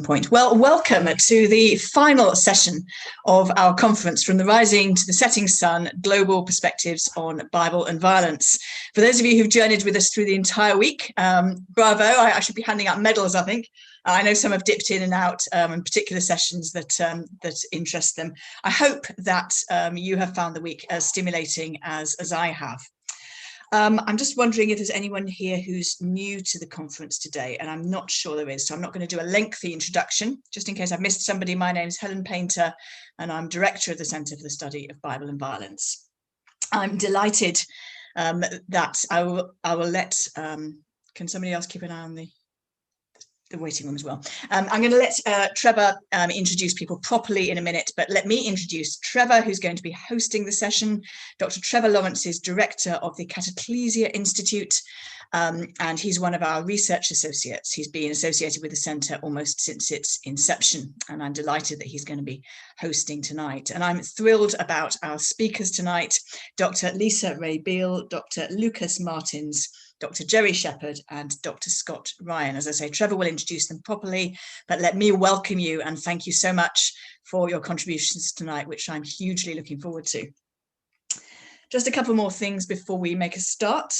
Point. Well, welcome to the final session of our conference, From the Rising to the Setting Sun, Global Perspectives on Bible and Violence. For those of you who've journeyed with us through the entire week, bravo. I should be handing out medals, I think. I know some have dipped in and out in particular sessions that interest them. I hope that you have found the week as stimulating as I have. I'm just wondering if there's anyone here who's new to the conference today, and I'm not sure there is, so I'm not going to do a lengthy introduction. Just in case I've missed somebody, my name is Helen Paynter, and I'm Director of the Centre for the Study of Bible and Violence. I'm delighted that I will let, can somebody else keep an eye on the waiting room as well. I'm going to let Trevor introduce people properly in a minute, but let me introduce Trevor, who's going to be hosting the session. Dr. Trevor Laurence is Director of the Cataclesia Institute, and he's one of our research associates. He's been associated with the Centre almost since its inception, and I'm delighted that he's going to be hosting tonight. And I'm thrilled about our speakers tonight, Dr. Lissa Wray Beal, Dr. Lucas Martins, Dr. Jerry Shepherd and Dr. Scott Ryan. As I say, Trevor will introduce them properly, but let me welcome you and thank you so much for your contributions tonight, which I'm hugely looking forward to. Just a couple more things before we make a start.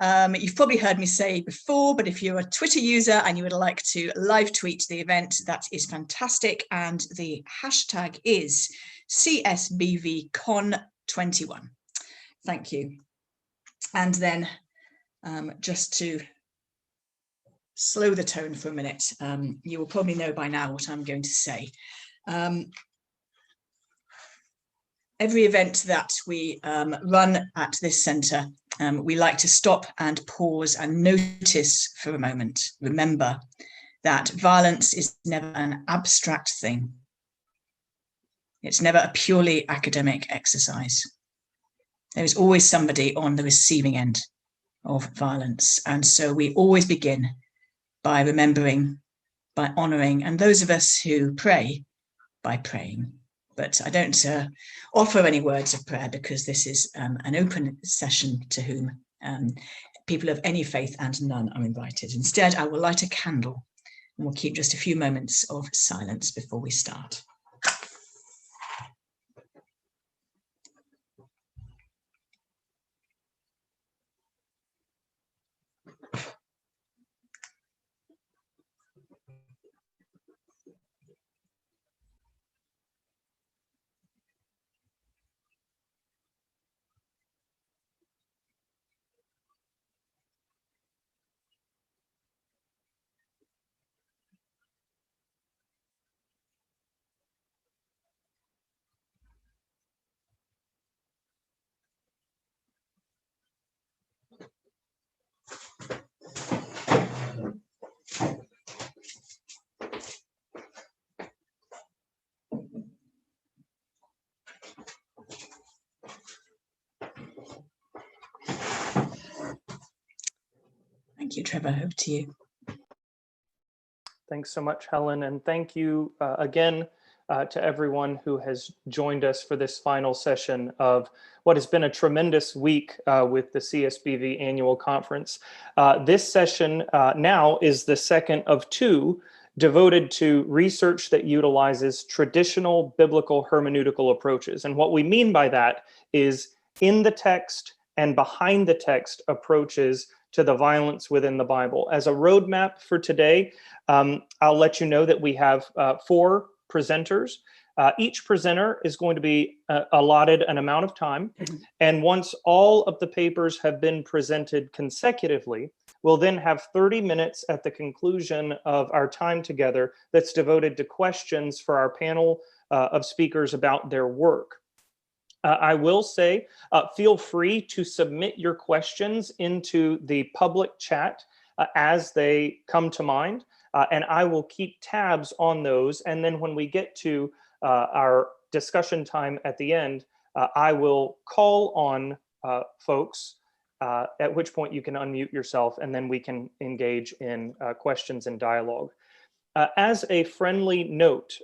You've probably heard me say before, but if you're a Twitter user and you would like to live tweet the event, that is fantastic. And the hashtag is CSBVCon21. Thank you. And then just to slow the tone for a minute, you will probably know by now what I'm going to say. Every event that we run at this centre, we like to stop and pause and notice for a moment. Remember that violence is never an abstract thing. It's never a purely academic exercise. There is always somebody on the receiving end of violence. And so we always begin by remembering, by honouring, and those of us who pray, by praying. But I don't offer any words of prayer because this is an open session to whom people of any faith and none are invited. Instead, I will light a candle and we'll keep just a few moments of silence before we start. Thank you, Trevor. Over to you. Thanks so much, Helen, and thank you again to everyone who has joined us for this final session of what has been a tremendous week with the CSBV annual conference. This session now is the second of two devoted to research that utilizes traditional biblical hermeneutical approaches. And what we mean by that is in the text and behind the text approaches to the violence within the Bible. As a roadmap for today, I'll let you know that we have 4 presenters. Each presenter is going to be allotted an amount of time. And once all of the papers have been presented consecutively, we'll then have 30 minutes at the conclusion of our time together that's devoted to questions for our panel of speakers about their work. I will say, feel free to submit your questions into the public chat as they come to mind, and I will keep tabs on those. And then when we get to our discussion time at the end, I will call on folks, at which point you can unmute yourself, and then we can engage in questions and dialogue. As a friendly note,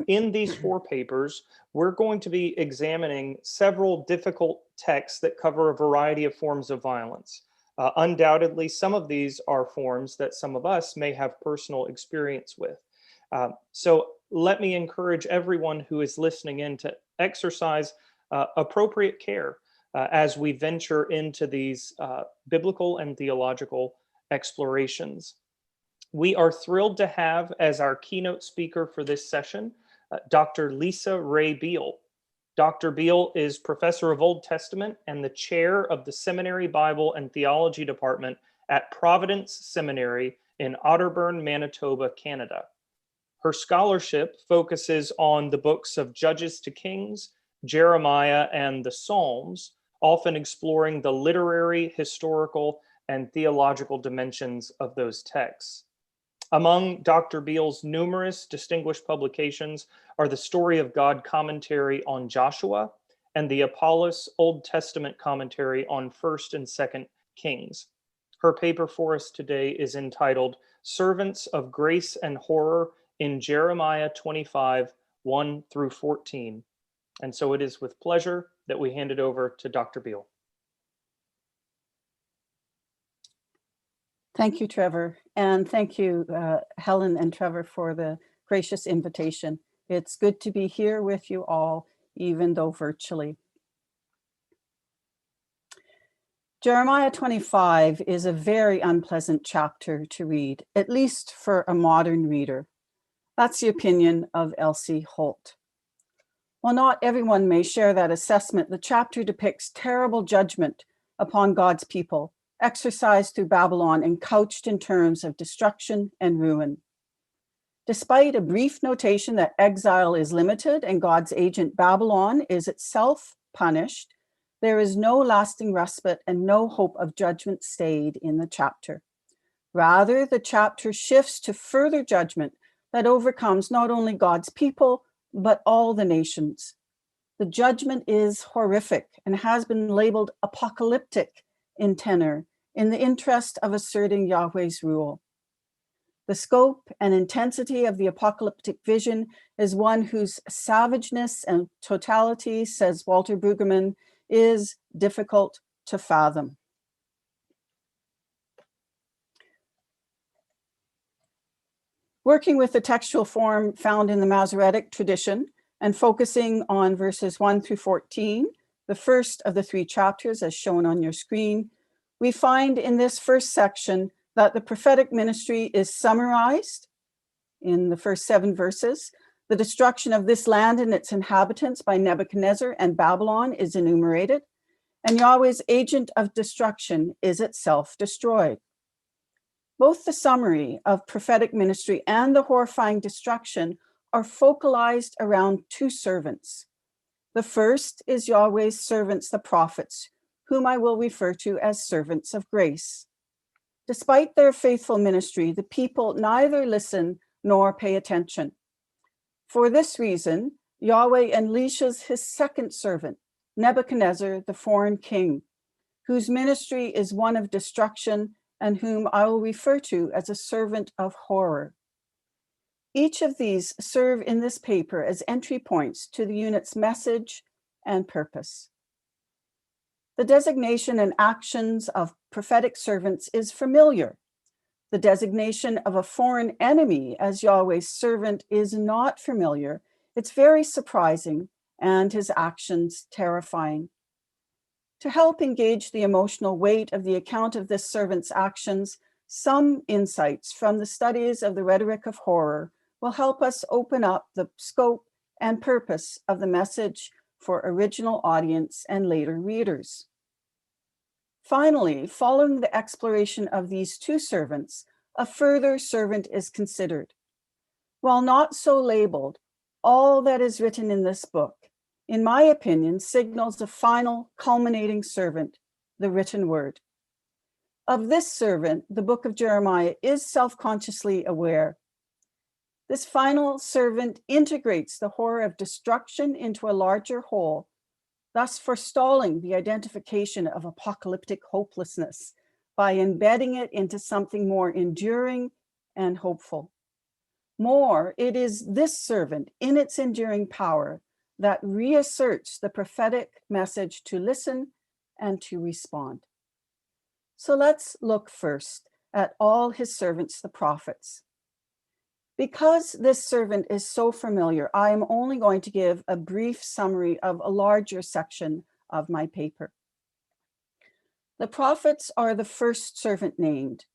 in these 4 papers, we're going to be examining several difficult texts that cover a variety of forms of violence. Undoubtedly, some of these are forms that some of us may have personal experience with. So let me encourage everyone who is listening in to exercise appropriate care as we venture into these biblical and theological explorations. We are thrilled to have as our keynote speaker for this session, Dr. Lissa Wray Beal. Dr. Beal is professor of Old Testament and the chair of the Seminary Bible and Theology Department at Providence Seminary in Otterburn, Manitoba, Canada. Her scholarship focuses on the books of Judges to Kings, Jeremiah, and the Psalms, often exploring the literary, historical, and theological dimensions of those texts. Among Dr. Beal's numerous distinguished publications are the Story of God commentary on Joshua and the Apollos Old Testament commentary on 1st and 2nd Kings. Her paper for us today is entitled Servants of Grace and Horror in Jeremiah 25, 1 through 14. And so it is with pleasure that we hand it over to Dr. Beal. Thank you, Trevor. And thank you, Helen and Trevor, for the gracious invitation. It's good to be here with you all, even though virtually. Jeremiah 25 is a very unpleasant chapter to read, at least for a modern reader. That's the opinion of Elsie Holt. While not everyone may share that assessment, the chapter depicts terrible judgment upon God's people, exercised through Babylon and couched in terms of destruction and ruin. Despite a brief notation that exile is limited and God's agent Babylon is itself punished, there is no lasting respite and no hope of judgment stayed in the chapter. Rather, the chapter shifts to further judgment that overcomes not only God's people, but all the nations. The judgment is horrific and has been labeled apocalyptic in tenor, in the interest of asserting Yahweh's rule. The scope and intensity of the apocalyptic vision is one whose savageness and totality, says Walter Brueggemann, is difficult to fathom. Working with the textual form found in the Masoretic tradition and focusing on verses 1 through 14, the first of the 3 chapters as shown on your screen, we find in this first section that the prophetic ministry is summarized in the first 7 verses. The destruction of this land and its inhabitants by Nebuchadnezzar and Babylon is enumerated, and Yahweh's agent of destruction is itself destroyed. Both the summary of prophetic ministry and the horrifying destruction are focalized around 2 servants. The first is Yahweh's servants, the prophets, whom I will refer to as servants of grace. Despite their faithful ministry, the people neither listen nor pay attention. For this reason, Yahweh unleashes his second servant, Nebuchadnezzar, the foreign king, whose ministry is one of destruction and whom I will refer to as a servant of horror. Each of these serve in this paper as entry points to the unit's message and purpose. The designation and actions of prophetic servants is familiar. The designation of a foreign enemy as Yahweh's servant is not familiar. It's very surprising and his actions terrifying. To help engage the emotional weight of the account of this servant's actions, some insights from the studies of the rhetoric of horror will help us open up the scope and purpose of the message for original audience and later readers. Finally, following the exploration of these 2 servants, a further servant is considered. While not so labeled, all that is written in this book, in my opinion, signals a final culminating servant, the written word. Of this servant, the book of Jeremiah is self-consciously aware. This final servant integrates the horror of destruction into a larger whole, thus forestalling the identification of apocalyptic hopelessness by embedding it into something more enduring and hopeful. More, it is this servant in its enduring power that reasserts the prophetic message to listen and to respond. So let's look first at all his servants, the prophets. Because this servant is so familiar, I am only going to give a brief summary of a larger section of my paper. The prophets are the first servant named,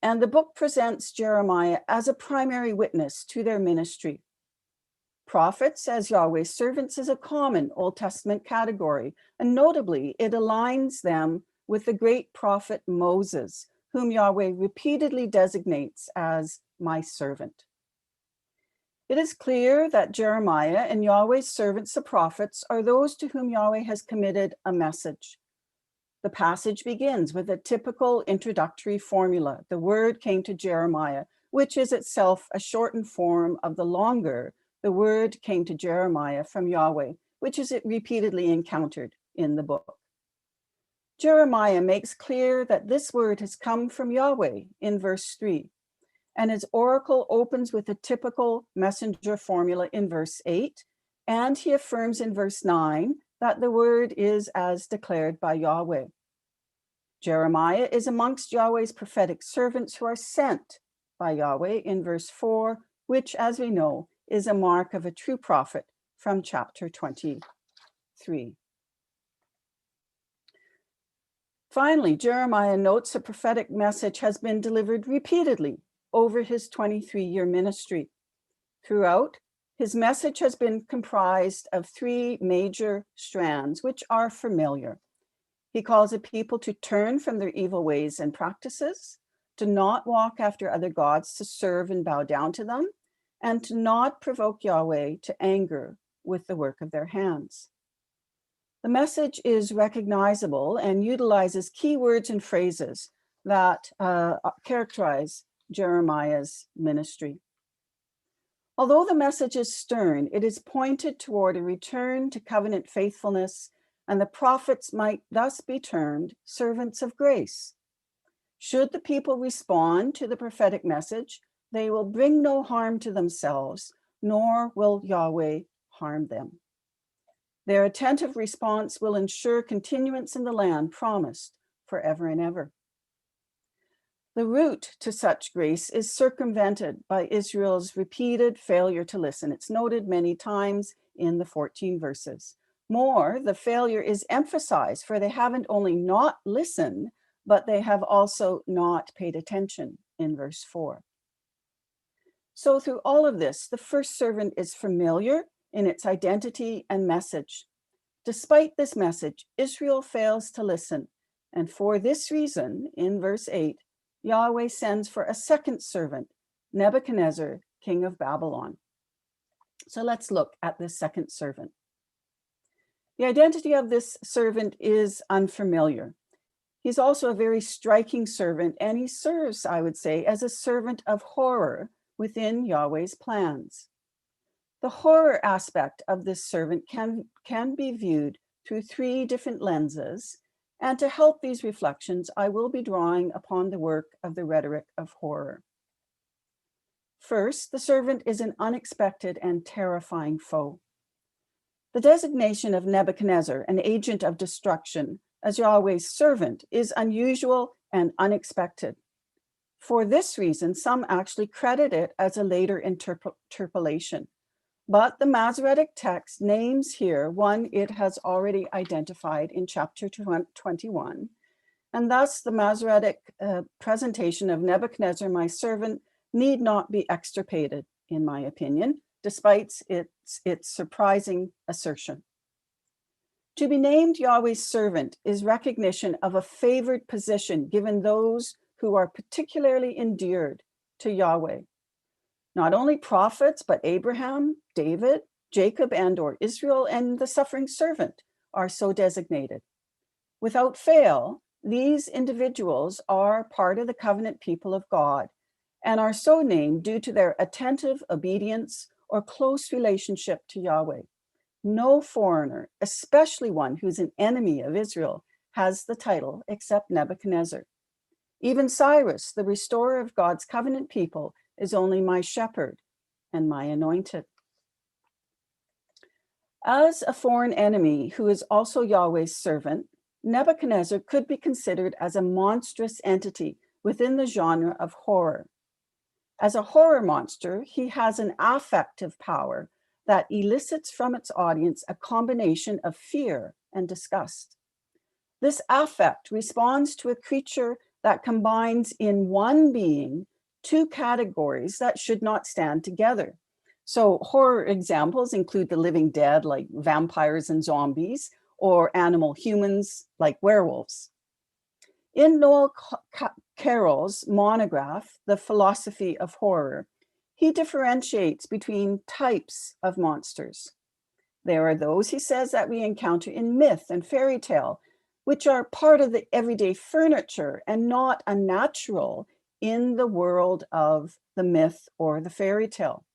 and the book presents Jeremiah as a primary witness to their ministry. Prophets as Yahweh's servants is a common Old Testament category, and notably, it aligns them with the great prophet Moses, whom Yahweh repeatedly designates as my servant. It is clear that Jeremiah and Yahweh's servants, the prophets, are those to whom Yahweh has committed a message. The passage begins with a typical introductory formula. The word came to Jeremiah, which is itself a shortened form of the longer, the word came to Jeremiah from Yahweh, which is repeatedly encountered in the book. Jeremiah makes clear that this word has come from Yahweh in verse 3. And his oracle opens with a typical messenger formula in verse 8, and he affirms in verse 9 that the word is as declared by Yahweh. Jeremiah is amongst Yahweh's prophetic servants who are sent by Yahweh in verse 4, which, as we know, is a mark of a true prophet from chapter 23. Finally, Jeremiah notes a prophetic message has been delivered repeatedly over his 23-year ministry. Throughout, his message has been comprised of three major strands, which are familiar. He calls the people to turn from their evil ways and practices, to not walk after other gods, to serve and bow down to them, and to not provoke Yahweh to anger with the work of their hands. The message is recognizable and utilizes key words and phrases that characterize Jeremiah's ministry. Although the message is stern, it is pointed toward a return to covenant faithfulness, and the prophets might thus be termed servants of grace. Should the people respond to the prophetic message, they will bring no harm to themselves, nor will Yahweh harm them. Their attentive response will ensure continuance in the land promised forever and ever. The route to such grace is circumvented by Israel's repeated failure to listen. It's noted many times in the 14 verses. More, the failure is emphasized, for they haven't only not listened, but they have also not paid attention in verse 4. So through all of this, the first servant is familiar in its identity and message. Despite this message, Israel fails to listen. And for this reason, in verse 8, Yahweh sends for a second servant, Nebuchadnezzar, king of Babylon. So let's look at this second servant. The identity of this servant is unfamiliar. He's also a very striking servant, and he serves, I would say, as a servant of horror within Yahweh's plans. The horror aspect of this servant can be viewed through three different lenses, and to help these reflections, I will be drawing upon the work of the Rhetoric of Horror. First, the servant is an unexpected and terrifying foe. The designation of Nebuchadnezzar, an agent of destruction, as Yahweh's servant is unusual and unexpected. For this reason, some actually credit it as a later interpolation. But the Masoretic text names here one it has already identified in chapter 21, and thus the Masoretic presentation of Nebuchadnezzar, my servant, need not be extirpated, in my opinion, despite its surprising assertion. To be named Yahweh's servant is recognition of a favored position given those who are particularly endeared to Yahweh. Not only prophets, but Abraham, David, Jacob, and/or Israel, and the suffering servant are so designated. Without fail, these individuals are part of the covenant people of God and are so named due to their attentive obedience or close relationship to Yahweh. No foreigner, especially one who's an enemy of Israel, has the title except Nebuchadnezzar. Even Cyrus, the restorer of God's covenant people, is only my shepherd and my anointed. As a foreign enemy who is also Yahweh's servant, Nebuchadnezzar could be considered as a monstrous entity within the genre of horror. As a horror monster, he has an affective power that elicits from its audience a combination of fear and disgust. This affect responds to a creature that combines in one being two categories that should not stand together. So horror examples include the living dead, like vampires and zombies, or animal humans, like werewolves. In Noel Carroll's monograph, The Philosophy of Horror, he differentiates between types of monsters. There are those, he says, that we encounter in myth and fairy tale, which are part of the everyday furniture and not unnatural in the world of the myth or the fairy tale.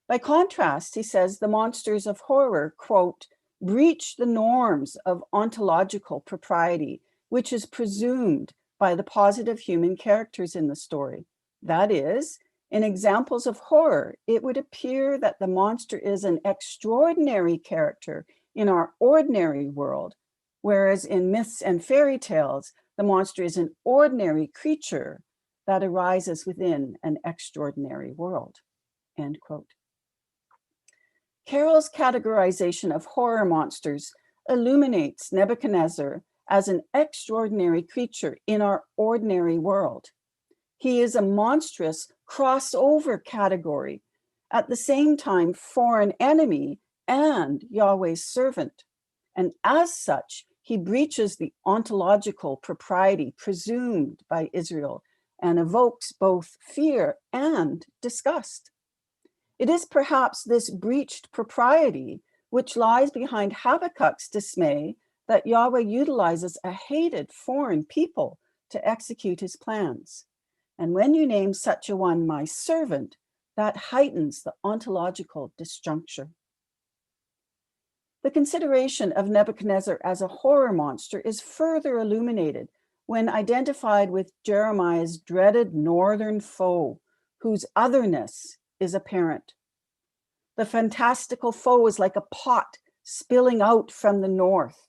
By contrast, he says, the monsters of horror, quote, breach the norms of ontological propriety, which is presumed by the positive human characters in the story. That is, in examples of horror, it would appear that the monster is an extraordinary character in our ordinary world, whereas in myths and fairy tales, the monster is an ordinary creature that arises within an extraordinary world, end quote. Carroll's categorization of horror monsters illuminates Nebuchadnezzar as an extraordinary creature in our ordinary world. He is a monstrous crossover category, at the same time foreign enemy and Yahweh's servant. And as such, he breaches the ontological propriety presumed by Israel and evokes both fear and disgust. It is perhaps this breached propriety which lies behind Habakkuk's dismay that Yahweh utilizes a hated foreign people to execute his plans. And when you name such a one my servant, that heightens the ontological disjuncture. The consideration of Nebuchadnezzar as a horror monster is further illuminated when identified with Jeremiah's dreaded northern foe, whose otherness is apparent. The fantastical foe is like a pot spilling out from the north.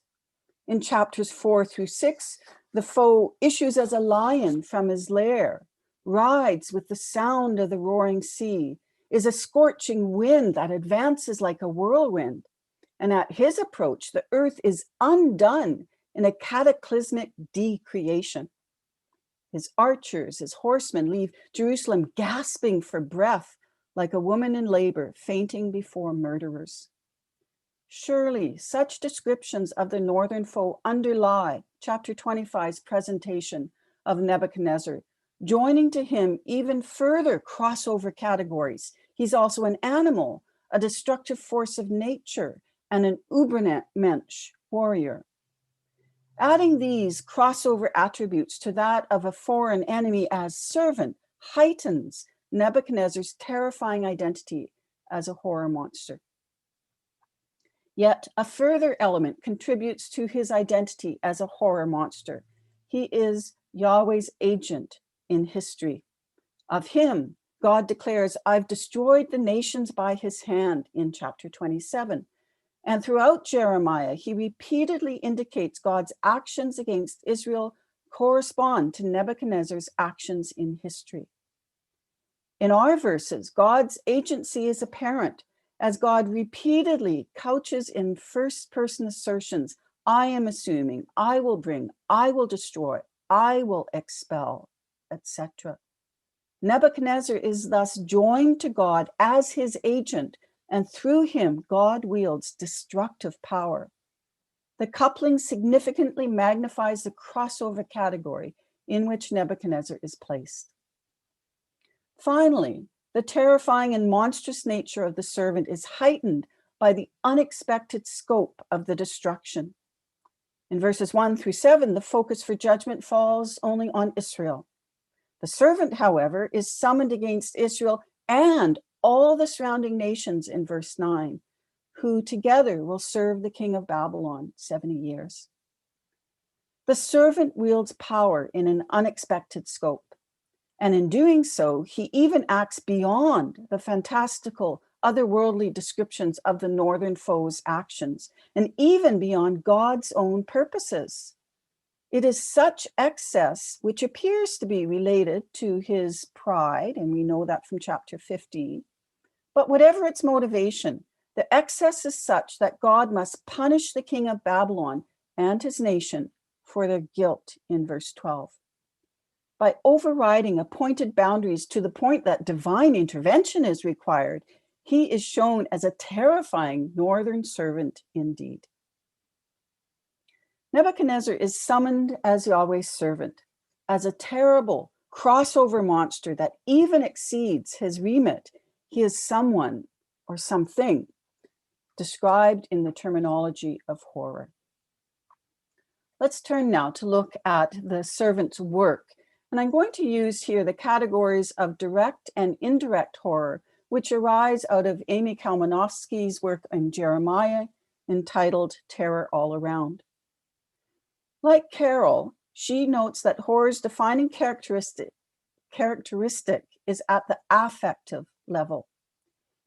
In chapters 4 through 6, the foe issues as a lion from his lair, rides with the sound of the roaring sea, is a scorching wind that advances like a whirlwind. And at his approach, the earth is undone in a cataclysmic decreation. His archers, his horsemen leave Jerusalem gasping for breath, like a woman in labor fainting before murderers. Surely such descriptions of the northern foe underlie chapter 25's presentation of Nebuchadnezzar, joining to him even further crossover categories. He's also an animal, a destructive force of nature, and an Ubermensch warrior. Adding these crossover attributes to that of a foreign enemy as servant heightens Nebuchadnezzar's terrifying identity as a horror monster. Yet a further element contributes to his identity as a horror monster. He is Yahweh's agent in history. Of him, God declares, I've destroyed the nations by his hand in chapter 27. And throughout Jeremiah, he repeatedly indicates God's actions against Israel correspond to Nebuchadnezzar's actions in history. In our verses, God's agency is apparent as God repeatedly couches in first-person assertions, I am assuming, I will bring, I will destroy, I will expel, etc. Nebuchadnezzar is thus joined to God as his agent, and through him, God wields destructive power. The coupling significantly magnifies the crossover category in which Nebuchadnezzar is placed. Finally, the terrifying and monstrous nature of the servant is heightened by the unexpected scope of the destruction. In verses 1 through 7, the focus for judgment falls only on Israel. The servant, however, is summoned against Israel and all the surrounding nations in verse 9, who together will serve the king of Babylon 70 years. The servant wields power in an unexpected scope. And in doing so, he even acts beyond the fantastical, otherworldly descriptions of the northern foe's actions, and even beyond God's own purposes. It is such excess which appears to be related to his pride, and we know that from chapter 15. But whatever its motivation, the excess is such that God must punish the king of Babylon and his nation for their guilt in verse 12. By overriding appointed boundaries to the point that divine intervention is required, he is shown as a terrifying northern servant indeed. Nebuchadnezzar is summoned as Yahweh's servant, as a terrible crossover monster that even exceeds his remit. He is someone or something described in the terminology of horror. Let's turn now to look at the servant's work. And I'm going to use here the categories of direct and indirect horror, which arise out of Amy Kalmanovsky's work in Jeremiah, entitled Terror All Around. Like Carol, she notes that horror's defining characteristic is at the affective level.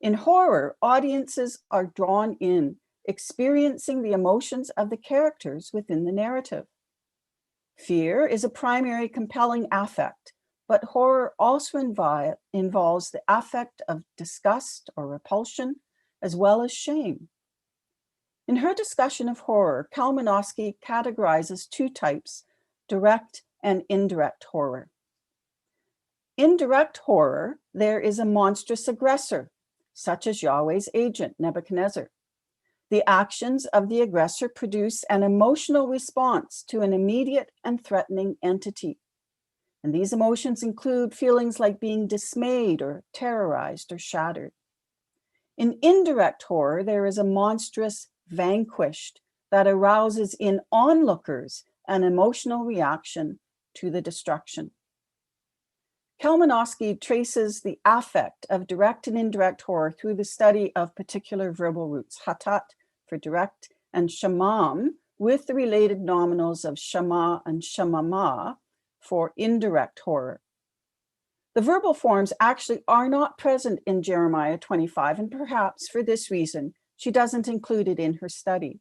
In horror, audiences are drawn in, experiencing the emotions of the characters within the narrative. Fear is a primary compelling affect, but horror also involves the affect of disgust or repulsion, as well as shame. In her discussion of horror, Kalmanovsky categorizes two types, direct and indirect horror. Indirect horror, there is a monstrous aggressor, such as Yahweh's agent, Nebuchadnezzar. The actions of the aggressor produce an emotional response to an immediate and threatening entity. And these emotions include feelings like being dismayed or terrorized or shattered. In indirect horror, there is a monstrous vanquished that arouses in onlookers an emotional reaction to the destruction. Kalmanovsky traces the affect of direct and indirect horror through the study of particular verbal roots, hatat for direct and shamam, with the related nominals of shama and shamama for indirect horror. The verbal forms actually are not present in Jeremiah 25, and perhaps for this reason, she doesn't include it in her study.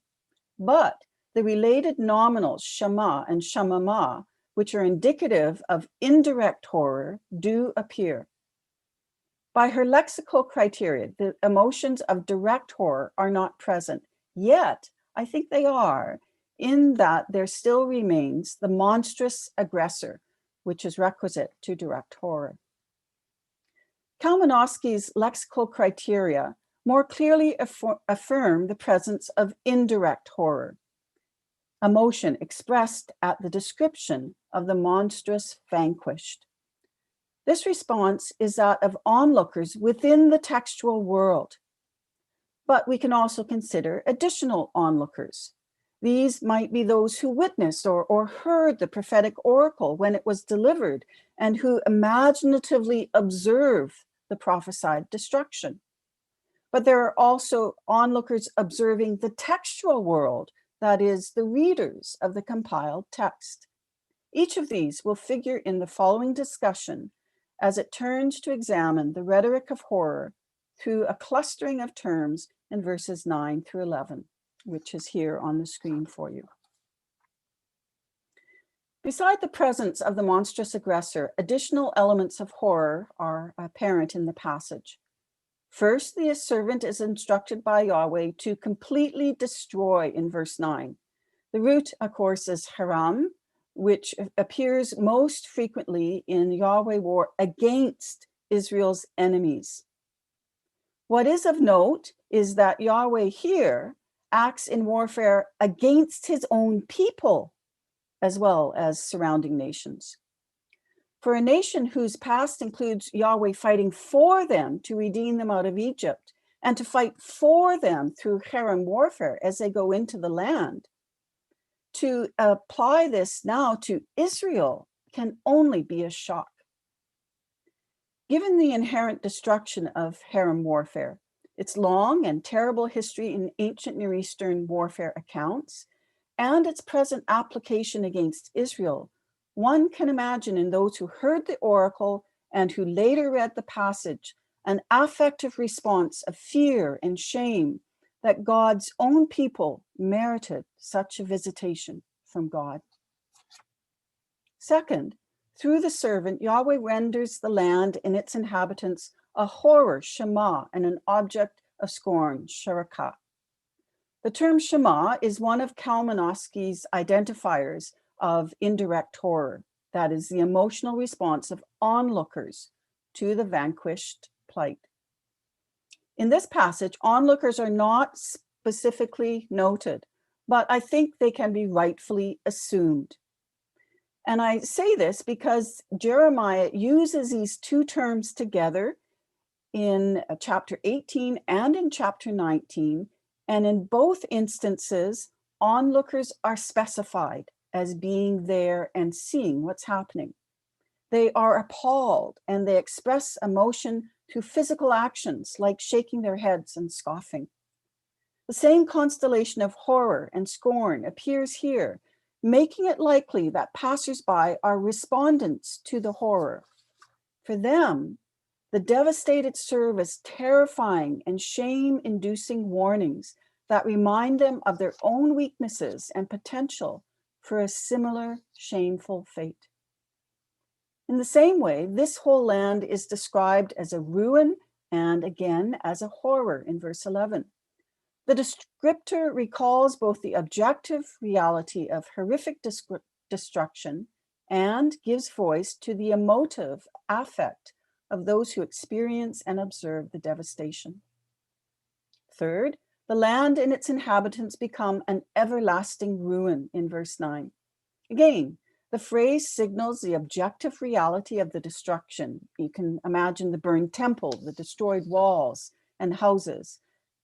But the related nominals, shama and shamama, which are indicative of indirect horror, do appear. By her lexical criteria, the emotions of direct horror are not present, yet I think they are, in that there still remains the monstrous aggressor, which is requisite to direct horror. Kalmanovsky's lexical criteria more clearly affirm the presence of indirect horror, emotion expressed at the description of the monstrous vanquished. This response is that of onlookers within the textual world. But we can also consider additional onlookers. These might be those who witnessed or heard the prophetic oracle when it was delivered and who imaginatively observe the prophesied destruction. But there are also onlookers observing the textual world, that is, the readers of the compiled text. Each of these will figure in the following discussion as it turns to examine the rhetoric of horror through a clustering of terms in verses 9 through 11, which is here on the screen for you. Beside the presence of the monstrous aggressor, additional elements of horror are apparent in the passage. First, the servant is instructed by Yahweh to completely destroy in verse 9. The root, of course, is haram, which appears most frequently in Yahweh war against Israel's enemies. What is of note is that Yahweh here acts in warfare against his own people, as well as surrounding nations. For a nation whose past includes Yahweh fighting for them to redeem them out of Egypt and to fight for them through harem warfare as they go into the land, to apply this now to Israel can only be a shock. Given the inherent destruction of harem warfare, its long and terrible history in ancient Near Eastern warfare accounts, and its present application against Israel, one can imagine in those who heard the oracle and who later read the passage an affective response of fear and shame that God's own people merited such a visitation from God. Second, through the servant, Yahweh renders the land and its inhabitants a horror, shema, and an object of scorn, sharaka. The term shema is one of Kalmanowski's identifiers of indirect horror, that is the emotional response of onlookers to the vanquished plight. In this passage, onlookers are not specifically noted, but I think they can be rightfully assumed. And I say this because Jeremiah uses these two terms together in chapter 18 and in chapter 19. And in both instances, onlookers are specified as being there and seeing what's happening. They are appalled and they express emotion through physical actions like shaking their heads and scoffing. The same constellation of horror and scorn appears here, making it likely that passersby are respondents to the horror. For them, the devastated serve as terrifying and shame-inducing warnings that remind them of their own weaknesses and potential for a similar shameful fate. In the same way, this whole land is described as a ruin and again as a horror in verse 11. The descriptor recalls both the objective reality of horrific destruction and gives voice to the emotive affect of those who experience and observe the devastation. Third, the land and its inhabitants become an everlasting ruin in verse 9. Again, the phrase signals the objective reality of the destruction. You can imagine the burned temple, the destroyed walls and houses.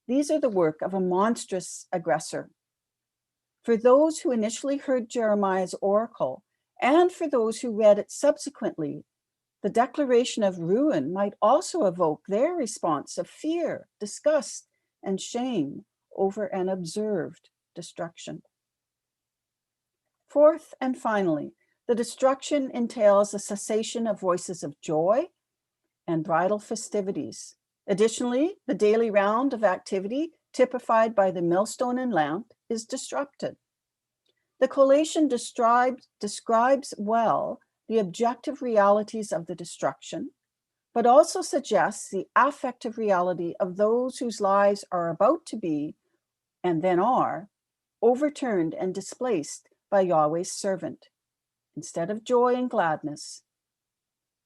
These are the work of a monstrous aggressor. For those who initially heard Jeremiah's oracle, and for those who read it subsequently, the declaration of ruin might also evoke their response of fear, disgust, and shame over an observed destruction. Fourth and finally, the destruction entails a cessation of voices of joy and bridal festivities. Additionally, the daily round of activity, typified by the millstone and lamp, is disrupted. The collation describes well the objective realities of the destruction, but also suggests the affective reality of those whose lives are about to be, and then are, overturned and displaced by Yahweh's servant. Instead of joy and gladness,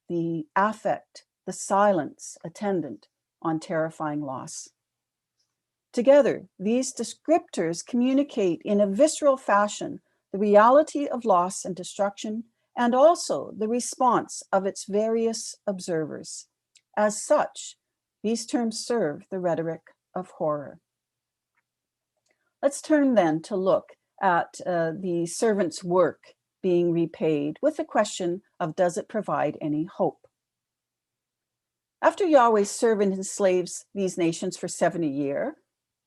the affect, the silence attendant on terrifying loss. Together, these descriptors communicate in a visceral fashion the reality of loss and destruction, and also the response of its various observers. As such, these terms serve the rhetoric of horror. Let's turn then to look at the servant's work being repaid with the question of, does it provide any hope? After Yahweh's servant enslaves these nations for 70 years,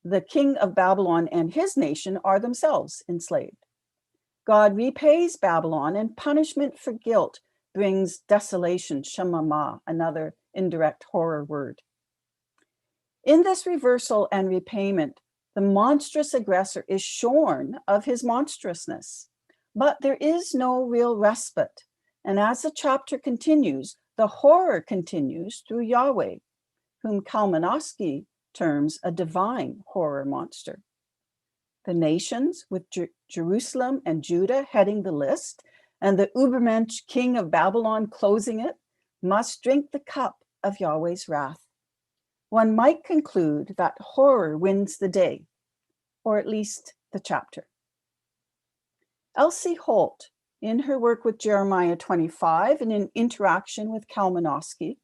the king of Babylon and his nation are themselves enslaved. God repays Babylon, and punishment for guilt brings desolation, shamama, another indirect horror word. In this reversal and repayment, the monstrous aggressor is shorn of his monstrousness, but there is no real respite. And as the chapter continues, the horror continues through Yahweh, whom Kalmanowski terms a divine horror monster. The nations, with Jerusalem and Judah heading the list, and the Ubermensch king of Babylon closing it, must drink the cup of Yahweh's wrath. One might conclude that horror wins the day, or at least the chapter. Elsie Holt, in her work with Jeremiah 25 and in interaction with Kalmanowski,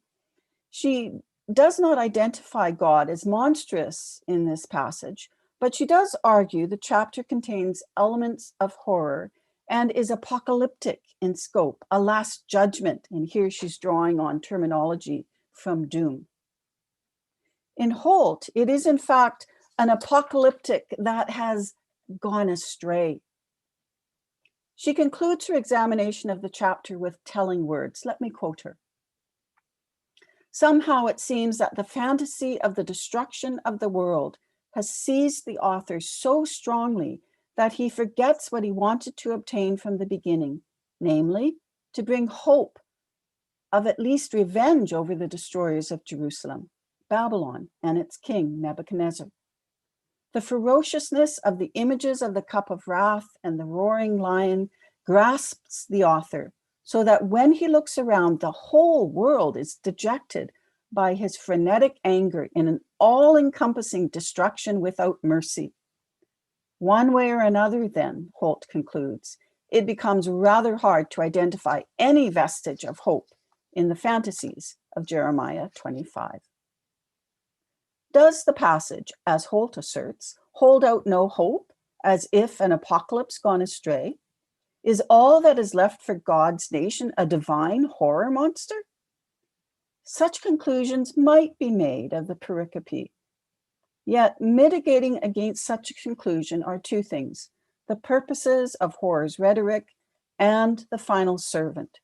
she does not identify God as monstrous in this passage, but she does argue the chapter contains elements of horror and is apocalyptic in scope, a last judgment. And here she's drawing on terminology from Doom. In Holt, it is in fact an apocalyptic that has gone astray. She concludes her examination of the chapter with telling words. Let me quote her. Somehow it seems that the fantasy of the destruction of the world has seized the author so strongly that he forgets what he wanted to obtain from the beginning, namely, to bring hope of at least revenge over the destroyers of Jerusalem, Babylon, and its king, Nebuchadnezzar. The ferociousness of the images of the cup of wrath and the roaring lion grasps the author, so that when he looks around, the whole world is dejected by his frenetic anger in an all-encompassing destruction without mercy. One way or another, then, Holt concludes, it becomes rather hard to identify any vestige of hope in the fantasies of Jeremiah 25. Does the passage, as Holt asserts, hold out no hope, as if an apocalypse gone astray? Is all that is left for God's nation a divine horror monster? Such conclusions might be made of the pericope. Yet mitigating against such a conclusion are two things: the purposes of horror's rhetoric and the final servant,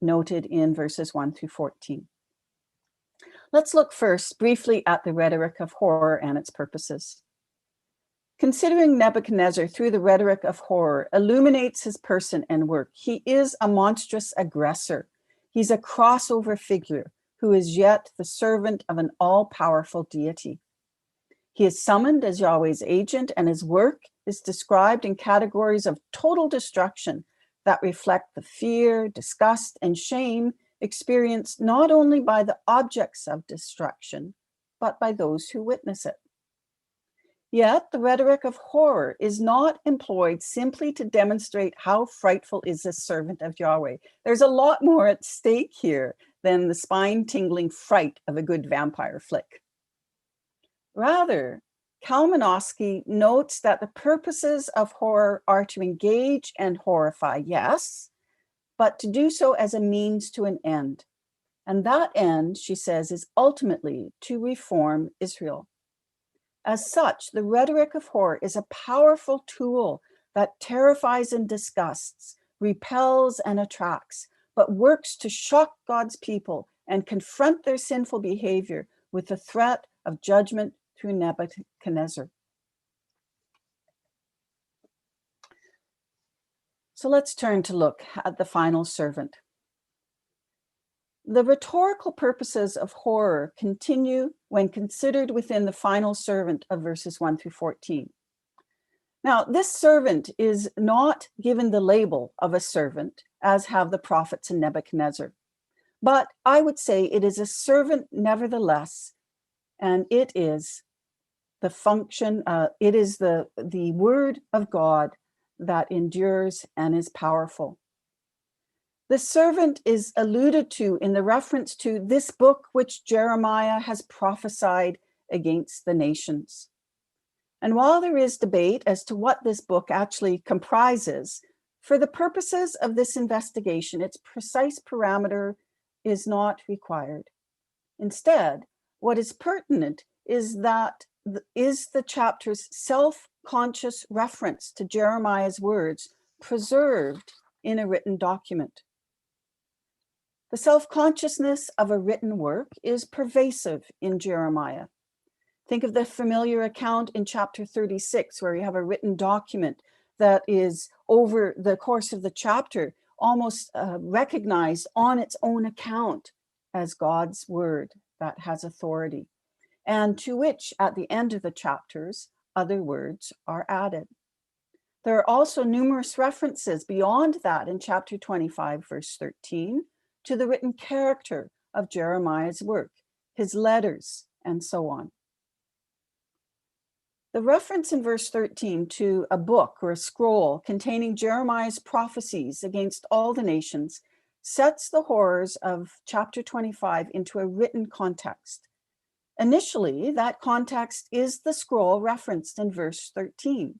noted in verses 1 through 14. Let's look first briefly at the rhetoric of horror and its purposes. Considering Nebuchadnezzar through the rhetoric of horror illuminates his person and work. He is a monstrous aggressor. He's a crossover figure who is yet the servant of an all-powerful deity. He is summoned as Yahweh's agent, and his work is described in categories of total destruction that reflect the fear, disgust, and shame experienced not only by the objects of destruction, but by those who witness it. Yet the rhetoric of horror is not employed simply to demonstrate how frightful is this servant of Yahweh. There's a lot more at stake here than the spine-tingling fright of a good vampire flick. Rather, Kalmanowski notes that the purposes of horror are to engage and horrify, yes, but to do so as a means to an end. And that end, she says, is ultimately to reform Israel. As such, the rhetoric of horror is a powerful tool that terrifies and disgusts, repels and attracts, but works to shock God's people and confront their sinful behavior with the threat of judgment through Nebuchadnezzar. So let's turn to look at the final servant. The rhetorical purposes of horror continue when considered within the final servant of verses 1 through 14. Now, this servant is not given the label of a servant, as have the prophets in Nebuchadnezzar, but I would say it is a servant nevertheless, and it is the function, it is the word of God that endures and is powerful. The servant is alluded to in the reference to this book which Jeremiah has prophesied against the nations. And while there is debate as to what this book actually comprises, for the purposes of this investigation, its precise parameter is not required. Instead, what is pertinent is the chapter's self-conscious reference to Jeremiah's words preserved in a written document. The self-consciousness of a written work is pervasive in Jeremiah. Think of the familiar account in chapter 36, where you have a written document that is over the course of the chapter almost recognized on its own account as God's word that has authority, and to which at the end of the chapters, other words are added. There are also numerous references beyond that in chapter 25, verse 13, to the written character of Jeremiah's work, his letters, and so on. The reference in verse 13 to a book or a scroll containing Jeremiah's prophecies against all the nations sets the horrors of chapter 25 into a written context. Initially, that context is the scroll referenced in verse 13.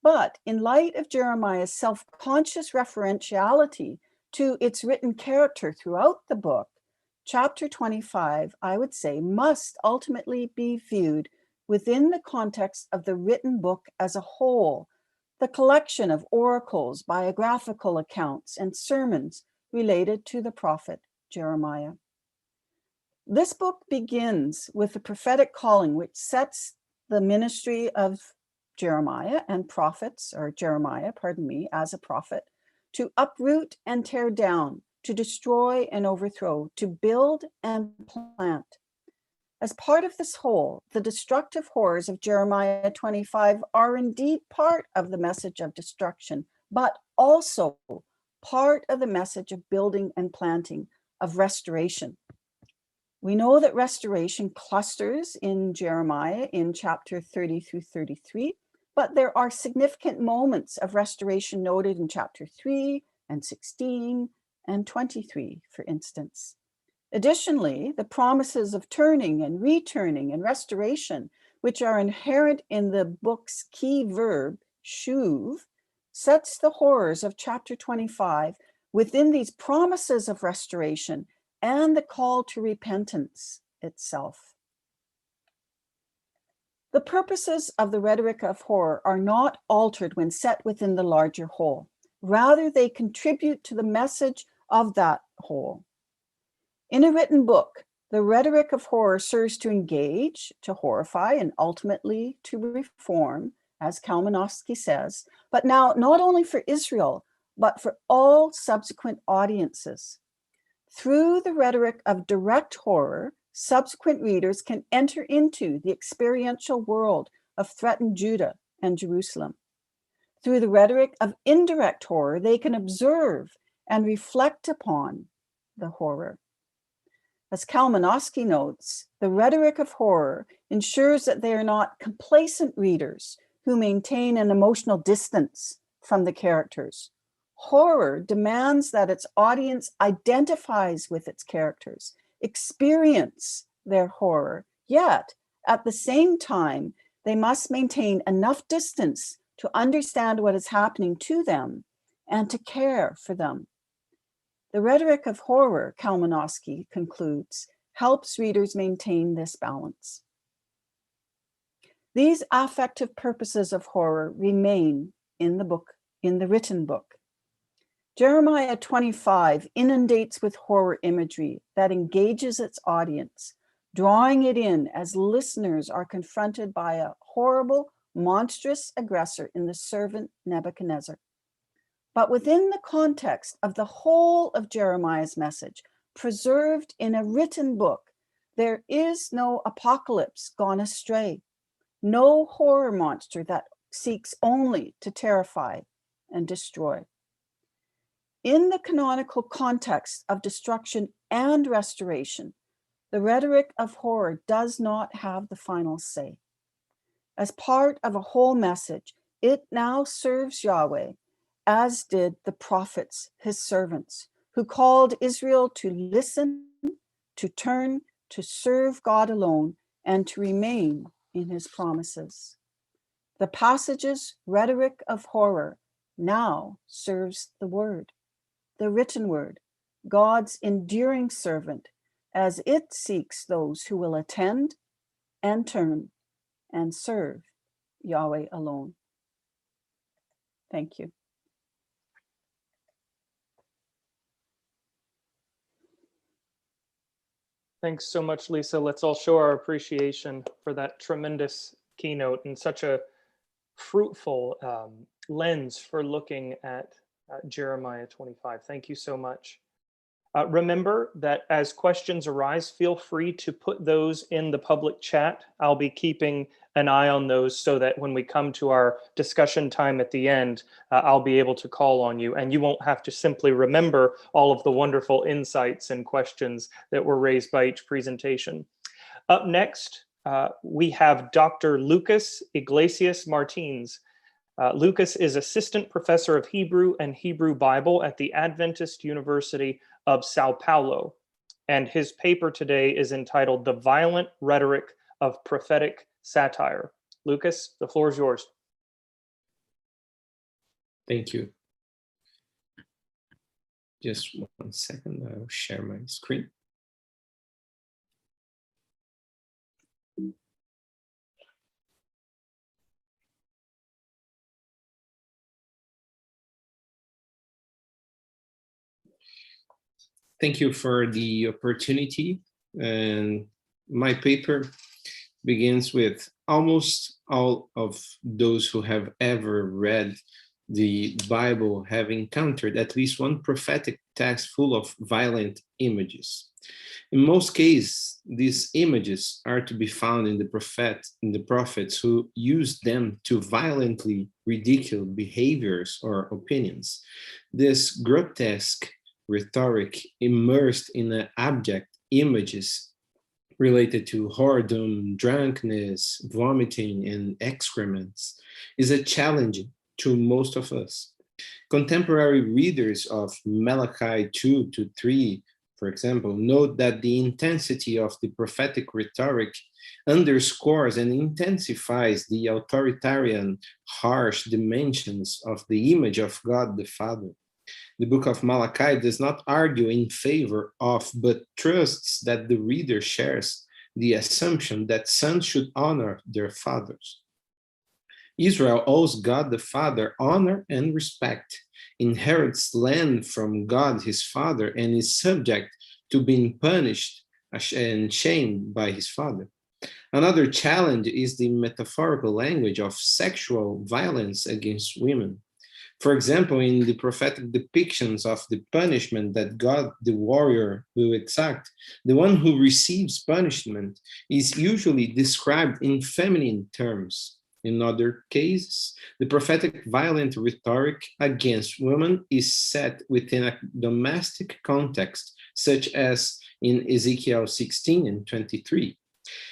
But in light of Jeremiah's self-conscious referentiality to its written character throughout the book, chapter 25, I would say, must ultimately be viewed within the context of the written book as a whole, the collection of oracles, biographical accounts, and sermons related to the prophet Jeremiah. This book begins with the prophetic calling, which sets the ministry of Jeremiah and prophets, or Jeremiah, pardon me, as a prophet, to uproot and tear down, to destroy and overthrow, to build and plant. As part of this whole, the destructive horrors of Jeremiah 25 are indeed part of the message of destruction, but also part of the message of building and planting, of restoration. We know that restoration clusters in Jeremiah in chapter 30 through 33, but there are significant moments of restoration noted in chapter 3 and 16 and 23, for instance. Additionally, the promises of turning and returning and restoration, which are inherent in the book's key verb, shuv, sets the horrors of chapter 25 within these promises of restoration and the call to repentance itself. The purposes of the rhetoric of horror are not altered when set within the larger whole. Rather, they contribute to the message of that whole. In a written book, the rhetoric of horror serves to engage, to horrify, and ultimately to reform, as Kalmanowski says, but now not only for Israel, but for all subsequent audiences. Through the rhetoric of direct horror, subsequent readers can enter into the experiential world of threatened Judah and Jerusalem. Through the rhetoric of indirect horror, they can observe and reflect upon the horror. As Kalmanowski notes, the rhetoric of horror ensures that they are not complacent readers who maintain an emotional distance from the characters. Horror demands that its audience identifies with its characters, experience their horror, yet at the same time, they must maintain enough distance to understand what is happening to them and to care for them. The rhetoric of horror, Kalmanowski concludes, helps readers maintain this balance. These affective purposes of horror remain in the book, in the written book. Jeremiah 25 inundates with horror imagery that engages its audience, drawing it in as listeners are confronted by a horrible, monstrous aggressor in the servant Nebuchadnezzar. But within the context of the whole of Jeremiah's message, preserved in a written book, there is no apocalypse gone astray, no horror monster that seeks only to terrify and destroy. In the canonical context of destruction and restoration, the rhetoric of horror does not have the final say. As part of a whole message, it now serves Yahweh, as did the prophets, his servants, who called Israel to listen, to turn, to serve God alone, and to remain in his promises. The passage's rhetoric of horror now serves the word, the written word, God's enduring servant, as it seeks those who will attend and turn and serve Yahweh alone. Thank you. Thanks so much, Lissa. Let's all show our appreciation for that tremendous keynote and such a fruitful lens for looking at Jeremiah 25. Thank you so much. Remember that as questions arise, feel free to put those in the public chat. I'll be keeping an eye on those so that when we come to our discussion time at the end, I'll be able to call on you and you won't have to simply remember all of the wonderful insights and questions that were raised by each presentation. Up next, we have Dr. Lucas Iglesias Martins. Lucas is Assistant Professor of Hebrew and Hebrew Bible at the Adventist University of Sao Paulo. And his paper today is entitled The Violent Rhetoric of Prophetic Satire. Lucas, the floor is yours. Thank you. Just 1 second, I'll share my screen. Thank you for the opportunity. And my paper begins with almost all of those who have ever read the Bible have encountered at least one prophetic text full of violent images. In most cases, these images are to be found in the prophets who use them to violently ridicule behaviors or opinions. This grotesque rhetoric immersed in the abject images related to whoredom, drunkenness, vomiting, and excrements is a challenge to most of us. Contemporary readers of Malachi 2 to 3, for example, note that the intensity of the prophetic rhetoric underscores and intensifies the authoritarian, harsh dimensions of the image of God the Father. The book of Malachi does not argue in favor of, but trusts that the reader shares the assumption that sons should honor their fathers. Israel owes God the Father honor and respect, inherits land from God his Father, and is subject to being punished and shamed by his Father. Another challenge is the metaphorical language of sexual violence against women. For example, in the prophetic depictions of the punishment that God, the warrior, will exact, the one who receives punishment is usually described in feminine terms. In other cases, the prophetic violent rhetoric against women is set within a domestic context, such as in Ezekiel 16 and 23.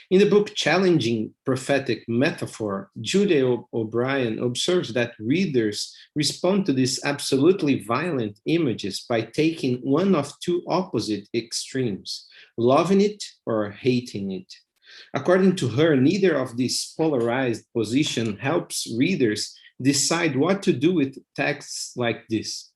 In the book Challenging Prophetic Metaphor, Judy O'Brien observes that readers respond to these absolutely violent images by taking one of two opposite extremes, loving it or hating it. According to her, neither of these polarized positions helps readers decide what to do with texts like this.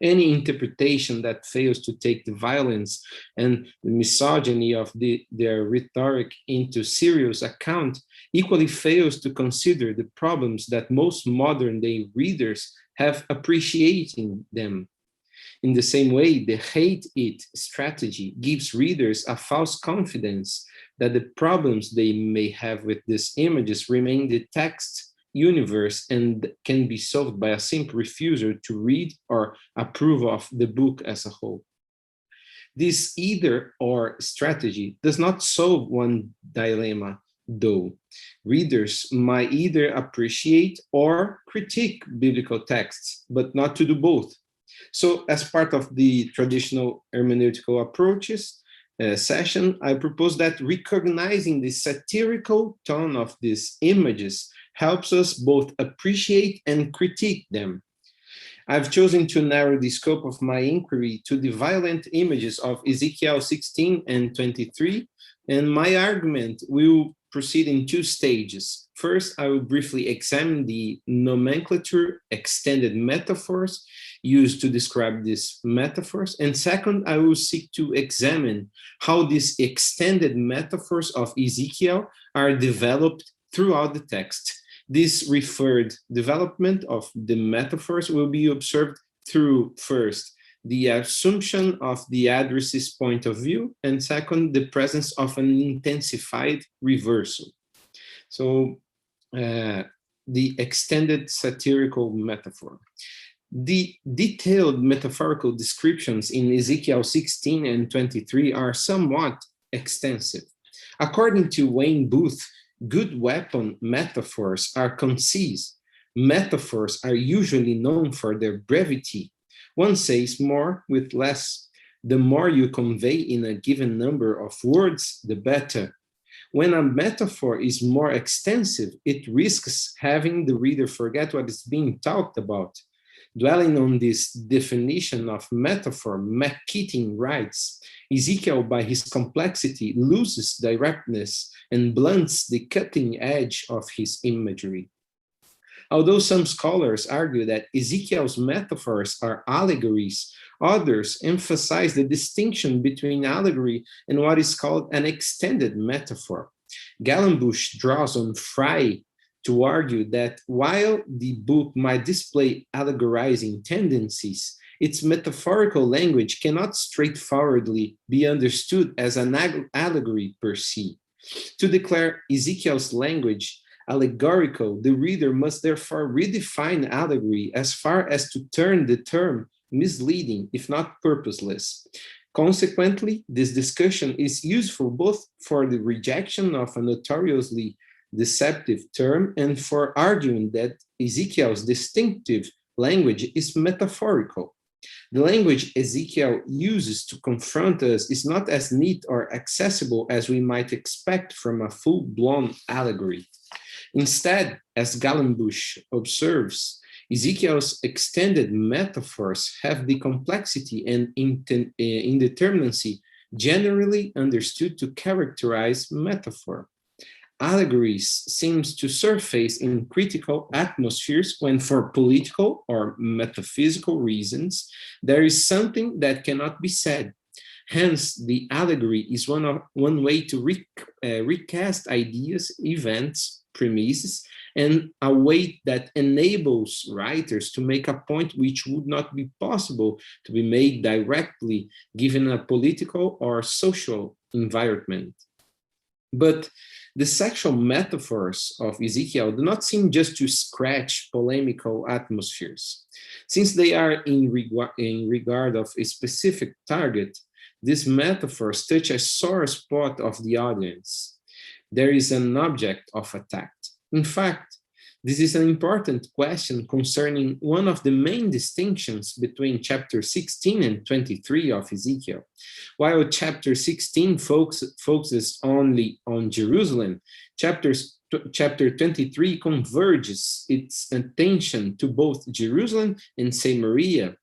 Any interpretation that fails to take the violence and the misogyny of their rhetoric into serious account equally fails to consider the problems that most modern-day readers have appreciating them. In the same way, the hate it strategy gives readers a false confidence that the problems they may have with these images remain the text universe and can be solved by a simple refusal to read or approve of the book as a whole. This either-or strategy does not solve one dilemma, though. Readers might either appreciate or critique biblical texts, but not to do both. So as part of the traditional hermeneutical approaches session, I propose that recognizing the satirical tone of these images helps us both appreciate and critique them. I've chosen to narrow the scope of my inquiry to the violent images of Ezekiel 16 and 23, and my argument will proceed in two stages. First, I will briefly examine the nomenclature extended metaphors used to describe these metaphors, and second, I will seek to examine how these extended metaphors of Ezekiel are developed throughout the text. This referred development of the metaphors will be observed through, first, the assumption of the addressee's point of view, and second, the presence of an intensified reversal. So, the extended satirical metaphor. The detailed metaphorical descriptions in Ezekiel 16 and 23 are somewhat extensive. According to Wayne Booth, good weapon metaphors are concise. Metaphors are usually known for their brevity. One says more with less. The more you convey in a given number of words, the better. When a metaphor is more extensive, it risks having the reader forget what is being talked about. Dwelling on this definition of metaphor, McKeating writes, Ezekiel, by his complexity, loses directness and blunts the cutting edge of his imagery. Although some scholars argue that Ezekiel's metaphors are allegories, others emphasize the distinction between allegory and what is called an extended metaphor. Gallenbusch draws on Wray to argue that while the book might display allegorizing tendencies, its metaphorical language cannot straightforwardly be understood as an allegory per se. To declare Ezekiel's language allegorical, the reader must therefore redefine allegory as far as to turn the term misleading, if not purposeless. Consequently, this discussion is useful both for the rejection of a notoriously deceptive term and for arguing that Ezekiel's distinctive language is metaphorical. The language Ezekiel uses to confront us is not as neat or accessible as we might expect from a full-blown allegory. Instead, as Gallenbusch observes, Ezekiel's extended metaphors have the complexity and indeterminacy generally understood to characterize metaphor. Allegories seems to surface in critical atmospheres when, for political or metaphysical reasons, there is something that cannot be said. Hence, the allegory is one way to recast ideas, events, premises, and a way that enables writers to make a point which would not be possible to be made directly given a political or social environment. But the sexual metaphors of Ezekiel do not seem just to scratch polemical atmospheres. Since they are in regard of a specific target, these metaphors touch a sore spot of the audience. There is an object of attack. In fact, this is an important question concerning one of the main distinctions between chapter 16 and 23 of Ezekiel. While chapter 16 focuses only on Jerusalem, chapter 23 converges its attention to both Jerusalem and Samaria.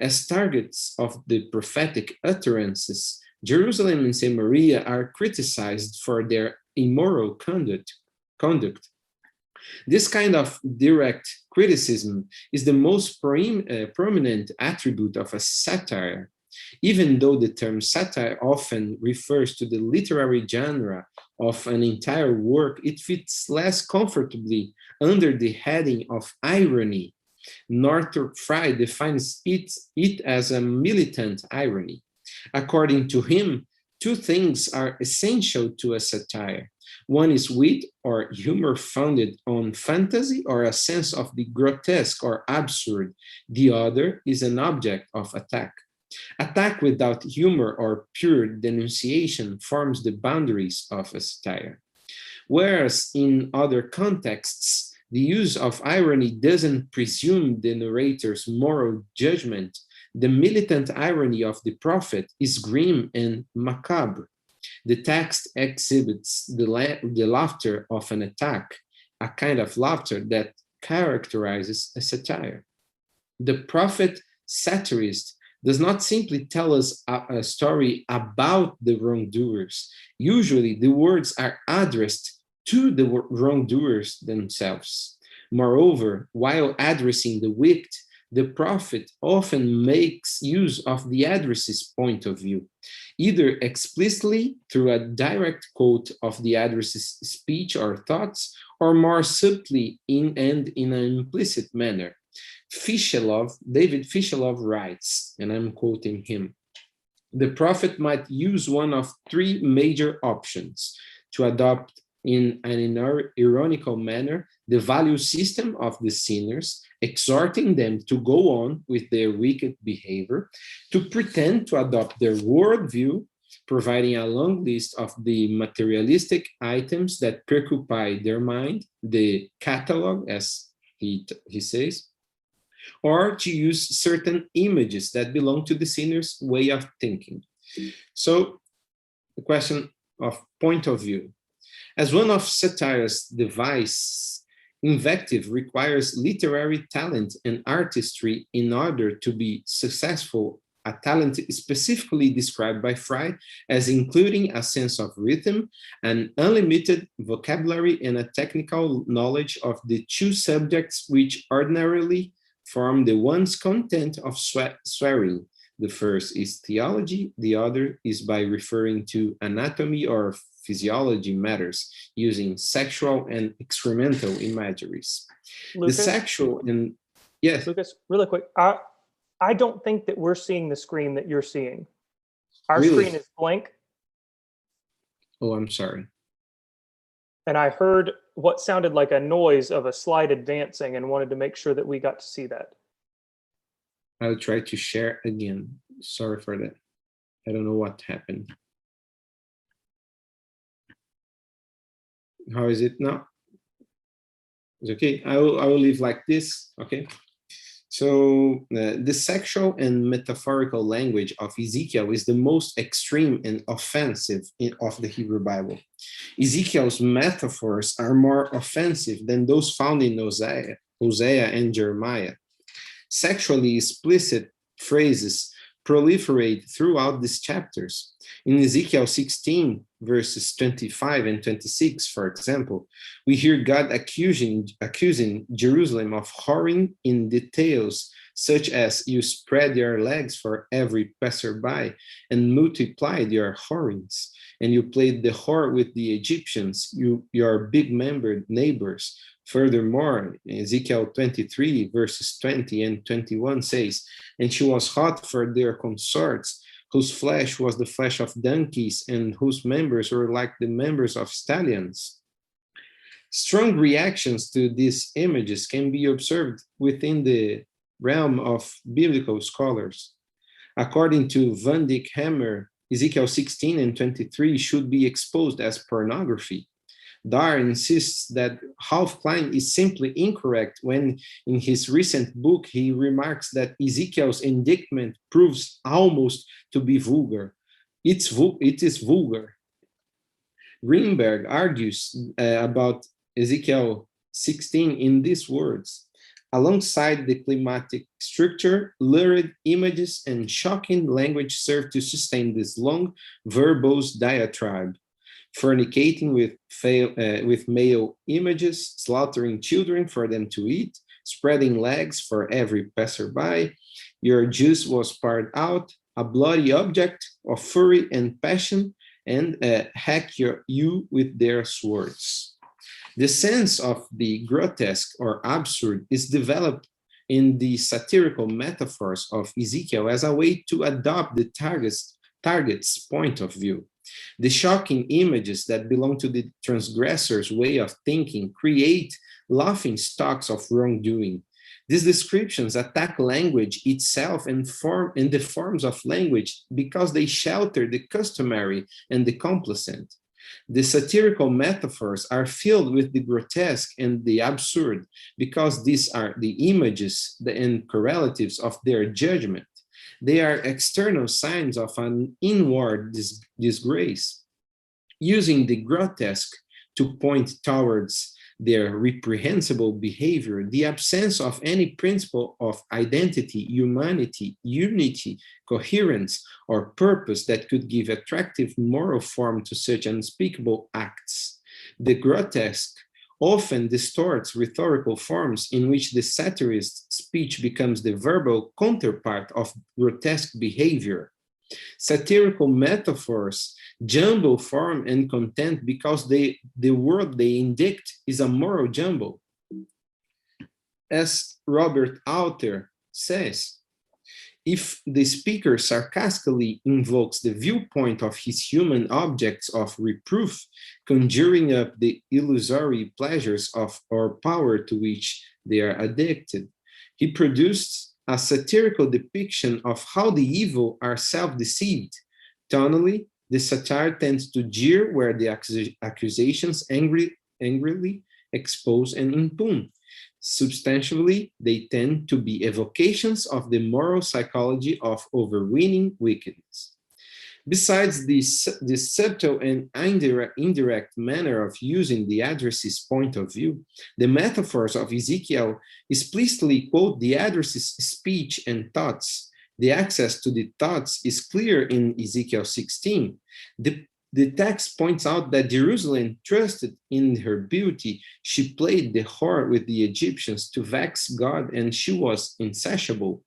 As targets of the prophetic utterances, Jerusalem and Samaria are criticized for their immoral conduct. This kind of direct criticism is the most prominent attribute of a satire. Even though the term satire often refers to the literary genre of an entire work, it fits less comfortably under the heading of irony. Northrop Frye defines it as a militant irony. According to him, two things are essential to a satire. One is wit or humor founded on fantasy or a sense of the grotesque or absurd. The other is an object of attack. Attack without humor or pure denunciation forms the boundaries of a satire. Whereas in other contexts, the use of irony doesn't presume the narrator's moral judgment. The militant irony of the prophet is grim and macabre. The text exhibits the laughter of an attack, a kind of laughter that characterizes a satire. The prophet satirist does not simply tell us a story about the wrongdoers. Usually, the words are addressed to the wrongdoers themselves. Moreover, while addressing the wicked, the prophet often makes use of the addressee's point of view, either explicitly through a direct quote of the addressee's speech or thoughts, or more subtly in an implicit manner. David Fishelov writes, and I'm quoting him, the prophet might use one of three major options: to adopt in an ironical manner the value system of the sinners, exhorting them to go on with their wicked behavior, to pretend to adopt their worldview, providing a long list of the materialistic items that preoccupy their mind, the catalog, as he says, or to use certain images that belong to the sinner's way of thinking. So, the question of point of view. As one of satire's devices, invective requires literary talent and artistry in order to be successful, a talent specifically described by Frye as including a sense of rhythm, an unlimited vocabulary, and a technical knowledge of the two subjects which ordinarily form the one's content of swearing. The first is theology, the other is by referring to anatomy or physiology matters using sexual and experimental imageries. Lucas, the sexual and yes. Lucas, really quick. I don't think that we're seeing the screen that you're seeing. Our Really? screen is blank. Oh, I'm sorry. And I heard what sounded like a noise of a slide advancing and wanted to make sure that we got to see that. I'll try to share again. Sorry for that. I don't know what happened. How is it now? It's okay. I will leave like this. Okay. So the sexual and metaphorical language of Ezekiel is the most extreme and offensive of the Hebrew Bible. Ezekiel's metaphors are more offensive than those found in Hosea and Jeremiah. Sexually explicit phrases proliferate throughout these chapters. In Ezekiel 16, verses 25 and 26, for example, we hear God accusing Jerusalem of whoring in details such as, you spread your legs for every passerby and multiplied your whorings, and you played the whore with the Egyptians, your big-membered neighbors. Furthermore, Ezekiel 23, verses 20 and 21 says, and she was hot for their consorts, whose flesh was the flesh of donkeys and whose members were like the members of stallions. Strong reactions to these images can be observed within the realm of biblical scholars. According to Van Dyck Hammer, Ezekiel 16 and 23 should be exposed as pornography. Dar insists that Ralph Klein is simply incorrect when, in his recent book, he remarks that Ezekiel's indictment proves almost to be vulgar. It is vulgar. Greenberg argues about Ezekiel 16 in these words: alongside the climatic structure, lurid images and shocking language serve to sustain this long, verbose diatribe. Fornicating with male images, slaughtering children for them to eat, spreading legs for every passerby, your juice was poured out, a bloody object of fury and passion, and hack you with their swords. The sense of the grotesque or absurd is developed in the satirical metaphors of Ezekiel as a way to adopt the target's point of view. The shocking images that belong to the transgressor's way of thinking create laughing stocks of wrongdoing. These descriptions attack language itself and the forms of language because they shelter the customary and the complacent. The satirical metaphors are filled with the grotesque and the absurd because these are the images and correlatives of their judgment. They are external signs of an inward disgrace. Using the grotesque to point towards their reprehensible behavior, the absence of any principle of identity, humanity, unity, coherence, or purpose that could give attractive moral form to such unspeakable acts. The grotesque often distorts rhetorical forms in which the satirist's speech becomes the verbal counterpart of grotesque behavior. Satirical metaphors jumble form and content because the word they indict is a moral jumble. As Robert Alter says, if the speaker sarcastically invokes the viewpoint of his human objects of reproof, conjuring up the illusory pleasures of or power to which they are addicted, he produced a satirical depiction of how the evil are self-deceived. Tonally, the satire tends to jeer where the accusations angrily expose and impugn. Substantially, they tend to be evocations of the moral psychology of overweening wickedness. Besides this subtle and indirect manner of using the addressee's point of view, the metaphors of Ezekiel explicitly quote the addressee's speech and thoughts. The access to the thoughts is clear in Ezekiel 16. The text points out that Jerusalem trusted in her beauty. She played the whore with the Egyptians to vex God, and she was insatiable.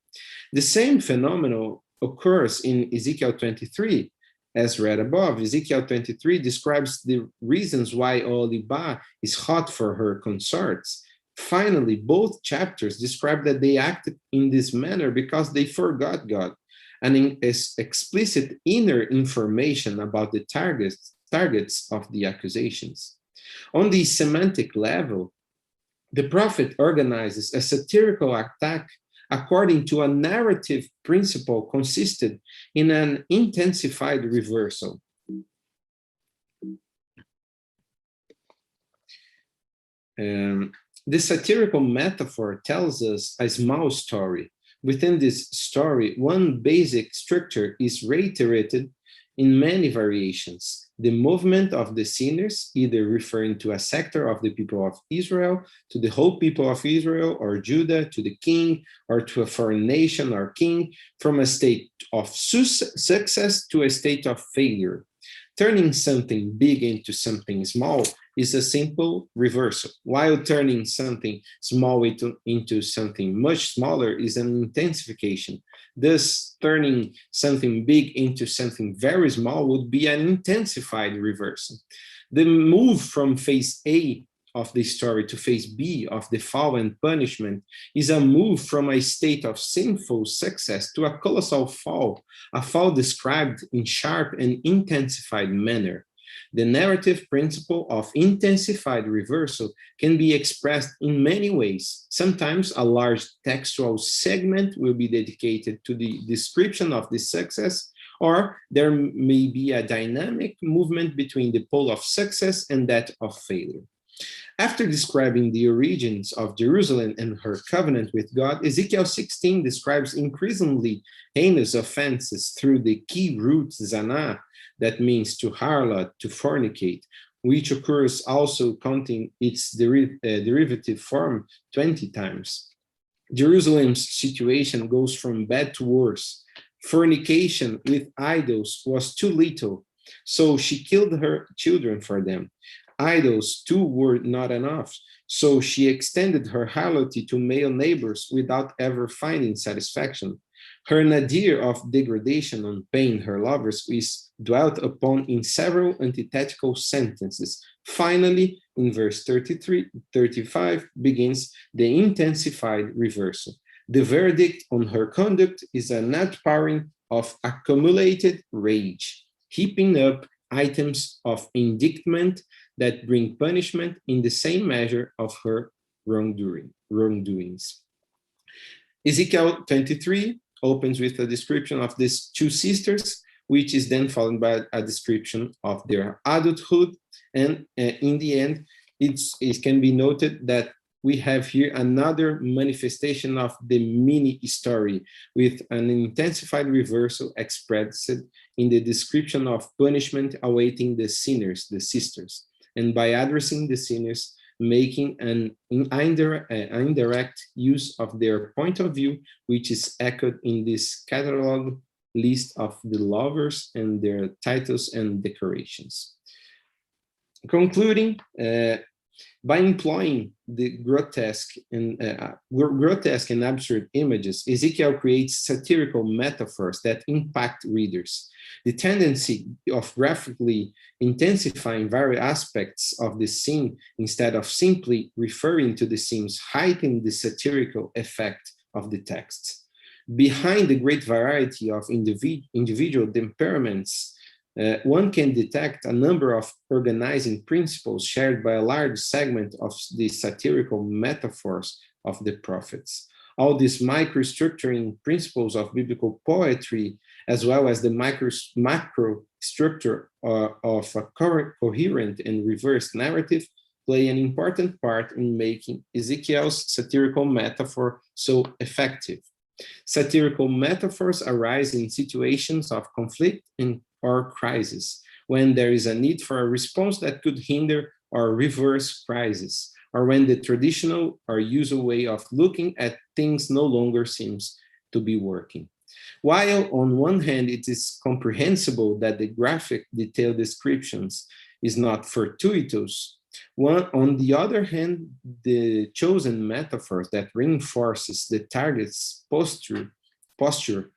The same phenomenon occurs in Ezekiel 23. As read above, Ezekiel 23 describes the reasons why Oholibah is hot for her consorts. Finally, both chapters describe that they acted in this manner because they forgot God. And explicit inner information about the targets of the accusations. On the semantic level, the prophet organizes a satirical attack according to a narrative principle consisted in an intensified reversal. The satirical metaphor tells us a small story. Within this story, one basic structure is reiterated in many variations. The movement of the sinners, either referring to a sector of the people of Israel, to the whole people of Israel or Judah, to the king, or to a foreign nation or king, from a state of success to a state of failure. Turning something big into something small is a simple reversal, while turning something small into something much smaller is an intensification. Thus, turning something big into something very small would be an intensified reversal. The move from phase A of the story to phase B of the fall and punishment is a move from a state of sinful success to a colossal fall, a fall described in sharp and intensified manner. The narrative principle of intensified reversal can be expressed in many ways. Sometimes a large textual segment will be dedicated to the description of the success, or there may be a dynamic movement between the pole of success and that of failure. After describing the origins of Jerusalem and her covenant with God, Ezekiel 16 describes increasingly heinous offenses through the key root zana, that means to harlot, to fornicate, which occurs also counting its derivative form 20 times. Jerusalem's situation goes from bad to worse. Fornication with idols was too little, so she killed her children for them. Idols too were not enough, so she extended her harlotry to male neighbors without ever finding satisfaction. Her nadir of degradation on paying her lovers is dwelt upon in several antithetical sentences. Finally, in verse 35 begins the intensified reversal. The verdict on her conduct is an outpouring of accumulated rage, heaping up items of indictment that bring punishment in the same measure of her wrongdoings. Ezekiel 23 opens with a description of these two sisters, which is then followed by a description of their adulthood. And in the end, it can be noted that we have here another manifestation of the mini story with an intensified reversal expressed in the description of punishment awaiting the sinners, the sisters. And by addressing the sinners, making an indirect use of their point of view, which is echoed in this catalog list of the lovers and their titles and decorations. Concluding, by employing the grotesque and absurd images, Ezekiel creates satirical metaphors that impact readers. The tendency of graphically intensifying various aspects of the scene instead of simply referring to the scenes heightens the satirical effect of the text. Behind the great variety of individual temperaments, one can detect a number of organizing principles shared by a large segment of the satirical metaphors of the prophets. All these microstructuring principles of biblical poetry, as well as the macro structure of a coherent and reversed narrative, play an important part in making Ezekiel's satirical metaphor so effective. Satirical metaphors arise in situations of conflict or crisis, when there is a need for a response that could hinder or reverse crisis, or when the traditional or usual way of looking at things no longer seems to be working. While on one hand it is comprehensible that the graphic detailed descriptions is not fortuitous, on the other hand, the chosen metaphors that reinforces the target's posture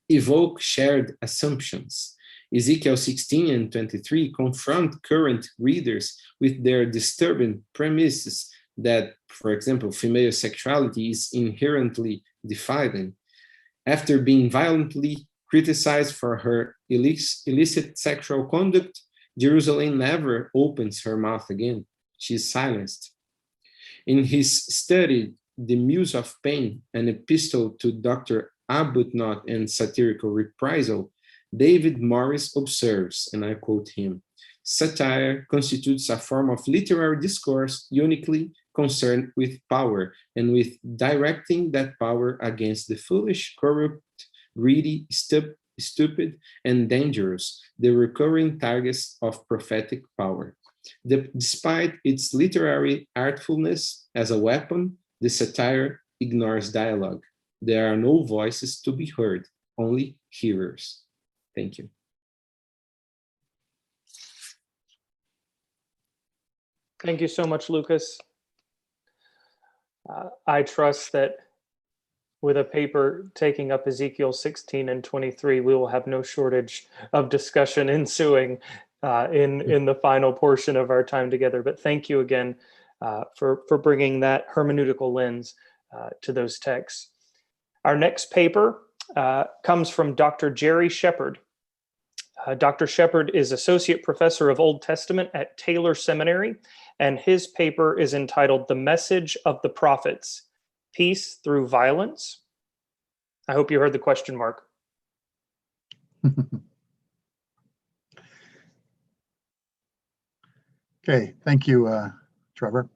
evoke shared assumptions. Ezekiel 16 and 23 confront current readers with their disturbing premises that, for example, female sexuality is inherently defiant. After being violently criticized for her illicit sexual conduct, Jerusalem never opens her mouth again. She is silenced. In his study, The Muse of Pain, an epistle to Dr. Arbuthnot and satirical reprisal, David Morris observes, and I quote him, "Satire constitutes a form of literary discourse uniquely concerned with power and with directing that power against the foolish, corrupt, greedy, stupid, and dangerous, the recurring targets of prophetic power. Despite its literary artfulness as a weapon, the satire ignores dialogue. There are no voices to be heard, only hearers." Thank you. Thank you so much, Lucas. I trust that with a paper taking up Ezekiel 16 and 23, we will have no shortage of discussion ensuing in the final portion of our time together. But thank you again for bringing that hermeneutical lens to those texts. Our next paper comes from Dr. Jerry Shepard. Dr. Shepard is Associate Professor of Old Testament at Taylor Seminary, and his paper is entitled The Message of the Prophets, Peace Through Violence. I hope you heard the question mark. Okay, thank you, Trevor.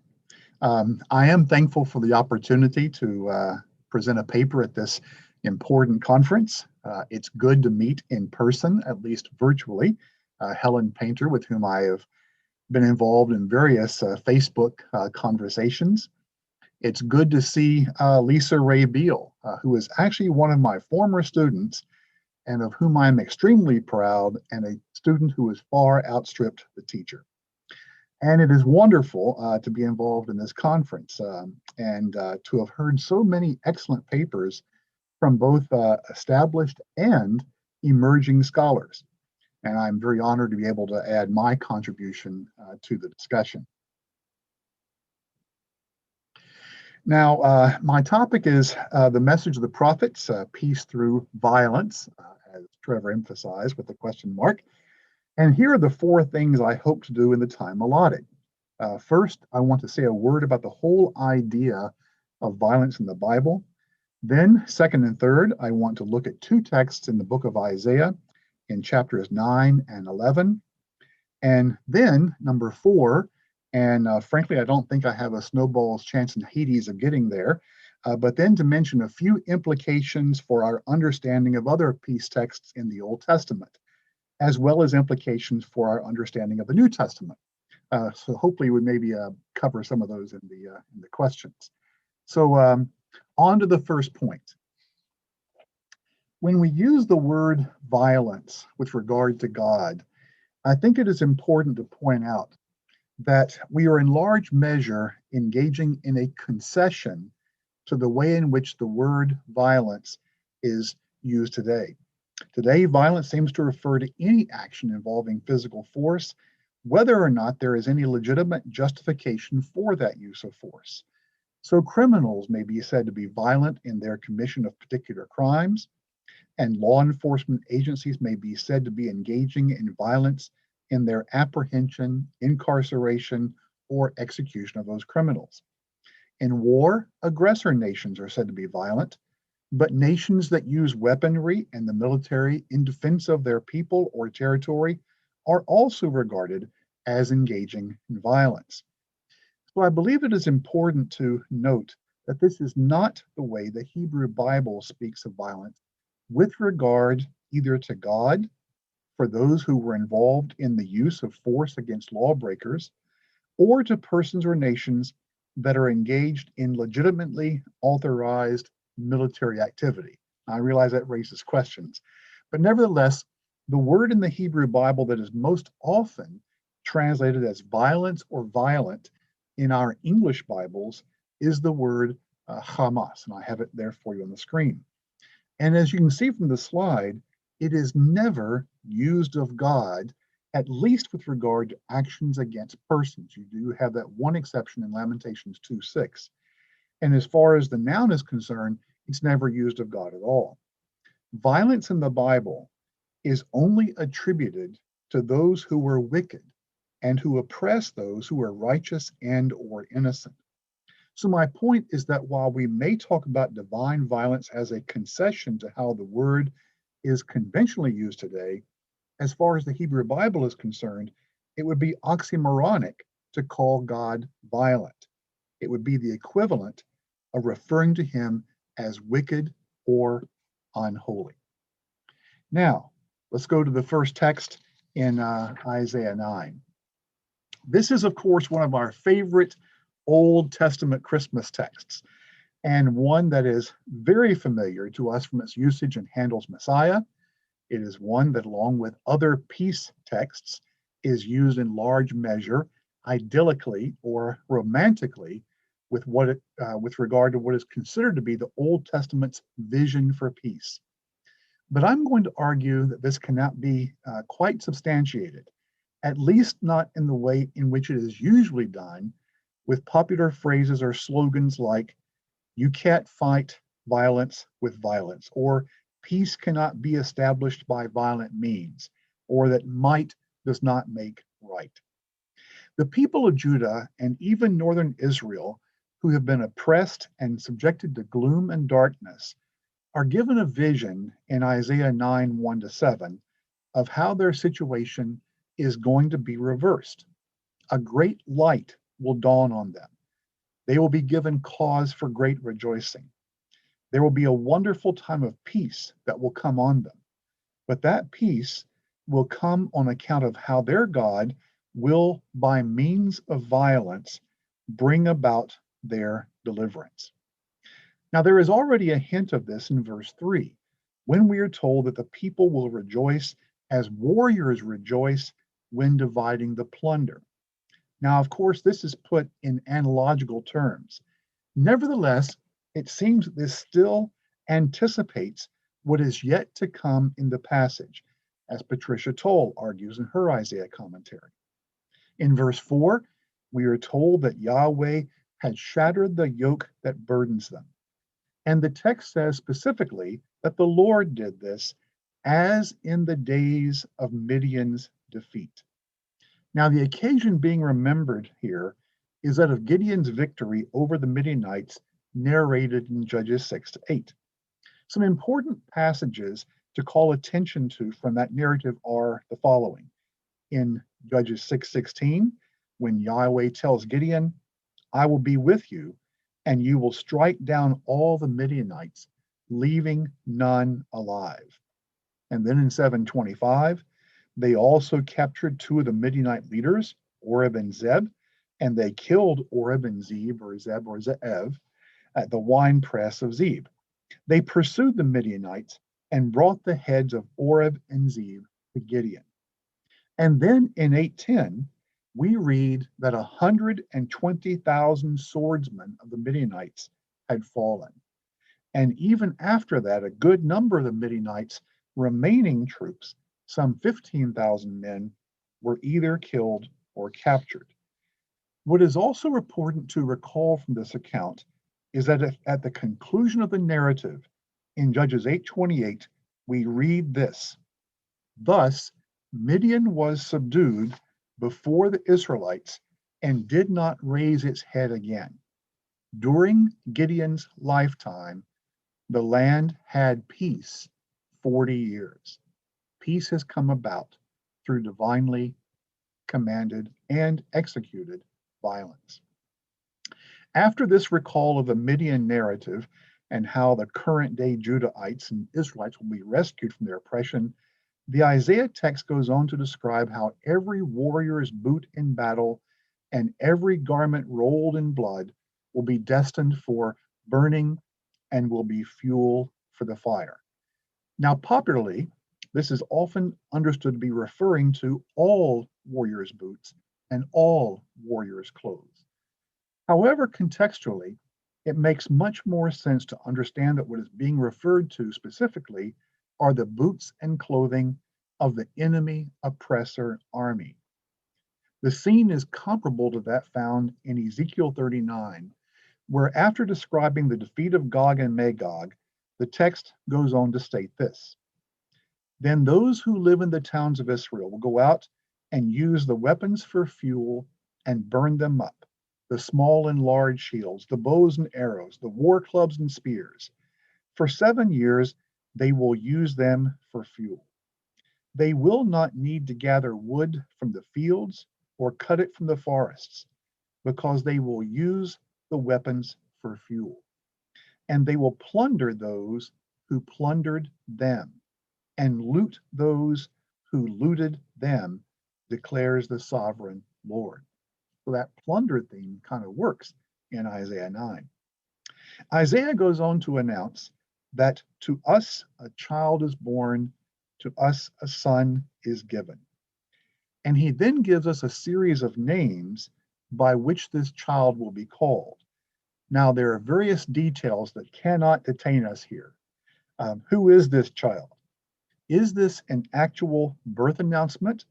I am thankful for the opportunity to present a paper at this important conference. It's good to meet in person, at least virtually. Helen Paynter, with whom I have been involved in various Facebook conversations. It's good to see Lissa Wray Beal, who is actually one of my former students and of whom I'm extremely proud, and a student who has far outstripped the teacher. And it is wonderful to be involved in this conference and to have heard so many excellent papers from both established and emerging scholars. And I'm very honored to be able to add my contribution to the discussion. Now, my topic is the message of the prophets, peace through violence, as Trevor emphasized with the question mark. And here are the four things I hope to do in the time allotted. First, I want to say a word about the whole idea of violence in the Bible. Then, second and third, I want to look at two texts in the book of Isaiah in chapters 9 and 11. And then, number four, and frankly, I don't think I have a snowball's chance in Hades of getting there, but then to mention a few implications for our understanding of other peace texts in the Old Testament, as well as implications for our understanding of the New Testament. So hopefully we maybe cover some of those in the questions. So on to the first point. When we use the word violence with regard to God, I think it is important to point out that we are in large measure engaging in a concession to the way in which the word violence is used today. Today, violence seems to refer to any action involving physical force, whether or not there is any legitimate justification for that use of force. So criminals may be said to be violent in their commission of particular crimes, and law enforcement agencies may be said to be engaging in violence in their apprehension, incarceration, or execution of those criminals. In war, aggressor nations are said to be violent, but nations that use weaponry and the military in defense of their people or territory are also regarded as engaging in violence. So I believe it is important to note that this is not the way the Hebrew Bible speaks of violence with regard either to God, for those who were involved in the use of force against lawbreakers, or to persons or nations that are engaged in legitimately authorized military activity. I realize that raises questions, but nevertheless, the word in the Hebrew Bible that is most often translated as violence or violent in our English Bibles is the word Hamas, and I have it there for you on the screen. And as you can see from the slide, it is never used of God, at least with regard to actions against persons. You do have that one exception in Lamentations 2:6. And as far as the noun is concerned, it's never used of God at all. Violence in the Bible is only attributed to those who were wicked and who oppress those who are righteous and or innocent. So my point is that while we may talk about divine violence as a concession to how the word is conventionally used today, as far as the Hebrew Bible is concerned, it would be oxymoronic to call God violent. It would be the equivalent of referring to him as wicked or unholy. Now, let's go to the first text in Isaiah 9. This is, of course, one of our favorite Old Testament Christmas texts, and one that is very familiar to us from its usage in Handel's Messiah. It is one that, along with other peace texts, is used in large measure idyllically or romantically with regard to what is considered to be the Old Testament's vision for peace. But I'm going to argue that this cannot be quite substantiated, at least not in the way in which it is usually done, with popular phrases or slogans like, "You can't fight violence with violence," or "Peace cannot be established by violent means," or that might does not make right. The people of Judah and even northern Israel, who have been oppressed and subjected to gloom and darkness, are given a vision in Isaiah 9, 1-7, of how their situation is going to be reversed. A great light will dawn on them. They will be given cause for great rejoicing. There will be a wonderful time of peace that will come on them. But that peace will come on account of how their God will, by means of violence, bring about their deliverance. Now, there is already a hint of this in verse 3, when we are told that the people will rejoice as warriors rejoice when dividing the plunder. Now, of course, this is put in analogical terms. Nevertheless, it seems that this still anticipates what is yet to come in the passage, as Patricia Toll argues in her Isaiah commentary. In verse 4, we are told that Yahweh had shattered the yoke that burdens them. And the text says specifically that the Lord did this as in the days of Midian's defeat. Now, the occasion being remembered here is that of Gideon's victory over the Midianites narrated in Judges 6-8. Some important passages to call attention to from that narrative are the following. In Judges 6:16, when Yahweh tells Gideon, "I will be with you, and you will strike down all the Midianites, leaving none alive." And then in 7:25, they also captured two of the Midianite leaders, Oreb and Zeb, and they killed Oreb and Zeb or Zeev at the winepress of Zeb. They pursued the Midianites and brought the heads of Oreb and Zeb to Gideon. And then in 8:10, we read that 120,000 swordsmen of the Midianites had fallen. And even after that, a good number of the Midianites' remaining troops, some 15,000 men, were either killed or captured. What is also important to recall from this account is that at the conclusion of the narrative in Judges 8:28, we read this: "Thus Midian was subdued before the Israelites and did not raise its head again. During Gideon's lifetime, the land had peace 40 years. Peace has come about through divinely commanded and executed violence." After this recall of the Midian narrative and how the current day Judahites and Israelites will be rescued from their oppression, the Isaiah text goes on to describe how every warrior's boot in battle and every garment rolled in blood will be destined for burning and will be fuel for the fire. Now, popularly, this is often understood to be referring to all warriors' boots and all warriors' clothes. However, contextually, it makes much more sense to understand that what is being referred to specifically are the boots and clothing of the enemy oppressor army. The scene is comparable to that found in Ezekiel 39, where after describing the defeat of Gog and Magog, the text goes on to state this: Then those who live in the towns of Israel will go out and use the weapons for fuel and burn them up, the small and large shields, the bows and arrows, the war clubs and spears. For 7 years, they will use them for fuel. They will not need to gather wood from the fields or cut it from the forests, because they will use the weapons for fuel. And they will plunder those who plundered them, and loot those who looted them, declares the sovereign Lord. So that plunder theme kind of works in Isaiah 9. Isaiah goes on to announce that to us a child is born, to us a son is given. And he then gives us a series of names by which this child will be called. Now, there are various details that cannot detain us here. Who is this child? Is this an actual birth announcement,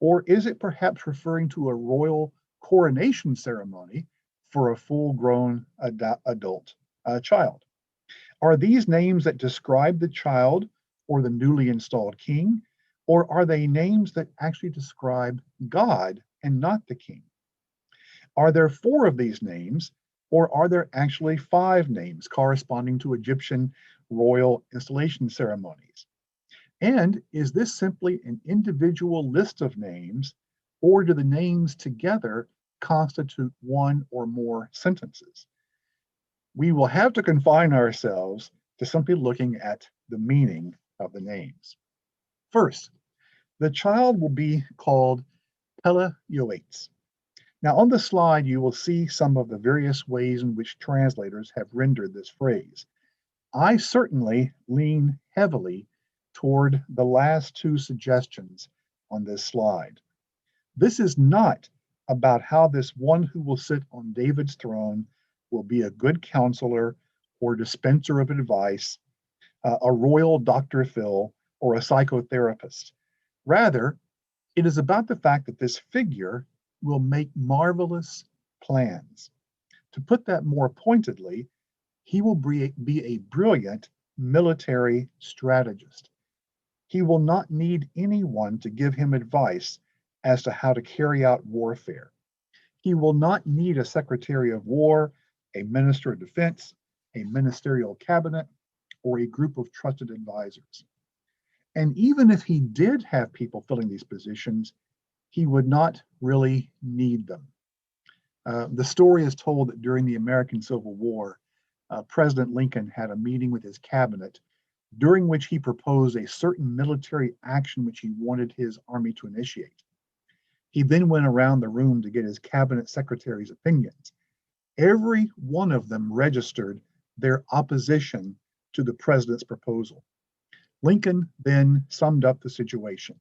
or is it perhaps referring to a royal coronation ceremony for a full-grown adult child? Are these names that describe the child or the newly installed king, or are they names that actually describe God and not the king? Are there 4 of these names, or are there actually 5 names corresponding to Egyptian royal installation ceremonies? And is this simply an individual list of names, or do the names together constitute one or more sentences? We will have to confine ourselves to simply looking at the meaning of the names. First, the child will be called Pele Yoetz. Now, on the slide, you will see some of the various ways in which translators have rendered this phrase. I certainly lean heavily toward the last 2 suggestions on this slide. This is not about how this one who will sit on David's throne will be a good counselor or dispenser of advice, a royal Dr. Phil, or a psychotherapist. Rather, it is about the fact that this figure will make marvelous plans. To put that more pointedly, he will be a brilliant military strategist. He will not need anyone to give him advice as to how to carry out warfare. He will not need a secretary of war, a minister of defense, a ministerial cabinet, or a group of trusted advisors. And even if he did have people filling these positions, he would not really need them. The story is told that during the American Civil War, President Lincoln had a meeting with his cabinet during which he proposed a certain military action which he wanted his army to initiate. He then went around the room to get his cabinet secretary's opinions. Every one of them registered their opposition to the president's proposal. Lincoln then summed up the situation.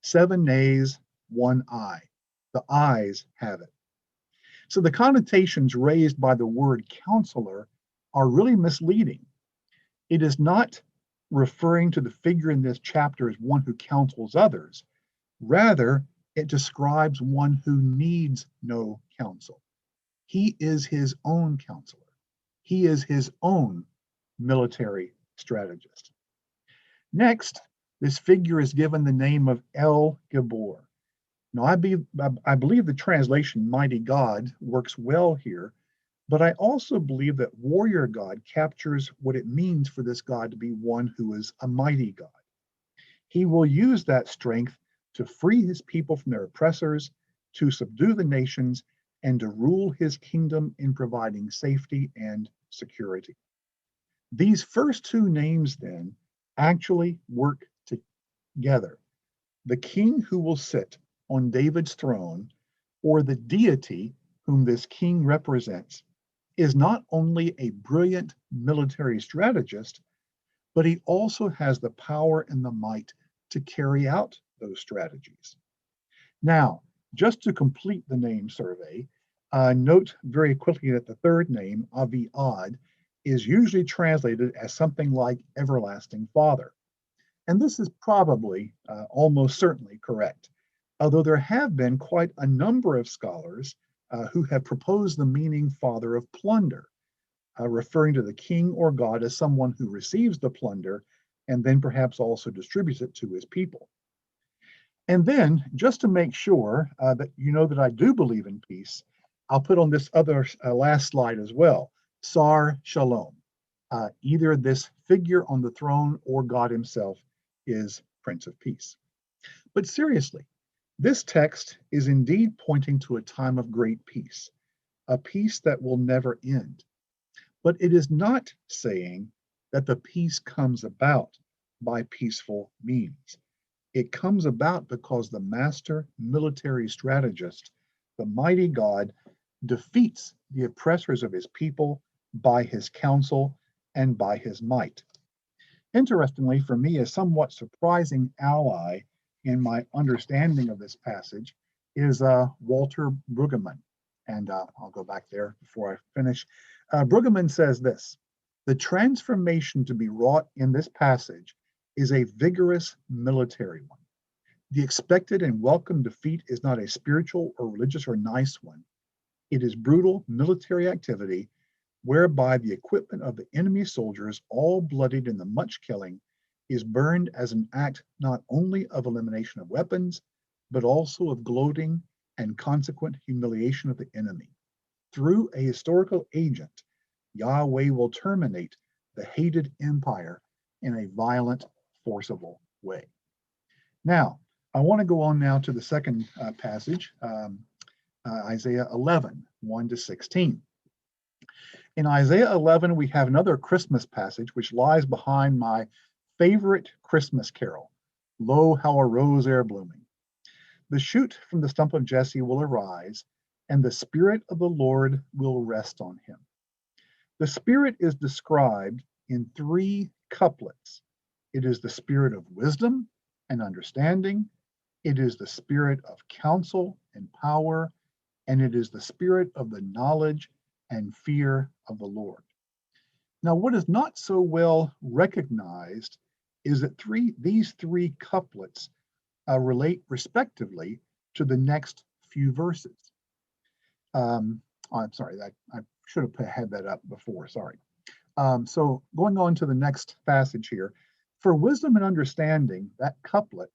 7 nays, 1 aye. The ayes have it. So the connotations raised by the word counselor are really misleading. It is not referring to the figure in this chapter as one who counsels others. Rather, it describes one who needs no counsel. He is his own counselor. He is his own military strategist. Next, this figure is given the name of El Gabor. Now, I believe the translation mighty God works well here, but I also believe that warrior God captures what it means for this God to be one who is a mighty God. He will use that strength to free his people from their oppressors, to subdue the nations, and to rule his kingdom in providing safety and security. These first 2 names then actually work together. The king who will sit on David's throne, or the deity whom this king represents, is not only a brilliant military strategist, but he also has the power and the might to carry out those strategies. Now, just to complete the name survey, note very quickly that the 3rd name, Aviad, is usually translated as something like everlasting father. And this is probably almost certainly correct, although there have been quite a number of scholars who have proposed the meaning father of plunder, referring to the king or god as someone who receives the plunder and then perhaps also distributes it to his people. And then, just to make sure that you know that I do believe in peace, I'll put on this other last slide as well, Sar Shalom. Either this figure on the throne or God himself is Prince of Peace. But seriously, this text is indeed pointing to a time of great peace, a peace that will never end. But it is not saying that the peace comes about by peaceful means. It comes about because the master military strategist, the mighty God, defeats the oppressors of his people by his counsel and by his might. Interestingly, for me, a somewhat surprising ally in my understanding of this passage is Walter Brueggemann. And I'll go back there before I finish. Brueggemann says this: the transformation to be wrought in this passage is a vigorous military one. The expected and welcome defeat is not a spiritual or religious or nice one. It is brutal military activity whereby the equipment of the enemy soldiers, all bloodied in the much killing, is burned as an act not only of elimination of weapons, but also of gloating and consequent humiliation of the enemy. Through a historical agent, Yahweh will terminate the hated empire in a violent, forcible way. Now, I want to go on now to the second passage, Isaiah 11, 1 to 16. In Isaiah 11, we have another Christmas passage which lies behind my favorite Christmas carol, Lo, how a rose ere blooming. The shoot from the stump of Jesse will arise, and the Spirit of the Lord will rest on him. The Spirit is described in 3 couplets. It is the Spirit of wisdom and understanding, it is the Spirit of counsel and power, and it is the Spirit of the knowledge and fear of the Lord. Now, what is not so well recognized is that these three couplets relate respectively to the next few verses. I'm sorry, I should have had that up before, sorry. So going on to the next passage here, for wisdom and understanding, that couplet,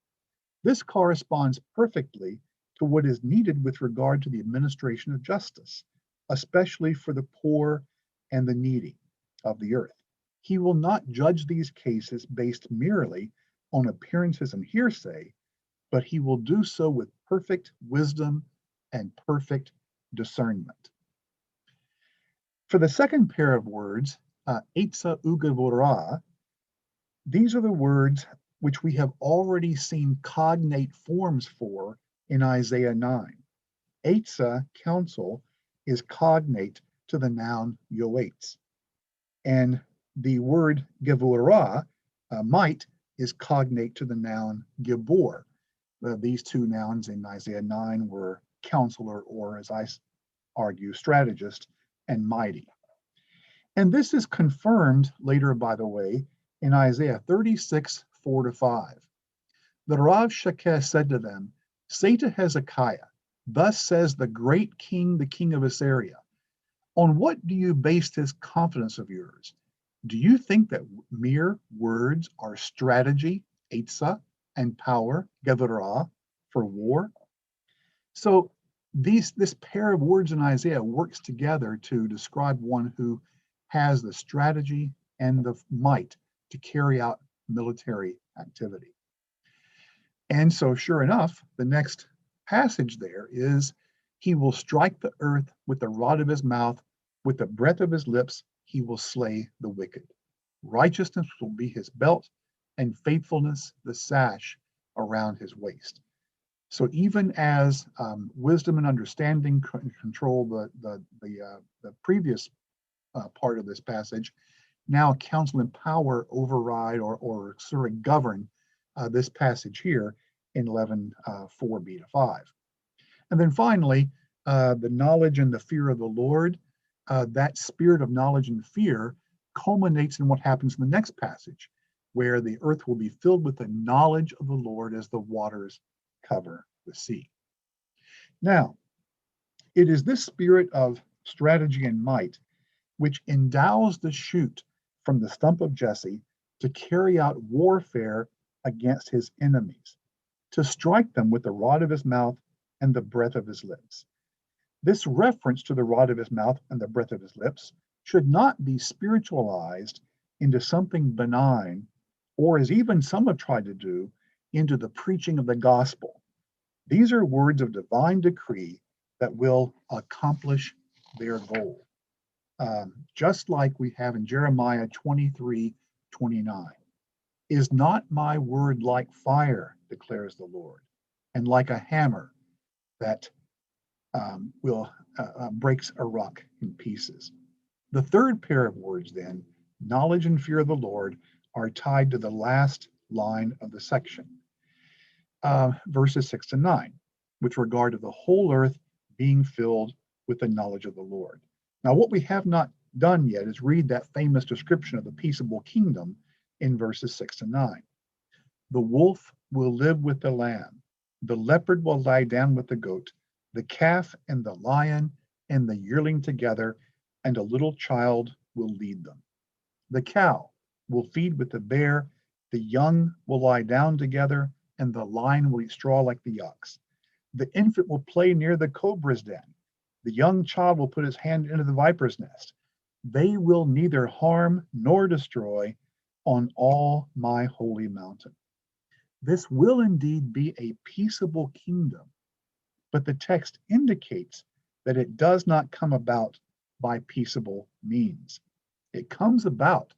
this corresponds perfectly to what is needed with regard to the administration of justice, especially for the poor and the needy of the earth. He will not judge these cases based merely on appearances and hearsay, but he will do so with perfect wisdom and perfect discernment. For the second pair of words, Eitza Ugevora, these are the words which we have already seen cognate forms for in Isaiah 9. Eitza, counsel, is cognate to the noun yoetz. And the word gevurah, might, is cognate to the noun gibor. These two nouns in Isaiah 9 were counselor, or as I argue, strategist, and mighty. And this is confirmed later, by the way, in Isaiah 36, 4-5. The Rav Shakeh said to them, say to Hezekiah, thus says the great king, the king of Assyria, on what do you base this confidence of yours? Do you think that mere words are strategy, Eitza, and power, Gevurah, for war? So this pair of words in Isaiah works together to describe one who has the strategy and the might to carry out military activity. And so sure enough, the next passage there is, he will strike the earth with the rod of his mouth, with the breath of his lips, he will slay the wicked. Righteousness will be his belt, and faithfulness the sash around his waist. So even as wisdom and understanding control the previous part of this passage, now counsel and power override or sort of govern this passage here in 11:4b-5. And then finally, the knowledge and the fear of the Lord, that spirit of knowledge and fear culminates in what happens in the next passage, where the earth will be filled with the knowledge of the Lord as the waters cover the sea. Now, it is this spirit of strategy and might which endows the shoot from the stump of Jesse to carry out warfare against his enemies, to strike them with the rod of his mouth and the breath of his lips. This reference to the rod of his mouth and the breath of his lips should not be spiritualized into something benign, or as even some have tried to do, into the preaching of the gospel. These are words of divine decree that will accomplish their goal. Just like we have in Jeremiah 23:29. Is not my word like fire, declares the Lord, and like a hammer that breaks a rock in pieces? The third pair of words then, knowledge and fear of the Lord, are tied to the last line of the section, verses 6 to 9, with regard to the whole earth being filled with the knowledge of the Lord. Now, what we have not done yet is read that famous description of the peaceable kingdom in verses 6 to 9. The wolf will live with the lamb, the leopard will lie down with the goat, the calf and the lion and the yearling together, and a little child will lead them. The cow will feed with the bear, the young will lie down together, and the lion will eat straw like the ox. The infant will play near the cobra's den. The young child will put his hand into the viper's nest. They will neither harm nor destroy on all my holy mountain. This will indeed be a peaceable kingdom, but the text indicates that it does not come about by peaceable means. It comes about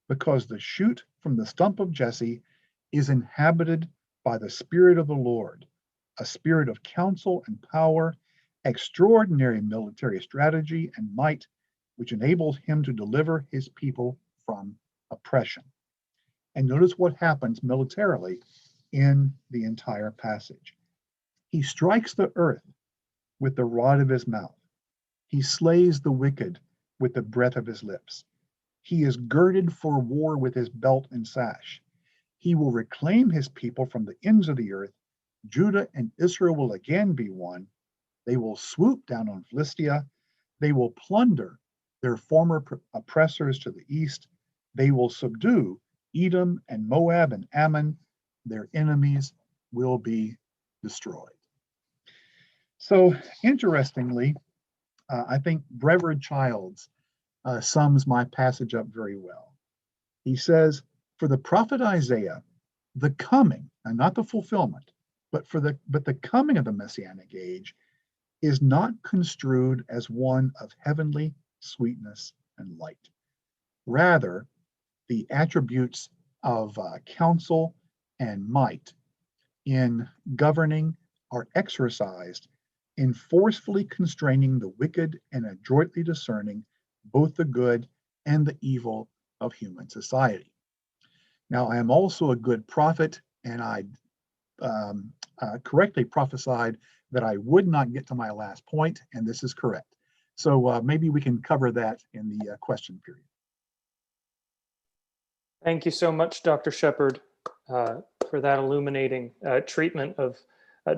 because the shoot from the stump of Jesse is inhabited by the Spirit of the Lord, a spirit of counsel and power, extraordinary military strategy and might, which enables him to deliver his people from oppression. And notice what happens militarily in the entire passage. He strikes the earth with the rod of his mouth. He slays the wicked with the breath of his lips. He is girded for war with his belt and sash. He will reclaim his people from the ends of the earth. Judah and Israel will again be one. They will swoop down on Philistia. They will plunder their former oppressors to the east. They will subdue Edom and Moab and Ammon. Their enemies will be destroyed. So interestingly, I think Brevard Childs sums my passage up very well. He says, for the prophet Isaiah, the coming, and not the fulfillment, but the coming of the Messianic age is not construed as one of heavenly sweetness and light. Rather, the attributes of counsel and might in governing are exercised in forcefully constraining the wicked and adroitly discerning both the good and the evil of human society. Now, I am also a good prophet, and I correctly prophesied that I would not get to my last point, and this is correct. So maybe we can cover that in the question period. Thank you so much, Dr. Shepard, for that illuminating treatment of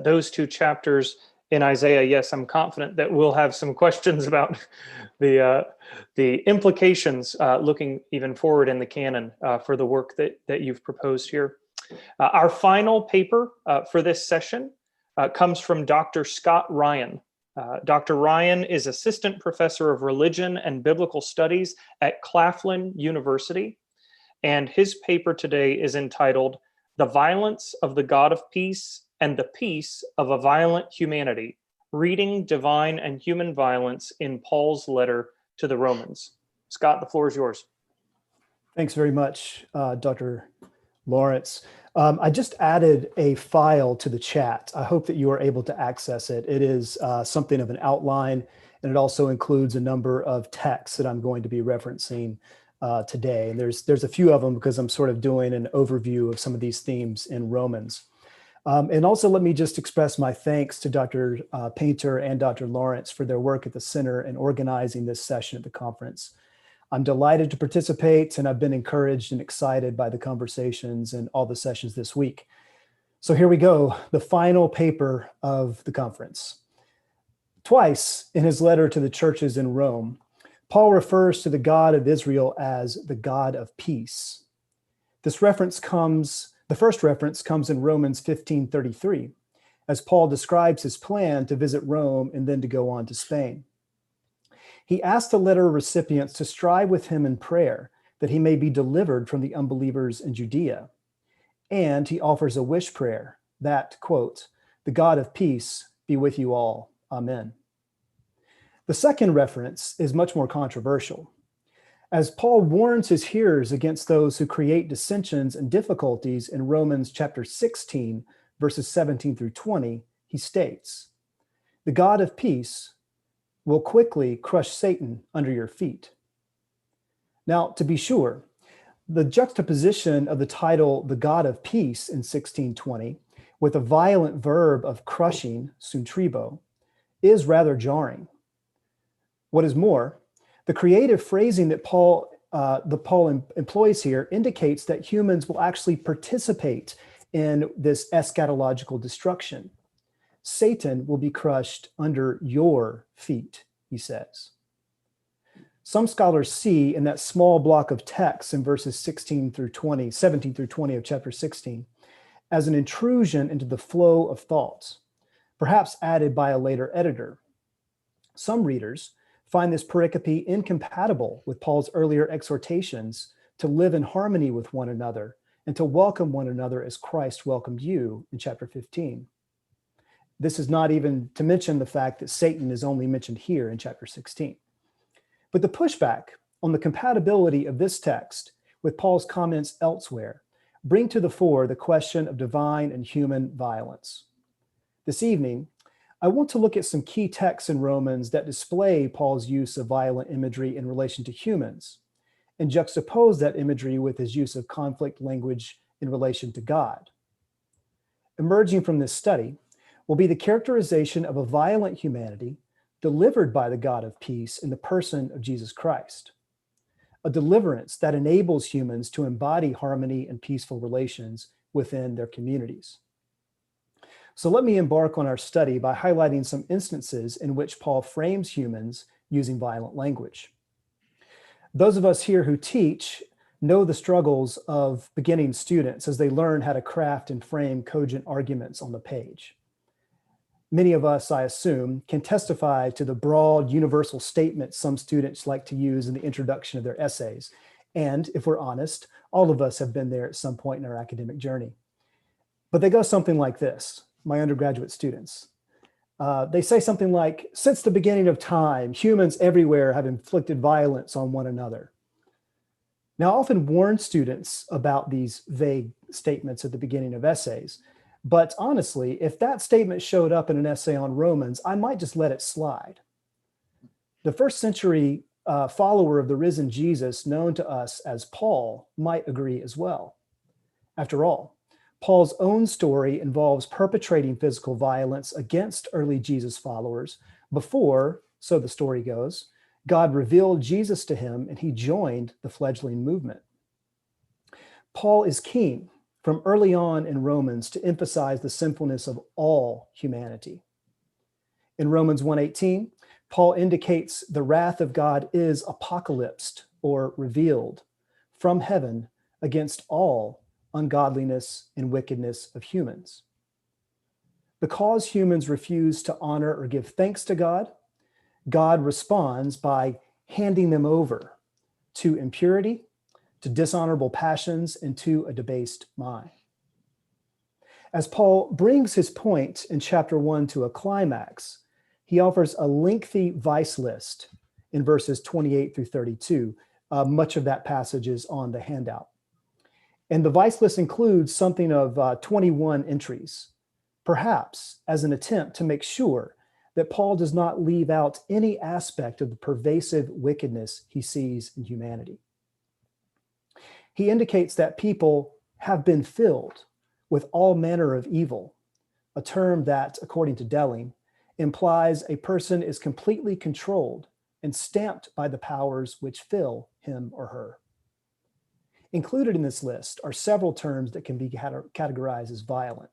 those two chapters in Isaiah. Yes, I'm confident that we'll have some questions about the implications looking even forward in the canon for the work that you've proposed here. Our final paper for this session comes from Dr. Scott Ryan. Dr. Ryan is Assistant Professor of Religion and Biblical Studies at Claflin University, and his paper today is entitled "The Violence of the God of Peace and the Peace of a Violent Humanity, Reading Divine and Human Violence in Paul's Letter to the Romans." Scott, the floor is yours. Thanks very much, Dr. Laurence. I just added a file to the chat. I hope that you are able to access it. It is something of an outline, and it also includes a number of texts that I'm going to be referencing today. And there's a few of them because I'm sort of doing an overview of some of these themes in Romans. And also let me just express my thanks to Dr. Paynter and Dr. Laurence for their work at the center in organizing this session at the conference. I'm delighted to participate, and I've been encouraged and excited by the conversations and all the sessions this week. So here we go, the final paper of the conference. Twice in his letter to the churches in Rome, Paul refers to the God of Israel as the God of peace. The first reference comes in Romans 15:33, as Paul describes his plan to visit Rome and then to go on to Spain. He asked the letter recipients to strive with him in prayer that he may be delivered from the unbelievers in Judea. And he offers a wish prayer that, quote, "The God of peace be with you all. Amen." The second reference is much more controversial. As Paul warns his hearers against those who create dissensions and difficulties in Romans chapter 16, verses 17 through 20, he states, "The God of peace will quickly crush Satan under your feet." Now, to be sure, the juxtaposition of the title, "The God of Peace" in 16:20, with a violent verb of crushing, suntribo, is rather jarring. What is more, the creative phrasing that Paul employs here indicates that humans will actually participate in this eschatological destruction. Satan will be crushed under your feet, he says. Some scholars see in that small block of text in verses 17 through 20 of chapter 16, as an intrusion into the flow of thoughts, perhaps added by a later editor. Some readers find this pericope incompatible with Paul's earlier exhortations to live in harmony with one another and to welcome one another as Christ welcomed you in chapter 15. This is not even to mention the fact that Satan is only mentioned here in chapter 16. But the pushback on the compatibility of this text with Paul's comments elsewhere bring to the fore the question of divine and human violence. This evening, I want to look at some key texts in Romans that display Paul's use of violent imagery in relation to humans and juxtapose that imagery with his use of conflict language in relation to God. Emerging from this study will be the characterization of a violent humanity delivered by the God of peace in the person of Jesus Christ, a deliverance that enables humans to embody harmony and peaceful relations within their communities. So let me embark on our study by highlighting some instances in which Paul frames humans using violent language. Those of us here who teach know the struggles of beginning students as they learn how to craft and frame cogent arguments on the page. Many of us, I assume, can testify to the broad universal statements some students like to use in the introduction of their essays. And if we're honest, all of us have been there at some point in our academic journey. But they go something like this, my undergraduate students. They say something like, "Since the beginning of time, humans everywhere have inflicted violence on one another." Now, I often warn students about these vague statements at the beginning of essays. But honestly, if that statement showed up in an essay on Romans, I might just let it slide. The first century follower of the risen Jesus, known to us as Paul, might agree as well. After all, Paul's own story involves perpetrating physical violence against early Jesus followers before, so the story goes, God revealed Jesus to him and he joined the fledgling movement. Paul is keen from early on in Romans to emphasize the sinfulness of all humanity. In Romans 1:18, Paul indicates the wrath of God is apocalypsed or revealed from heaven against all ungodliness and wickedness of humans. Because humans refuse to honor or give thanks to God, God responds by handing them over to impurity, to dishonorable passions, and to a debased mind. As Paul brings his point in chapter 1 to a climax, he offers a lengthy vice list in verses 28 through 32. Much of that passage is on the handout. And the vice list includes something of 21 entries, perhaps as an attempt to make sure that Paul does not leave out any aspect of the pervasive wickedness he sees in humanity. He indicates that people have been filled with all manner of evil, a term that, according to Delling, implies a person is completely controlled and stamped by the powers which fill him or her. Included in this list are several terms that can be categorized as violent.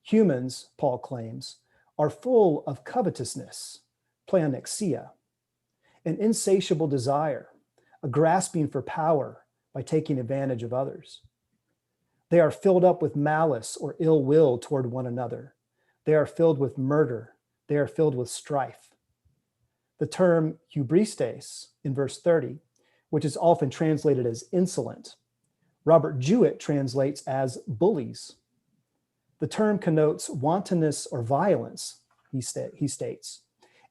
Humans, Paul claims, are full of covetousness, pleonexia, an insatiable desire, a grasping for power by taking advantage of others. They are filled up with malice or ill will toward one another. They are filled with murder. They are filled with strife. The term hubristes in verse 30, which is often translated as insolent, Robert Jewett translates as bullies. The term connotes wantonness or violence, he states.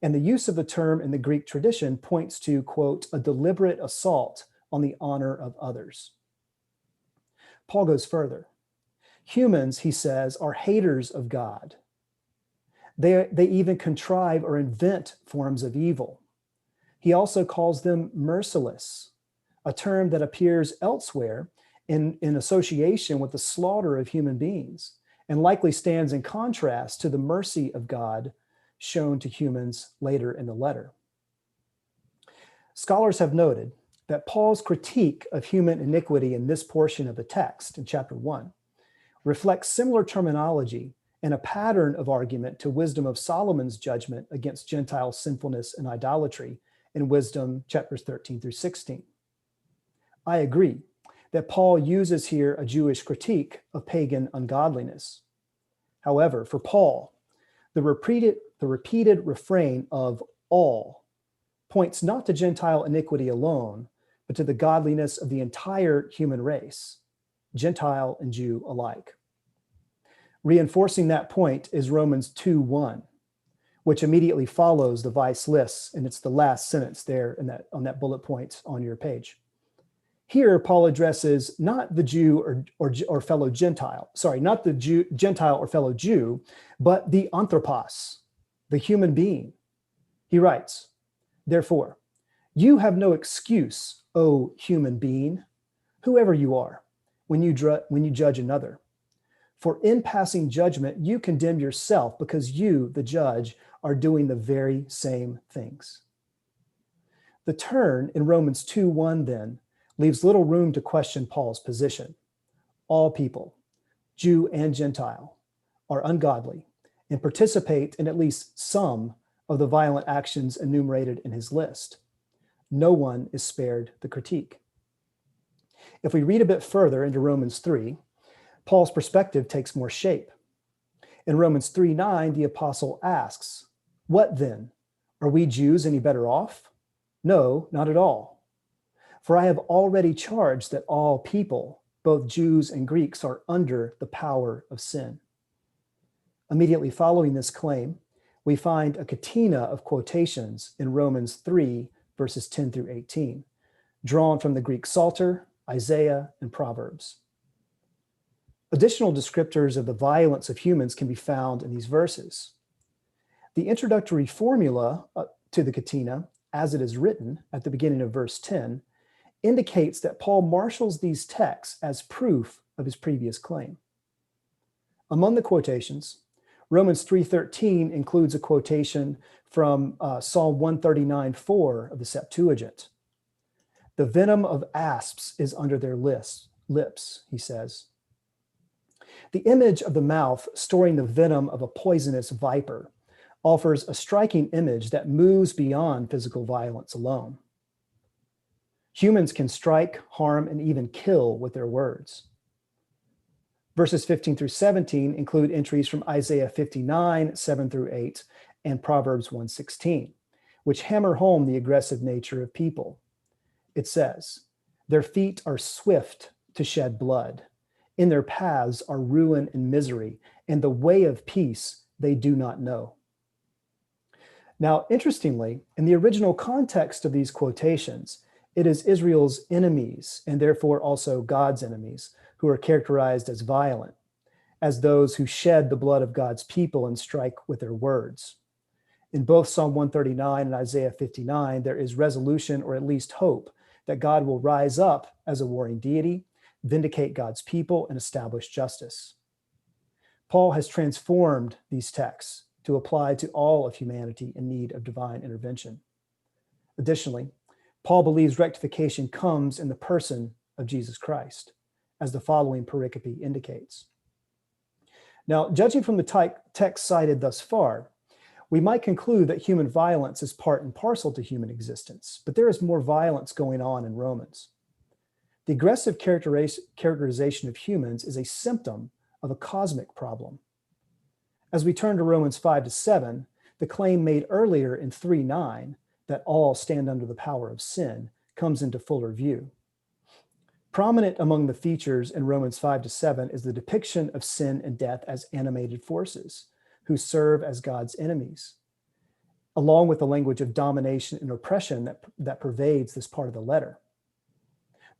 And the use of the term in the Greek tradition points to, quote, a deliberate assault on the honor of others. Paul goes further. Humans, he says, are haters of God. They even contrive or invent forms of evil. He also calls them merciless, a term that appears elsewhere in association with the slaughter of human beings, and likely stands in contrast to the mercy of God shown to humans later in the letter. Scholars have noted that Paul's critique of human iniquity in this portion of the text in chapter 1 reflects similar terminology and a pattern of argument to Wisdom of Solomon's judgment against Gentile sinfulness and idolatry in Wisdom chapters 13 through 16. I agree that Paul uses here a Jewish critique of pagan ungodliness. However, for Paul, the repeated refrain of all points not to Gentile iniquity alone, but to the godliness of the entire human race, Gentile and Jew alike. Reinforcing that point is Romans 2:1, which immediately follows the vice lists, and it's the last sentence there on that bullet point on your page. Here, Paul addresses not the Jew or fellow Gentile, not the Gentile or fellow Jew, but the anthropos, the human being. He writes, therefore, you have no excuse, O human being, whoever you are, when you judge another. For in passing judgment, you condemn yourself because you, the judge, are doing the very same things. The turn in Romans 2:1 then leaves little room to question Paul's position. All people, Jew and Gentile, are ungodly and participate in at least some of the violent actions enumerated in his list. No one is spared the critique. If we read a bit further into Romans 3, Paul's perspective takes more shape. In Romans 3:9, the apostle asks, what then? Are we Jews any better off? No, not at all. For I have already charged that all people, both Jews and Greeks, are under the power of sin. Immediately following this claim, we find a catena of quotations in Romans 3, verses 10 through 18, drawn from the Greek Psalter, Isaiah, and Proverbs. Additional descriptors of the violence of humans can be found in these verses. The introductory formula to the catena, as it is written at the beginning of verse 10, indicates that Paul marshals these texts as proof of his previous claim. Among the quotations, Romans 3:13 includes a quotation from Psalm 139:4 of the Septuagint. The venom of asps is under their lips, he says. The image of the mouth storing the venom of a poisonous viper offers a striking image that moves beyond physical violence alone. Humans can strike, harm, and even kill with their words. Verses 15 through 17 include entries from Isaiah 59, 7 through 8, and Proverbs 1:16, which hammer home the aggressive nature of people. It says, their feet are swift to shed blood. In their paths are ruin and misery, and the way of peace they do not know. Now, interestingly, in the original context of these quotations, it is Israel's enemies, and therefore also God's enemies, who are characterized as violent, as those who shed the blood of God's people and strike with their words. In both Psalm 139 and Isaiah 59, there is resolution or at least hope that God will rise up as a warring deity, vindicate God's people, and establish justice. Paul has transformed these texts to apply to all of humanity in need of divine intervention. Additionally, Paul believes rectification comes in the person of Jesus Christ, as the following pericope indicates. Now, judging from the text cited thus far, we might conclude that human violence is part and parcel to human existence, but there is more violence going on in Romans. The aggressive characterization of humans is a symptom of a cosmic problem. As we turn to Romans 5-7, the claim made earlier in 3:9 that all stand under the power of sin comes into fuller view. Prominent among the features in Romans 5-7 is the depiction of sin and death as animated forces who serve as God's enemies, along with the language of domination and oppression that pervades this part of the letter.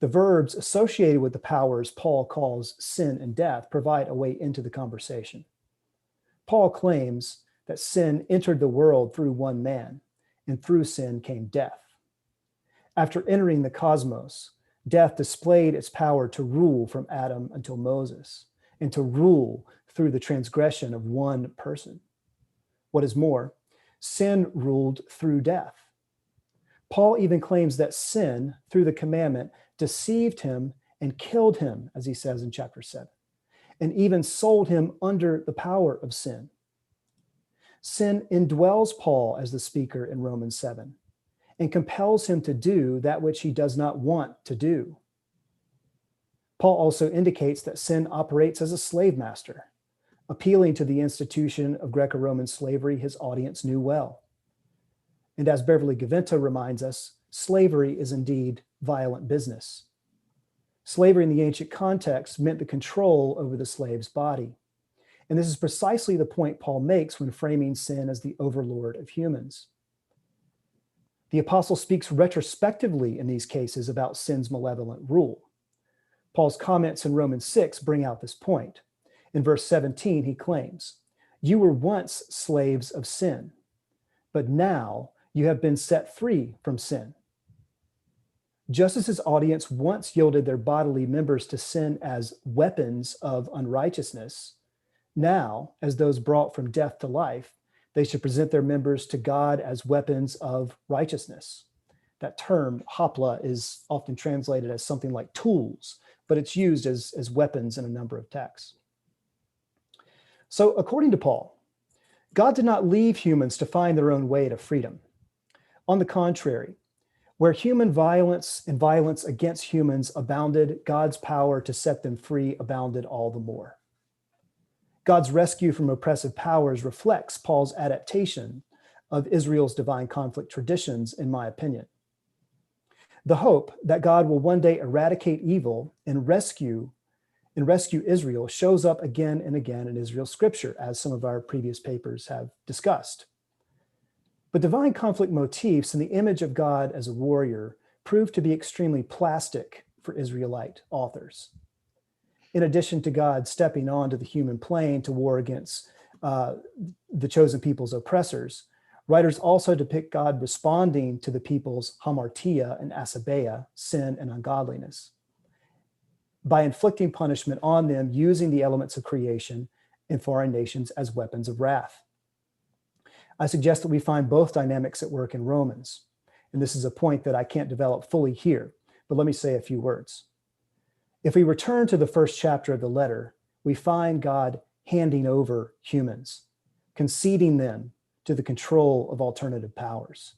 The verbs associated with the powers Paul calls sin and death provide a way into the conversation. Paul claims that sin entered the world through one man, and through sin came death. After entering the cosmos, death displayed its power to rule from Adam until Moses, and to rule through the transgression of one person. What is more, sin ruled through death. Paul even claims that sin, through the commandment, deceived him and killed him, as he says in chapter 7, and even sold him under the power of sin. Sin indwells Paul as the speaker in Romans 7 and compels him to do that which he does not want to do. Paul also indicates that sin operates as a slave master, appealing to the institution of Greco-Roman slavery his audience knew well. And as Beverly Gaventa reminds us, slavery is indeed violent business. Slavery in the ancient context meant the control over the slave's body. And this is precisely the point Paul makes when framing sin as the overlord of humans. The apostle speaks retrospectively in these cases about sin's malevolent rule. Paul's comments in Romans 6 bring out this point. In verse 17, he claims, "You were once slaves of sin, but now you have been set free from sin." Just as his audience once yielded their bodily members to sin as weapons of unrighteousness, now, as those brought from death to life, they should present their members to God as weapons of righteousness. That term, hopla, is often translated as something like tools, but it's used as weapons in a number of texts. So according to Paul, God did not leave humans to find their own way to freedom. On the contrary, where human violence and violence against humans abounded, God's power to set them free abounded all the more. God's rescue from oppressive powers reflects Paul's adaptation of Israel's divine conflict traditions, in my opinion. The hope that God will one day eradicate evil and rescue Israel shows up again and again in Israel's scripture, as some of our previous papers have discussed. But divine conflict motifs and the image of God as a warrior proved to be extremely plastic for Israelite authors. In addition to God stepping onto the human plane to war against the chosen people's oppressors, writers also depict God responding to the people's hamartia and asabeia, sin and ungodliness, by inflicting punishment on them using the elements of creation in foreign nations as weapons of wrath. I suggest that we find both dynamics at work in Romans, and this is a point that I can't develop fully here, but let me say a few words. If we return to the first chapter of the letter, we find God handing over humans, conceding them to the control of alternative powers.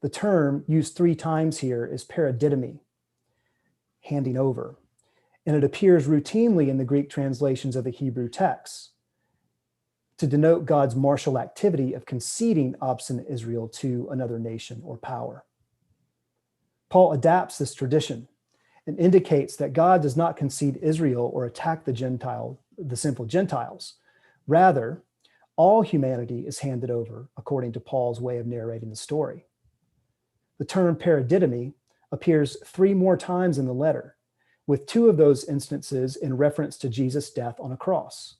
The term used 3 times here is paradidomi, handing over, and it appears routinely in the Greek translations of the Hebrew texts to denote God's martial activity of conceding obstinate Israel to another nation or power. Paul adapts this tradition and indicates that God does not concede Israel or attack the sinful Gentiles. Rather, all humanity is handed over according to Paul's way of narrating the story. The term paradidomi appears 3 more times in the letter, with 2 of those instances in reference to Jesus' death on a cross.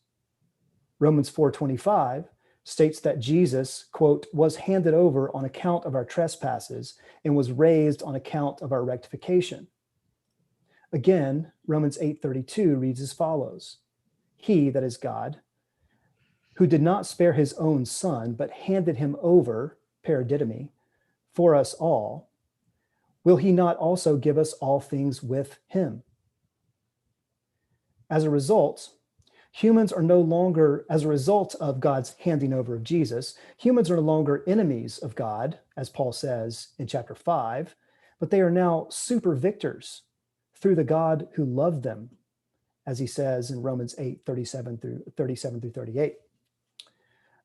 Romans 4:25 states that Jesus, quote, was handed over on account of our trespasses and was raised on account of our rectification. Again, Romans 8:32 reads as follows: He, that is God, who did not spare his own son, but handed him over, paradidomi, for us all, will he not also give us all things with him? As a result of God's handing over of Jesus, humans are no longer enemies of God, as Paul says in chapter 5, but they are now super victors through the God who loved them, as he says in Romans 8:37 through 38.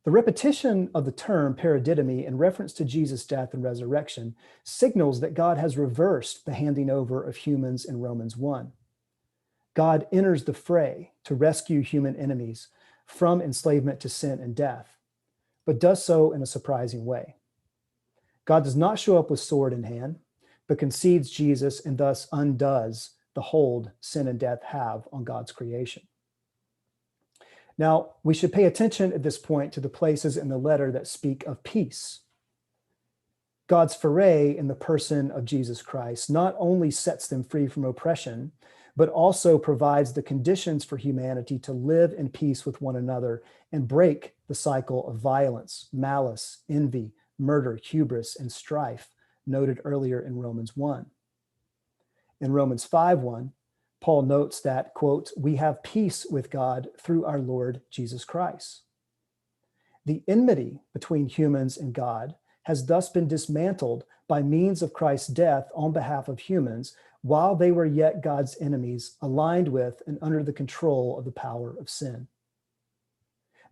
The repetition of the term paradidomi in reference to Jesus' death and resurrection signals that God has reversed the handing over of humans in Romans 1. God enters the fray to rescue human enemies from enslavement to sin and death, but does so in a surprising way. God does not show up with sword in hand, but concedes Jesus and thus undoes the hold sin and death have on God's creation. Now, we should pay attention at this point to the places in the letter that speak of peace. God's foray in the person of Jesus Christ not only sets them free from oppression, but also provides the conditions for humanity to live in peace with one another and break the cycle of violence, malice, envy, murder, hubris, and strife noted earlier in Romans 1. In Romans 5:1, Paul notes that, quote, we have peace with God through our Lord Jesus Christ. The enmity between humans and God has thus been dismantled by means of Christ's death on behalf of humans while they were yet God's enemies, aligned with and under the control of the power of sin.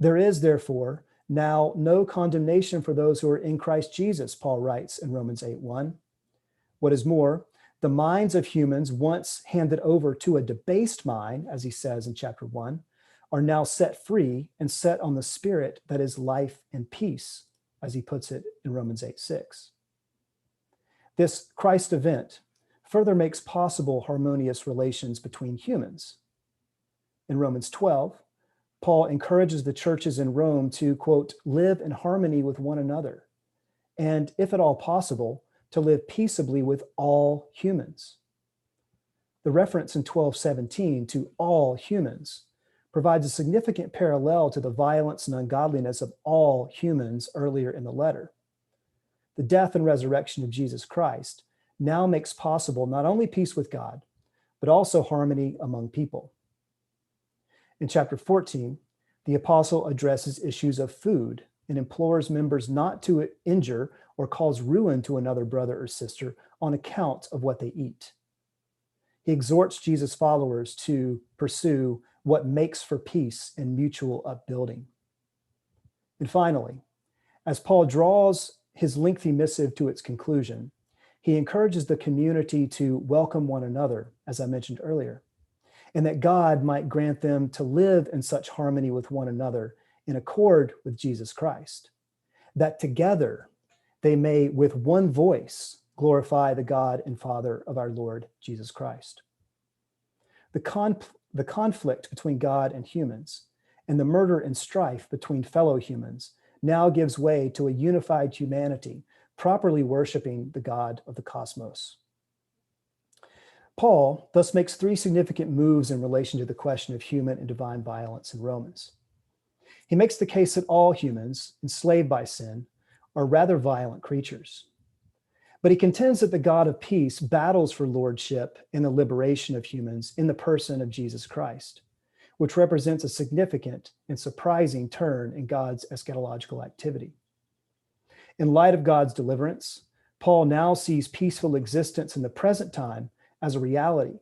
There is, therefore, now no condemnation for those who are in Christ Jesus, Paul writes in Romans 8:1. What is more, the minds of humans once handed over to a debased mind, as he says in chapter 1, are now set free and set on the spirit that is life and peace, as he puts it in Romans 8:6. This Christ event further makes possible harmonious relations between humans. In Romans 12, Paul encourages the churches in Rome to, quote, live in harmony with one another, and if at all possible, to live peaceably with all humans. The reference in 12:17 to all humans provides a significant parallel to the violence and ungodliness of all humans earlier in the letter. The death and resurrection of Jesus Christ now makes possible not only peace with God, but also harmony among people. In chapter 14, the apostle addresses issues of food and implores members not to injure or cause ruin to another brother or sister on account of what they eat. He exhorts Jesus' followers to pursue what makes for peace and mutual upbuilding. And finally, as Paul draws his lengthy missive to its conclusion, he encourages the community to welcome one another, as I mentioned earlier, and that God might grant them to live in such harmony with one another in accord with Jesus Christ, that together they may with one voice glorify the God and Father of our Lord Jesus Christ. The conflict between God and humans and the murder and strife between fellow humans now gives way to a unified humanity properly worshiping the God of the cosmos. Paul thus makes three significant moves in relation to the question of human and divine violence in Romans. He makes the case that all humans, enslaved by sin, are rather violent creatures. But he contends that the God of peace battles for lordship in the liberation of humans in the person of Jesus Christ, which represents a significant and surprising turn in God's eschatological activity. In light of God's deliverance, Paul now sees peaceful existence in the present time as a reality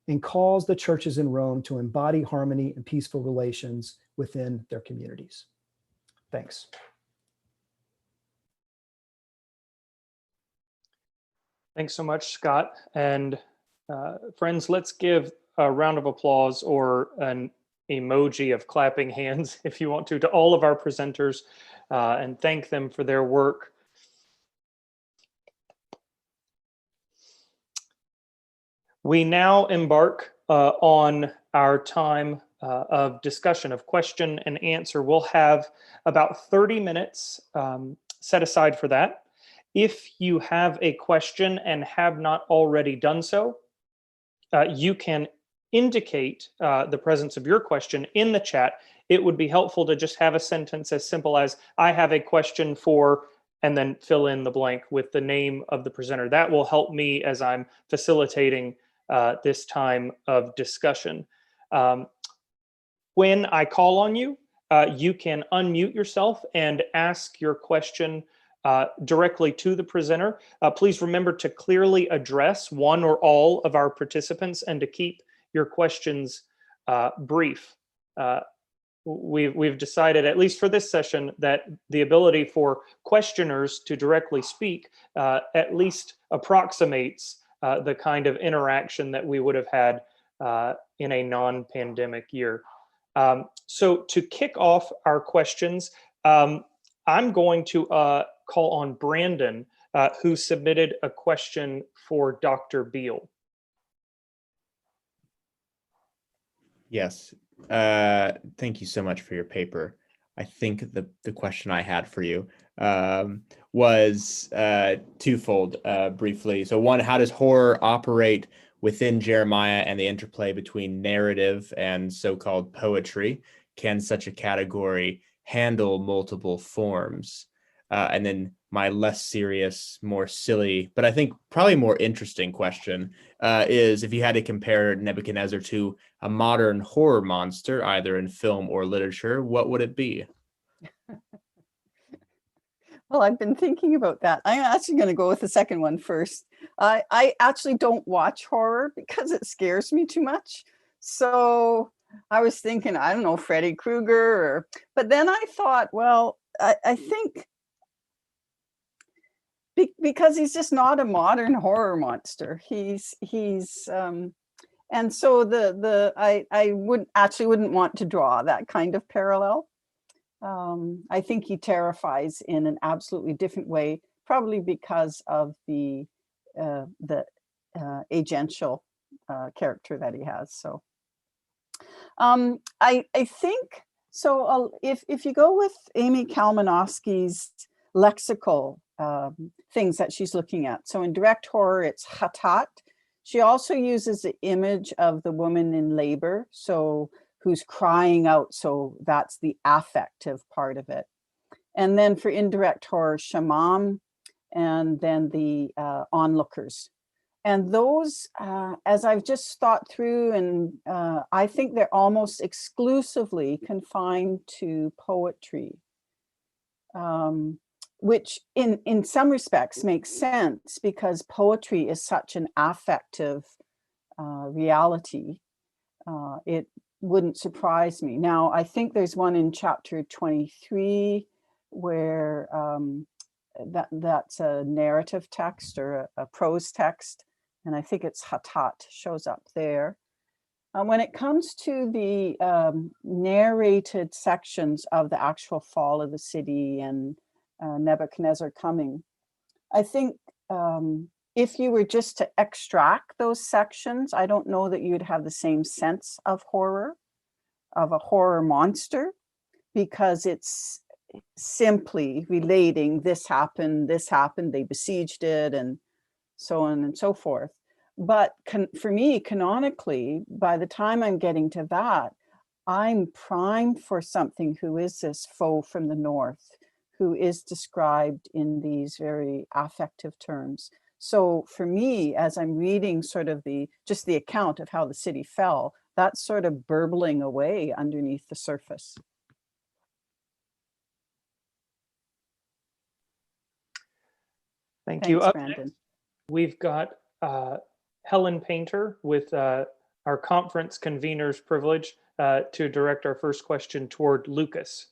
and calls the churches in Rome to embody harmony and peaceful relations within their communities. Thanks. Thanks so much, Scott. And friends, let's give a round of applause or an emoji of clapping hands, if you want to all of our presenters and thank them for their work. We now embark on our time of discussion, of question and answer. We'll have about 30 minutes set aside for that. If you have a question and have not already done so, you can indicate the presence of your question in the chat. It would be helpful to just have a sentence as simple as, I have a question for, and then fill in the blank with the name of the presenter. That will help me as I'm facilitating this time of discussion. When I call on you, you can unmute yourself and ask your question directly to the presenter. Please remember to clearly address one or all of our participants and to keep your questions brief. We've decided, at least for this session, that the ability for questioners to directly speak at least approximates the kind of interaction that we would have had in a non-pandemic year. So to kick off our questions, I'm going to call on Brandon, who submitted a question for Dr. Beal. Yes, thank you so much for your paper. I think the question I had for you was twofold, briefly. So one, how does horror operate within Jeremiah and the interplay between narrative and so-called poetry? Can such a category handle multiple forms? And then my less serious, more silly, but I think probably more interesting question is, if you had to compare Nebuchadnezzar to a modern horror monster, either in film or literature, what would it be? Well, I've been thinking about that. I'm actually going to go with the second one first. I actually don't watch horror because it scares me too much. So I was thinking, I don't know, Freddy Krueger, but then I thought, well, I think because he's just not a modern horror monster. He's and so I wouldn't want to draw that kind of parallel. I think he terrifies in an absolutely different way, probably because of the agential character that he has. So I think so. If you go with Amy Kalmanowski's lexical things that she's looking at, so in direct horror, it's hatat. She also uses the image of the woman in labor, so who's crying out, so that's the affective part of it. And then for indirect horror, shamam, and then the onlookers. And those, as I've just thought through, and I think they're almost exclusively confined to poetry, which in some respects makes sense because poetry is such an affective reality. It wouldn't surprise me. Now, I think there's one in chapter 23 where that's a narrative text or a prose text, and I think it's hatat shows up there. When it comes to the narrated sections of the actual fall of the city and Nebuchadnezzar coming, I think if you were just to extract those sections, I don't know that you'd have the same sense of horror, of a horror monster, because it's simply relating this happened, they besieged it, and so on and so forth. But for me, canonically, by the time I'm getting to that, I'm primed for something who is this foe from the north, who is described in these very affective terms. So for me, as I'm reading sort of just the account of how the city fell, that's sort of burbling away underneath the surface. Thank Thanks, you. Up Brandon. next, we've got Helen Paynter with our conference convener's privilege to direct our first question toward Lucas.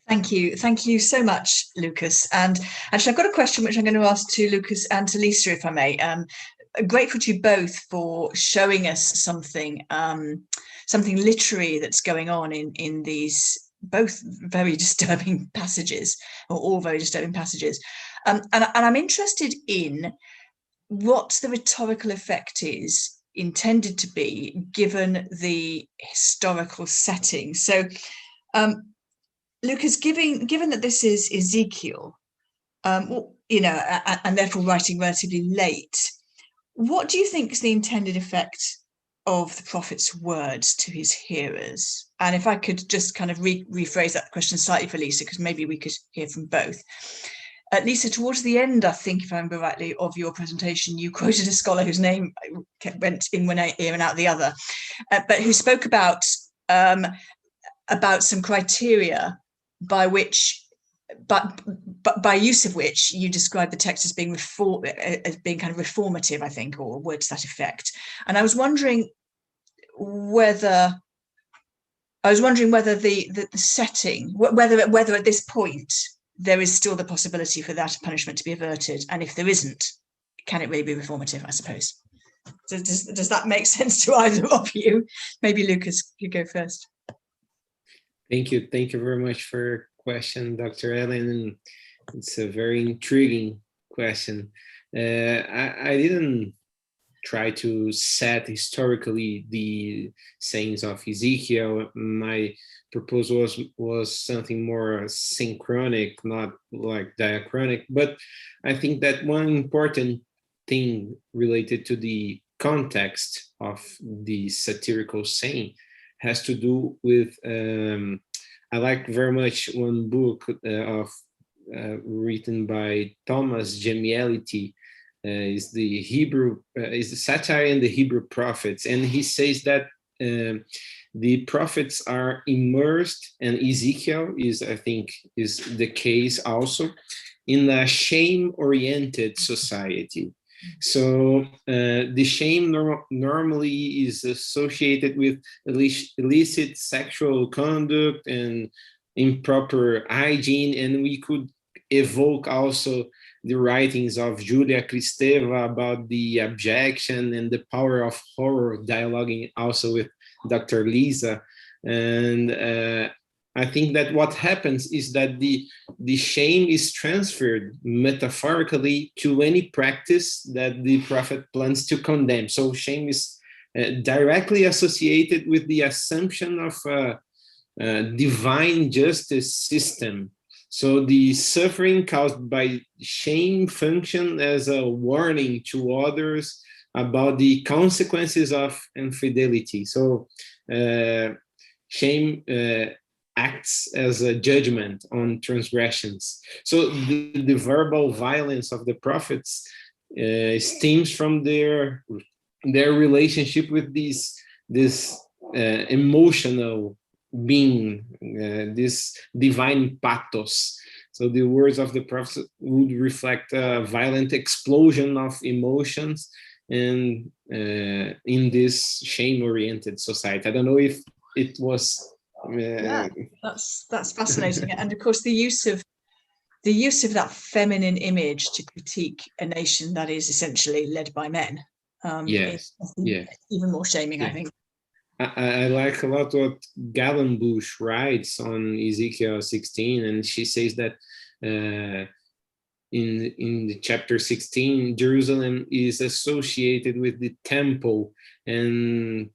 Thank you so much, Lucas. And actually, I've got a question which I'm going to ask to Lucas and to Lissa, if I may. Grateful to you both for showing us something literary that's going on in these both very disturbing passages, or all very disturbing passages. And I'm interested in what the rhetorical effect is intended to be given the historical setting. So, Lucas, given that this is Ezekiel, and therefore writing relatively late, what do you think is the intended effect of the prophet's words to his hearers? And if I could just kind of rephrase that question slightly for Lissa, because maybe we could hear from both. Lissa, towards the end, I think, if I remember rightly, of your presentation, you quoted a scholar whose name went in one ear and out the other, but who spoke about some criteria by which but by use of which you describe the text as being kind of reformative, I think, or a word to that effect. And I was wondering whether the setting, whether at this point there is still the possibility for that punishment to be averted, and if there isn't, can it really be reformative, I suppose? Does that make sense to either of you? Maybe Lucas, you go first. Thank you very much for your question, Dr. Helen. It's a very intriguing question. I didn't try to set historically the sayings of Ezekiel. My proposal was something more synchronic, not like diachronic. But I think that one important thing related to the context of the satirical saying has to do with, I like very much one book written by Thomas Gemielity, is the Satire and the Hebrew prophets. And he says that the prophets are immersed, and Ezekiel is, I think, is the case also, in a shame-oriented society. So the shame normally is associated with illicit sexual conduct and improper hygiene, and we could evoke also the writings of Julia Kristeva about the abjection and the power of horror, dialoguing also with Dr. Lissa. And I think that what happens is that the shame is transferred metaphorically to any practice that the prophet plans to condemn. So shame is directly associated with the assumption of a divine justice system. So the suffering caused by shame function as a warning to others about the consequences of infidelity. So shame acts as a judgment on transgressions. So the verbal violence of the prophets stems from their relationship with this emotional being, this divine pathos. So the words of the prophets would reflect a violent explosion of emotions, and in this shame-oriented society. I don't know if it was. Yeah, that's fascinating. And of course, the use of that feminine image to critique a nation that is essentially led by men. Yes, even more shaming, yeah. I think. I like a lot what Gallenbush writes on Ezekiel 16, and she says that in the chapter 16, Jerusalem is associated with the temple, and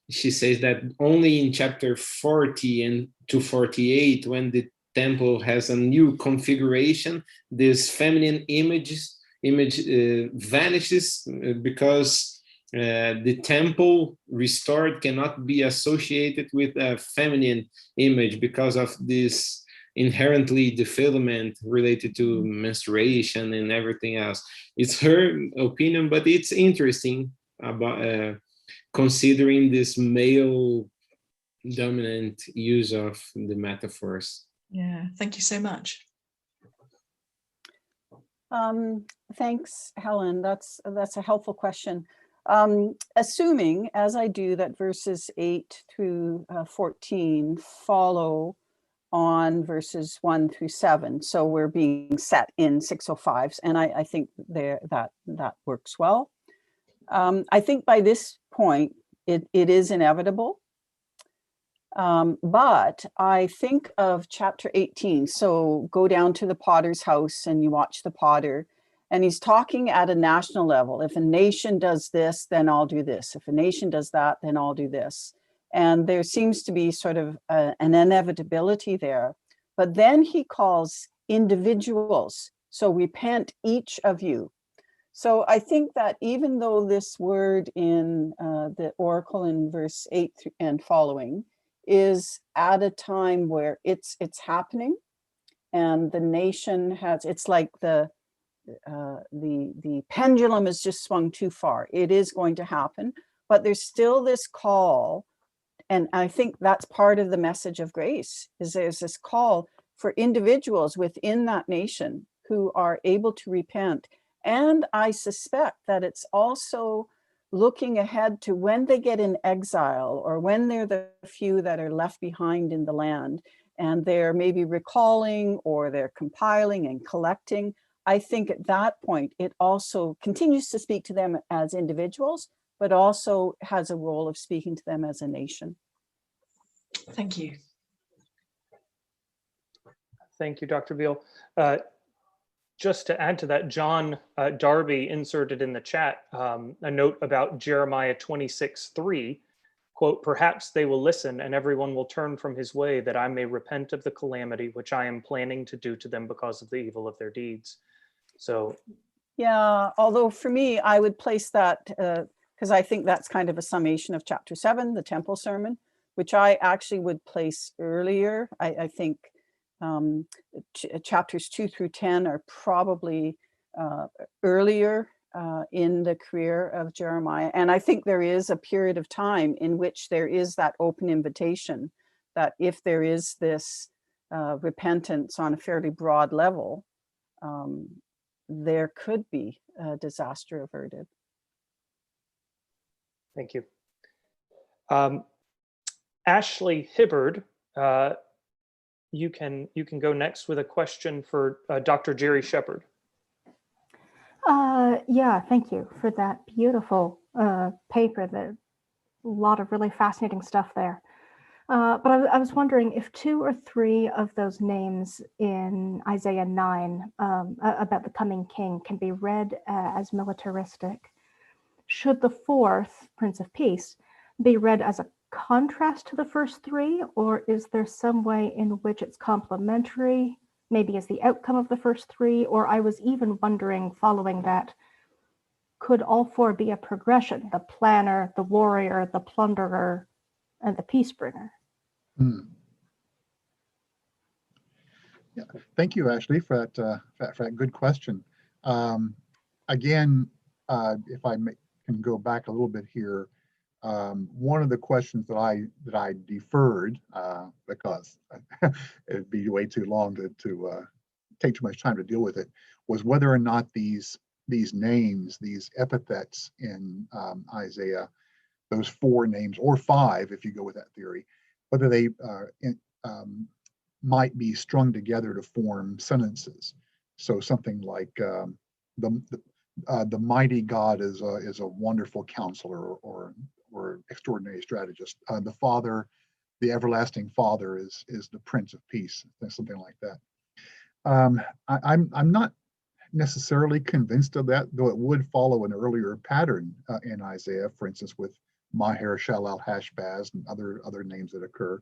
she says that only in chapter 40 and to 48, when the temple has a new configuration, this feminine image vanishes, because the temple restored cannot be associated with a feminine image because of this inherently defilement related to menstruation and everything else. It's her opinion, but it's interesting about considering this male dominant use of the metaphors. Yeah, thank you so much. Thanks, Helen. That's a helpful question. Assuming, as I do, that verses 8 through 14 follow on verses 1 through 7. So we're being set in 605s, and I think that works well. I think by this point, it is inevitable. But I think of chapter 18. So go down to the potter's house and you watch the potter, and he's talking at a national level. If a nation does this, then I'll do this. If a nation does that, then I'll do this. And there seems to be sort of an inevitability there. But then he calls individuals. So repent, each of you. So I think that even though this word in the oracle in verse 8 and following is at a time where it's happening, and the nation has, it's like the pendulum has just swung too far. It is going to happen, but there's still this call, and I think that's part of the message of grace, is there's this call for individuals within that nation who are able to repent. And I suspect that it's also looking ahead to when they get in exile, or when they're the few that are left behind in the land, and they're maybe recalling or they're compiling and collecting. I think at that point, it also continues to speak to them as individuals, but also has a role of speaking to them as a nation. Thank you. Thank you, Dr. Beal. Just to add to that, John Darby inserted in the chat a note about Jeremiah 26:3, quote, "Perhaps they will listen and everyone will turn from his way, that I may repent of the calamity which I am planning to do to them because of the evil of their deeds." So, yeah, although for me, I would place that, because I think that's kind of a summation of chapter 7, the temple sermon, which I actually would place earlier. I think chapters 2 through 10 are probably earlier in the career of Jeremiah. And I think there is a period of time in which there is that open invitation that if there is this repentance on a fairly broad level, there could be a disaster averted. thank you. Ashley Hibbard, you can go next with a question for Dr. Jerry Shepard. Yeah, thank you for that beautiful paper. A lot of really fascinating stuff there. But I was wondering if 2 or 3 of those names in Isaiah 9 about the coming king can be read as militaristic. Should the 4th, Prince of Peace, be read as a contrast to the first 3, or is there some way in which it's complementary, maybe as the outcome of the first 3? Or I was even wondering, following that, could all 4 be a progression: the planner, the warrior, the plunderer, and the peace bringer? Yeah, thank you, Ashley, for that good question. Again, if I can go back a little bit here, one of the questions that I deferred because it'd be way too long to take too much time to deal with it, was whether or not these names, these epithets in Isaiah, those 4 names, or 5 if you go with that theory, whether they might be strung together to form sentences. So something like the mighty God is a wonderful counselor, or extraordinary strategist. The Father, the everlasting Father, is the Prince of Peace, something like that. I'm not necessarily convinced of that, though it would follow an earlier pattern in Isaiah, for instance, with Maher Shalal Hashbaz and other names that occur.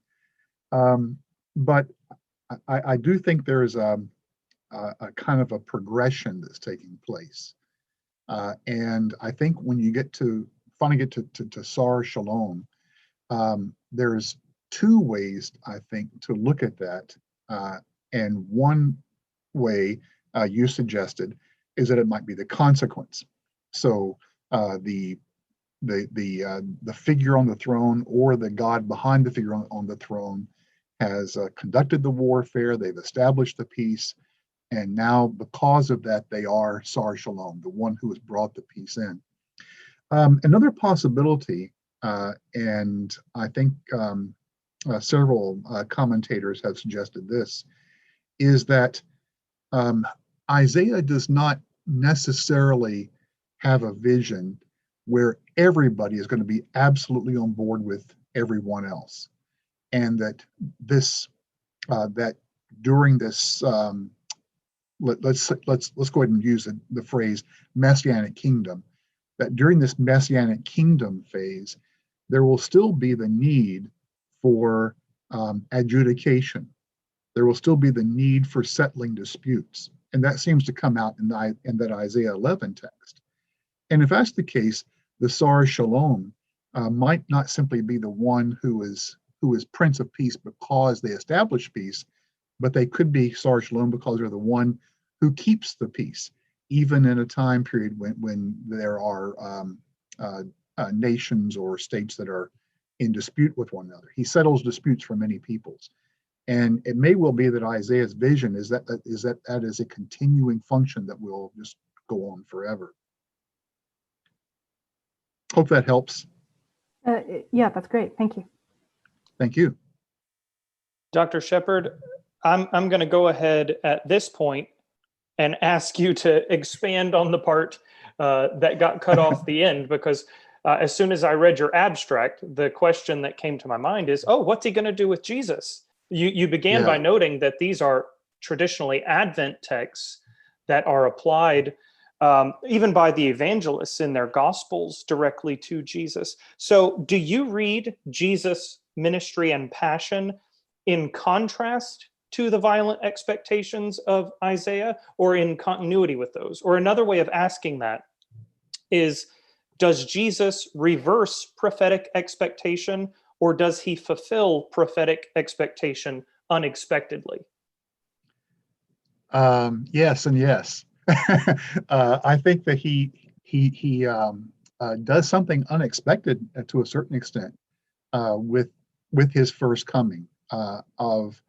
But I do think there's a kind of a progression that's taking place. And I think when you finally get to Sar Shalom, there's 2 ways, I think, to look at that. And one way you suggested is that it might be the consequence. So the figure on the throne, or the God behind the figure on the throne, has conducted the warfare. They've established the peace, and now because of that, they are Sar Shalom, the one who has brought the peace in. Another possibility, and I think several commentators have suggested this, is that Isaiah does not necessarily have a vision where everybody is going to be absolutely on board with everyone else, and that that during this let's go ahead and use the phrase messianic kingdom, that during this messianic kingdom phase, there will still be the need for adjudication. There will still be the need for settling disputes. And that seems to come out in that Isaiah 11 text. And if that's the case, the Sar Shalom might not simply be the one who is Prince of Peace because they establish peace, but they could be Sar Shalom because they're the one who keeps the peace, even in a time period when there are nations or states that are in dispute with one another. He settles disputes for many peoples. And it may well be that Isaiah's vision is that is a continuing function that will just go on forever. Hope that helps. Yeah, that's great. Thank you. Thank you. Dr. Shepard, I'm going to go ahead at this point and ask you to expand on the part that got cut off the end, because as soon as I read your abstract, the question that came to my mind is, oh, what's he going to do with Jesus? You began by noting that these are traditionally Advent texts that are applied even by the evangelists in their Gospels directly to Jesus. So do you read Jesus' ministry and passion in contrast to the violent expectations of Isaiah, or in continuity with those? Or another way of asking that is, does Jesus reverse prophetic expectation, or does he fulfill prophetic expectation unexpectedly? Yes and yes. I think that he does something unexpected to a certain extent with his first coming of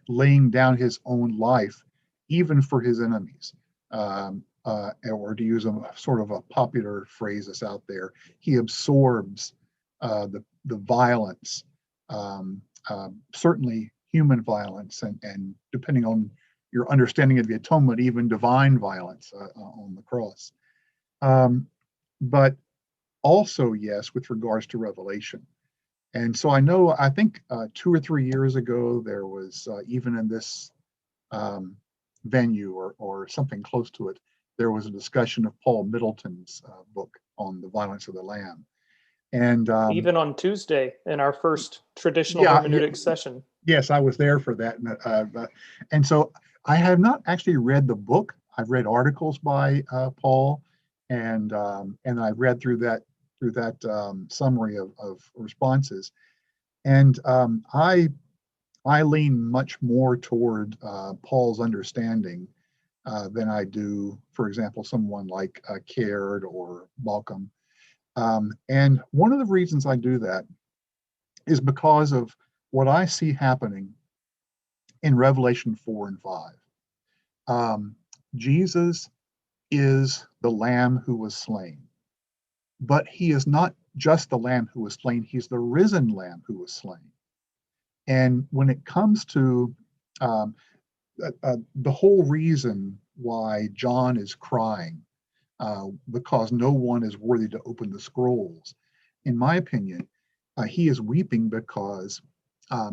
laying down his own life, even for his enemies. Or to use a sort of a popular phrase that's out there, he absorbs the violence, certainly human violence, and depending on your understanding of the atonement, even divine violence on the cross. But also, yes, with regards to Revelation. And so I think 2 or 3 years ago, there was, even in this venue or something close to it, there was a discussion of Paul Middleton's book on the violence of the Lamb. And even on Tuesday in our first traditional hermeneutic session. Yes, I was there for that. And so I have not actually read the book. I've read articles by Paul, and I've read through that summary of responses. And I lean much more toward Paul's understanding than I do, for example, someone like Caird or Malcolm. And one of the reasons I do that is because of what I see happening in Revelation 4 and 5. Jesus is the Lamb who was slain, but he is not just the Lamb who was slain, he's the risen Lamb who was slain. And when it comes to the whole reason why John is crying, because no one is worthy to open the scrolls, in my opinion, he is weeping because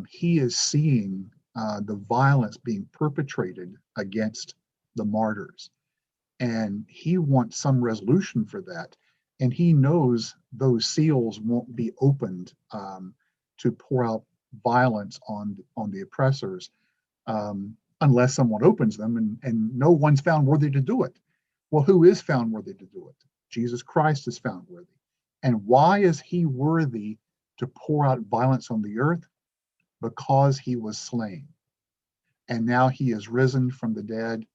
he is seeing the violence being perpetrated against the martyrs. And he wants some resolution for that. And he knows those seals won't be opened to pour out violence on the oppressors unless someone opens them, and no one's found worthy to do it. Well, who is found worthy to do it? Jesus Christ is found worthy. And why is he worthy to pour out violence on the earth? Because he was slain. And now he is risen from the dead.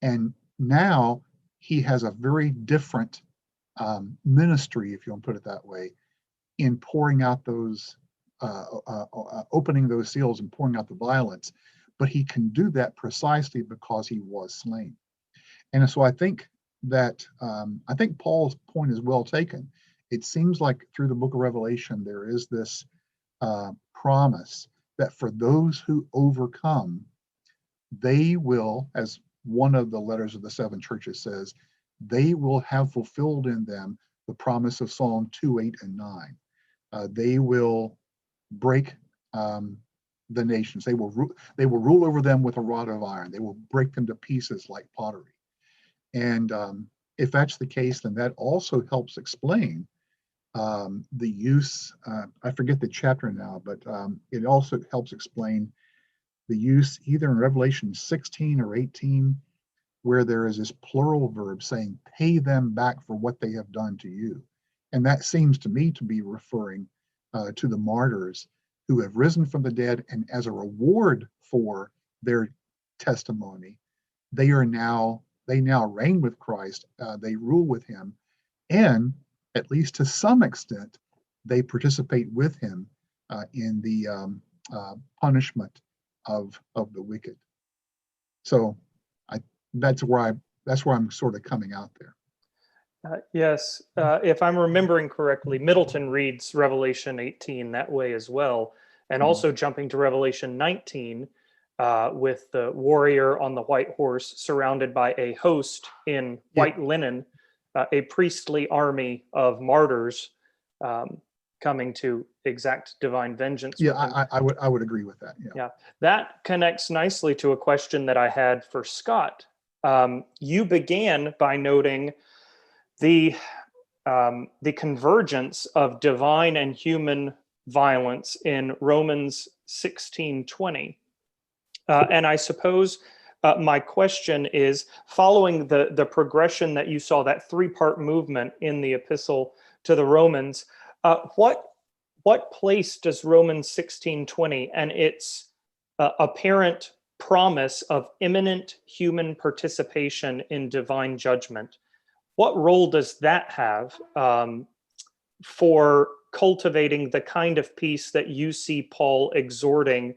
And now he has a very different ministry, if you want to put it that way, in pouring out those, opening those seals and pouring out the violence. But he can do that precisely because he was slain. And so I think that, Paul's point is well taken. It seems like through the book of Revelation, there is this promise that for those who overcome, they will, as one of the letters of the 7 churches says, they will have fulfilled in them the promise of Psalm 2, 8, and 9. They will break the nations. They will rule over them with a rod of iron. They will break them to pieces like pottery. And if that's the case, then that also helps explain the use, I forget the chapter now, but it also helps explain the use either in Revelation 16 or 18, where there is this plural verb saying, pay them back for what they have done to you. And that seems to me to be referring to the martyrs who have risen from the dead, and as a reward for their testimony, they now reign with Christ, they rule with him, and at least to some extent, they participate with him in the punishment of the wicked. So that's where I'm sort of coming out there. Yes, if I'm remembering correctly, Middleton reads Revelation 18 that way as well. And also jumping to Revelation 19 with the warrior on the white horse surrounded by a host in white linen, a priestly army of martyrs coming to exact divine vengeance. Yeah, I would agree with that. Yeah, that connects nicely to a question that I had for Scott. You began by noting the convergence of divine and human violence in Romans 16:20. And I suppose my question is, following the progression that you saw, that three-part movement in the epistle to the Romans, what place does Romans 16:20 and its apparent promise of imminent human participation in divine judgment, what role does that have for cultivating the kind of peace that you see Paul exhorting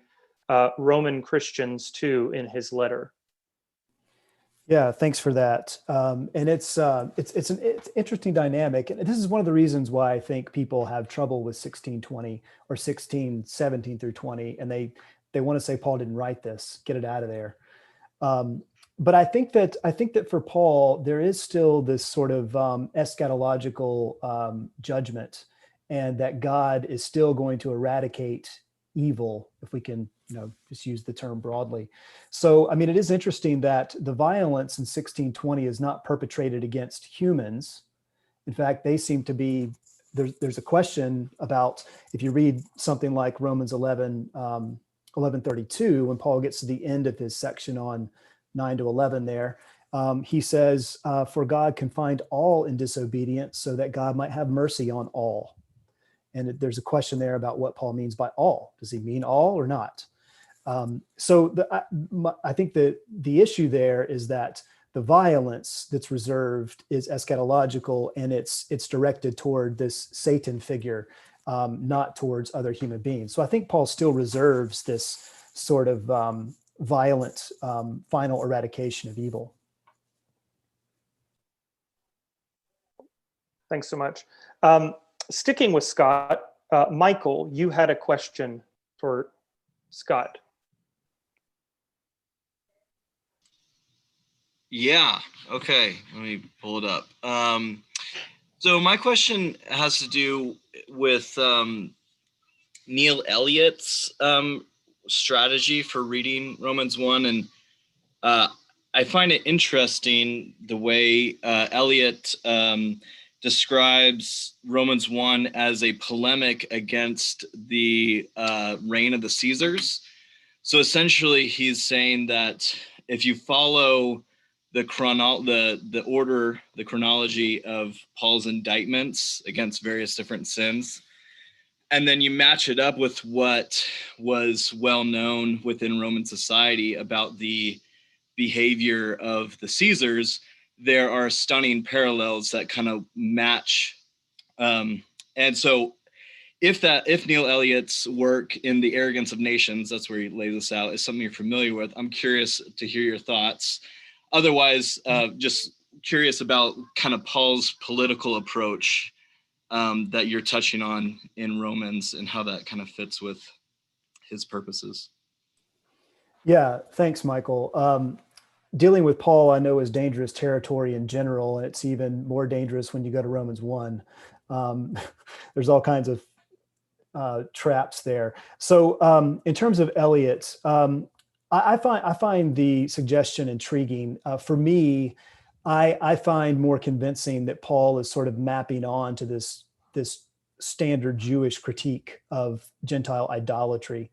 Roman Christians to in his letter? Yeah, thanks for that. And it's an interesting dynamic. And this is one of the reasons why I think people have trouble with 16:20 or 16:17 through 20, and they want to say Paul didn't write this, get it out of there. But I think that for Paul, there is still this sort of eschatological judgment, and that God is still going to eradicate evil, if we can, just use the term broadly. So, I mean, it is interesting that the violence in 16:20 is not perpetrated against humans. In fact, they seem to be, there's a question about, if you read something like Romans 11:32, when Paul gets to the end of his section on 9 to 11 there, he says, for God confined all in disobedience so that God might have mercy on all. And there's a question there about what Paul means by all. Does he mean all or not? I think that the issue there is that the violence that's reserved is eschatological, and it's directed toward this Satan figure, not towards other human beings. So I think Paul still reserves this sort of violent final eradication of evil. Thanks so much. Sticking with Scott, Michael, you had a question for Scott. Yeah, okay, let me pull it up. So my question has to do with Neil Elliott's strategy for reading Romans 1, and I find it interesting the way Eliot describes Romans 1 as a polemic against the reign of the Caesars. So essentially, he's saying that if you follow the chronology of Paul's indictments against various different sins, and then you match it up with what was well known within Roman society about the behavior of the Caesars, there are stunning parallels that kind of match. And so if Neil Elliott's work in The Arrogance of Nations, that's where he lays this out, is something you're familiar with, I'm curious to hear your thoughts. Otherwise, just curious about kind of Paul's political approach that you're touching on in Romans and how that kind of fits with his purposes. Yeah, thanks, Michael. Dealing with Paul, I know, is dangerous territory in general, and it's even more dangerous when you go to Romans 1. There's all kinds of traps there. So in terms of Eliot, I find the suggestion intriguing. For me, I find more convincing that Paul is sort of mapping on to this standard Jewish critique of Gentile idolatry.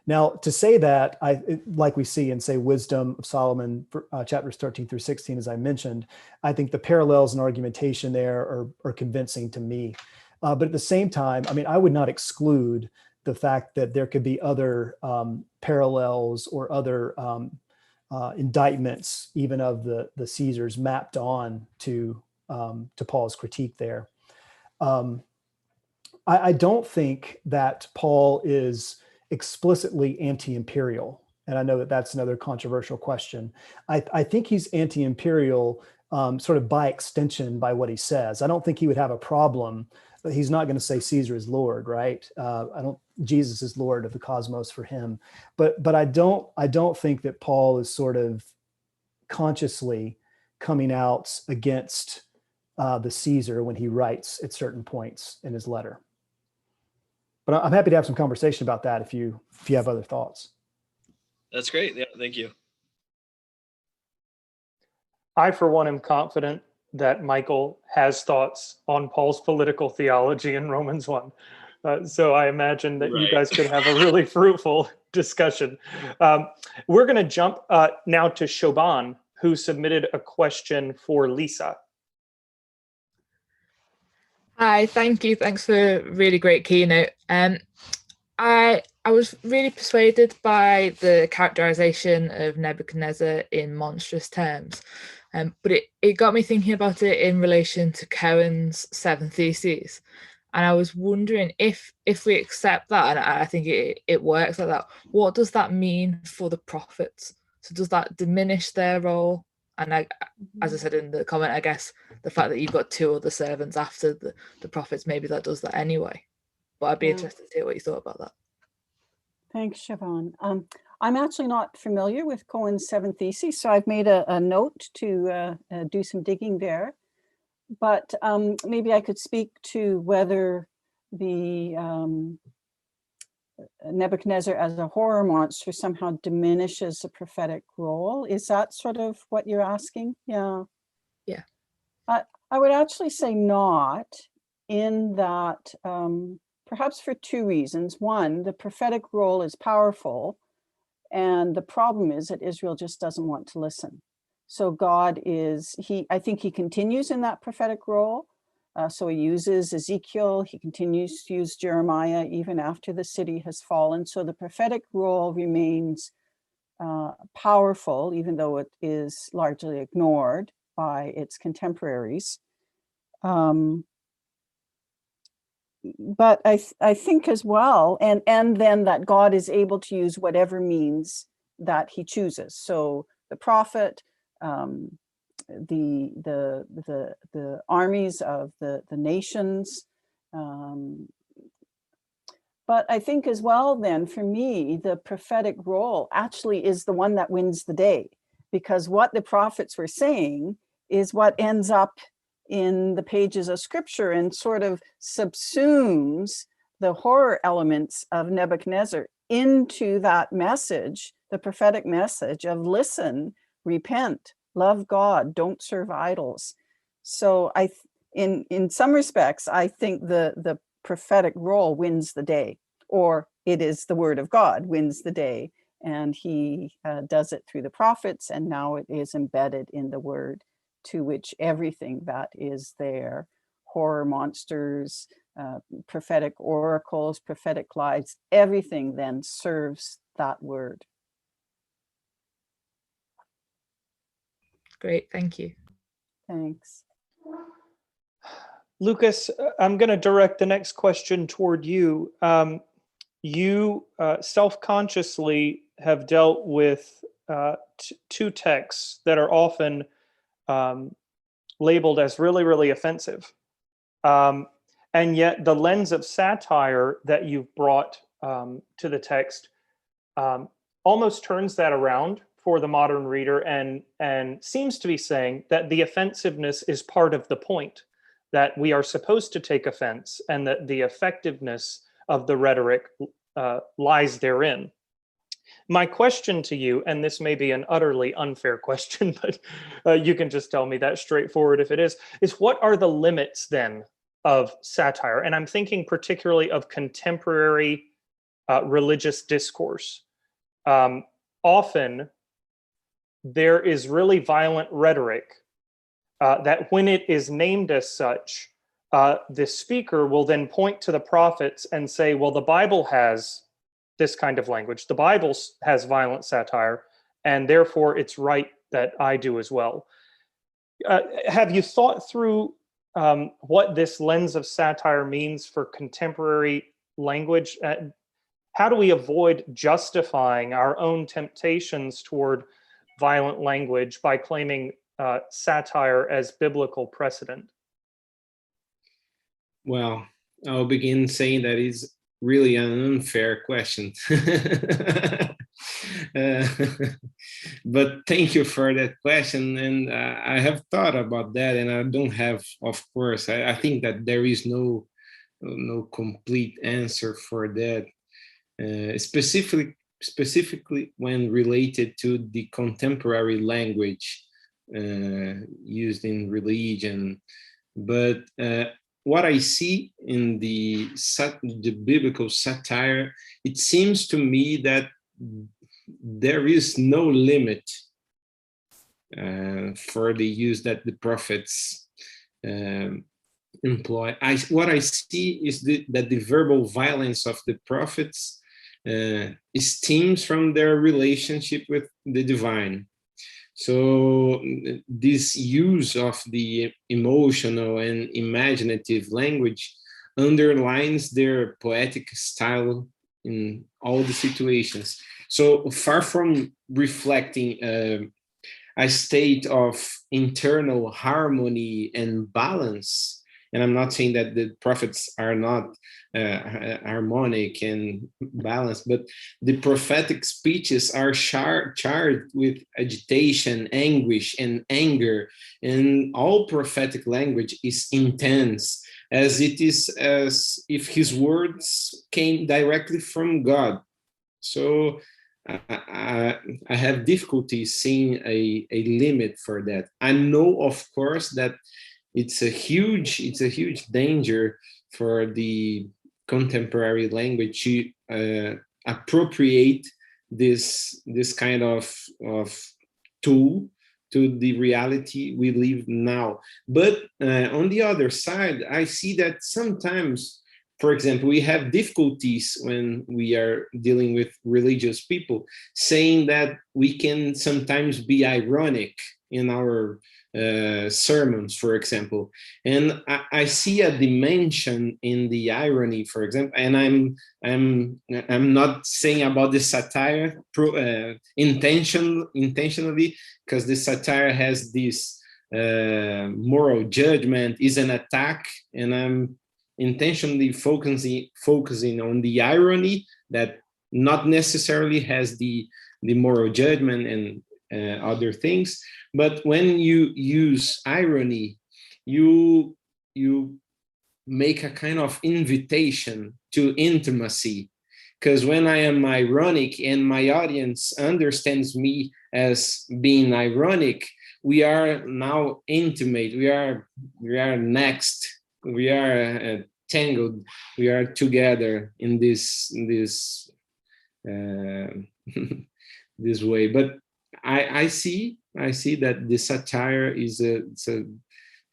Now, to say that, like we see in, say, Wisdom of Solomon, chapters 13 through 16, as I mentioned, I think the parallels and argumentation there are convincing to me. But at the same time, I mean, I would not exclude the fact that there could be other parallels or other indictments, even of the Caesars, mapped on to Paul's critique there. I don't think that Paul is explicitly anti-imperial. And I know that that's another controversial question. I think he's anti-imperial sort of by extension by what he says. I don't think he would have a problem, but he's not going to say Caesar is Lord, right? Jesus is Lord of the cosmos for him. But I don't think that Paul is sort of consciously coming out against the Caesar when he writes at certain points in his letter. But I'm happy to have some conversation about that if you have other thoughts. That's great. Yeah, thank you. I, for one, am confident that Michael has thoughts on Paul's political theology in Romans 1. So I imagine that you guys could have a really fruitful discussion. We're going to jump now to Shoban, who submitted a question for Lissa. Hi, thank you. Thanks for a really great keynote. I was really persuaded by the characterization of Nebuchadnezzar in monstrous terms, but it got me thinking about it in relation to Cohen's 7 Theses. And I was wondering if we accept that, and I think it works like that, what does that mean for the prophets? So does that diminish their role? And as I said in the comment, I guess the fact that you've got 2 other servants after the prophets, maybe that does that anyway. But I'd be interested to hear what you thought about that. Thanks, Siobhan. I'm actually not familiar with Cohen's 7 Theses, so I've made a note to do some digging there. But maybe I could speak to whether the Nebuchadnezzar as a horror monster somehow diminishes the prophetic role. Is that sort of what you're asking? Yeah. Yeah. I would actually say not, in that perhaps for 2 reasons. One, the prophetic role is powerful, and the problem is that Israel just doesn't want to listen. So God I think he continues in that prophetic role. So he uses Ezekiel, he continues to use Jeremiah even after the city has fallen. So the prophetic role remains powerful, even though it is largely ignored by its contemporaries. But I think as well, and then that God is able to use whatever means that he chooses. So the prophet, the armies of the nations. But I think as well then, for me, the prophetic role actually is the one that wins the day, because what the prophets were saying is what ends up in the pages of scripture and sort of subsumes the horror elements of Nebuchadnezzar into that message, the prophetic message of listen, repent, love God, don't serve idols. So in some respects, I think the prophetic role wins the day, or it is the word of God wins the day. And he does it through the prophets, and now it is embedded in the word, to which everything that is there, horror monsters, prophetic oracles, prophetic lies, everything then serves that word. Great, thank you. Thanks. Lucas, I'm going to direct the next question toward you. You self-consciously have dealt with 2 texts that are often labeled as really, really offensive. And yet the lens of satire that you've brought to the text almost turns that around for the modern reader and seems to be saying that the offensiveness is part of the point, that we are supposed to take offense and that the effectiveness of the rhetoric lies therein. My question to you, and this may be an utterly unfair question, but you can just tell me that straightforward if it is what are the limits then of satire? And I'm thinking particularly of contemporary religious discourse. Often there is really violent rhetoric that when it is named as such, the speaker will then point to the prophets and say, well, the Bible has this kind of language. The Bible has violent satire, and therefore it's right that I do as well. Have you thought through what this lens of satire means for contemporary language. How do we avoid justifying our own temptations toward violent language by claiming satire as biblical precedent? Well, I'll begin saying that is really an unfair question. But thank you for that question. And I have thought about that, and I don't have, of course, I think that there is no complete answer for that, specifically when related to the contemporary language used in religion. But what I see in the biblical satire, it seems to me that there is no limit for the use that the prophets employ. What I see is that the verbal violence of the prophets stems from their relationship with the divine. So this use of the emotional and imaginative language underlines their poetic style in all the situations. So far from reflecting a state of internal harmony and balance, and I'm not saying that the prophets are not harmonic and balanced, but the prophetic speeches are charged with agitation, anguish, and anger. And all prophetic language is intense, as if his words came directly from God. So I have difficulty seeing a limit for that. I know, of course, that it's a huge danger for the contemporary language to appropriate this kind of tool to the reality we live now. But on the other side, I see that sometimes, for example, we have difficulties when we are dealing with religious people, saying that we can sometimes be ironic in our sermons, for example. And I see a dimension in the irony, for example, and I'm not saying about the satire intentionally, because the satire has this moral judgment, is an attack, and I'm intentionally focusing on the irony that not necessarily has the moral judgment and other things. But when you use irony, you make a kind of invitation to intimacy, because when I am ironic and my audience understands me as being ironic, we are now intimate, we are next, we are tangled, we are together in this this way. But I see that the satire is it's a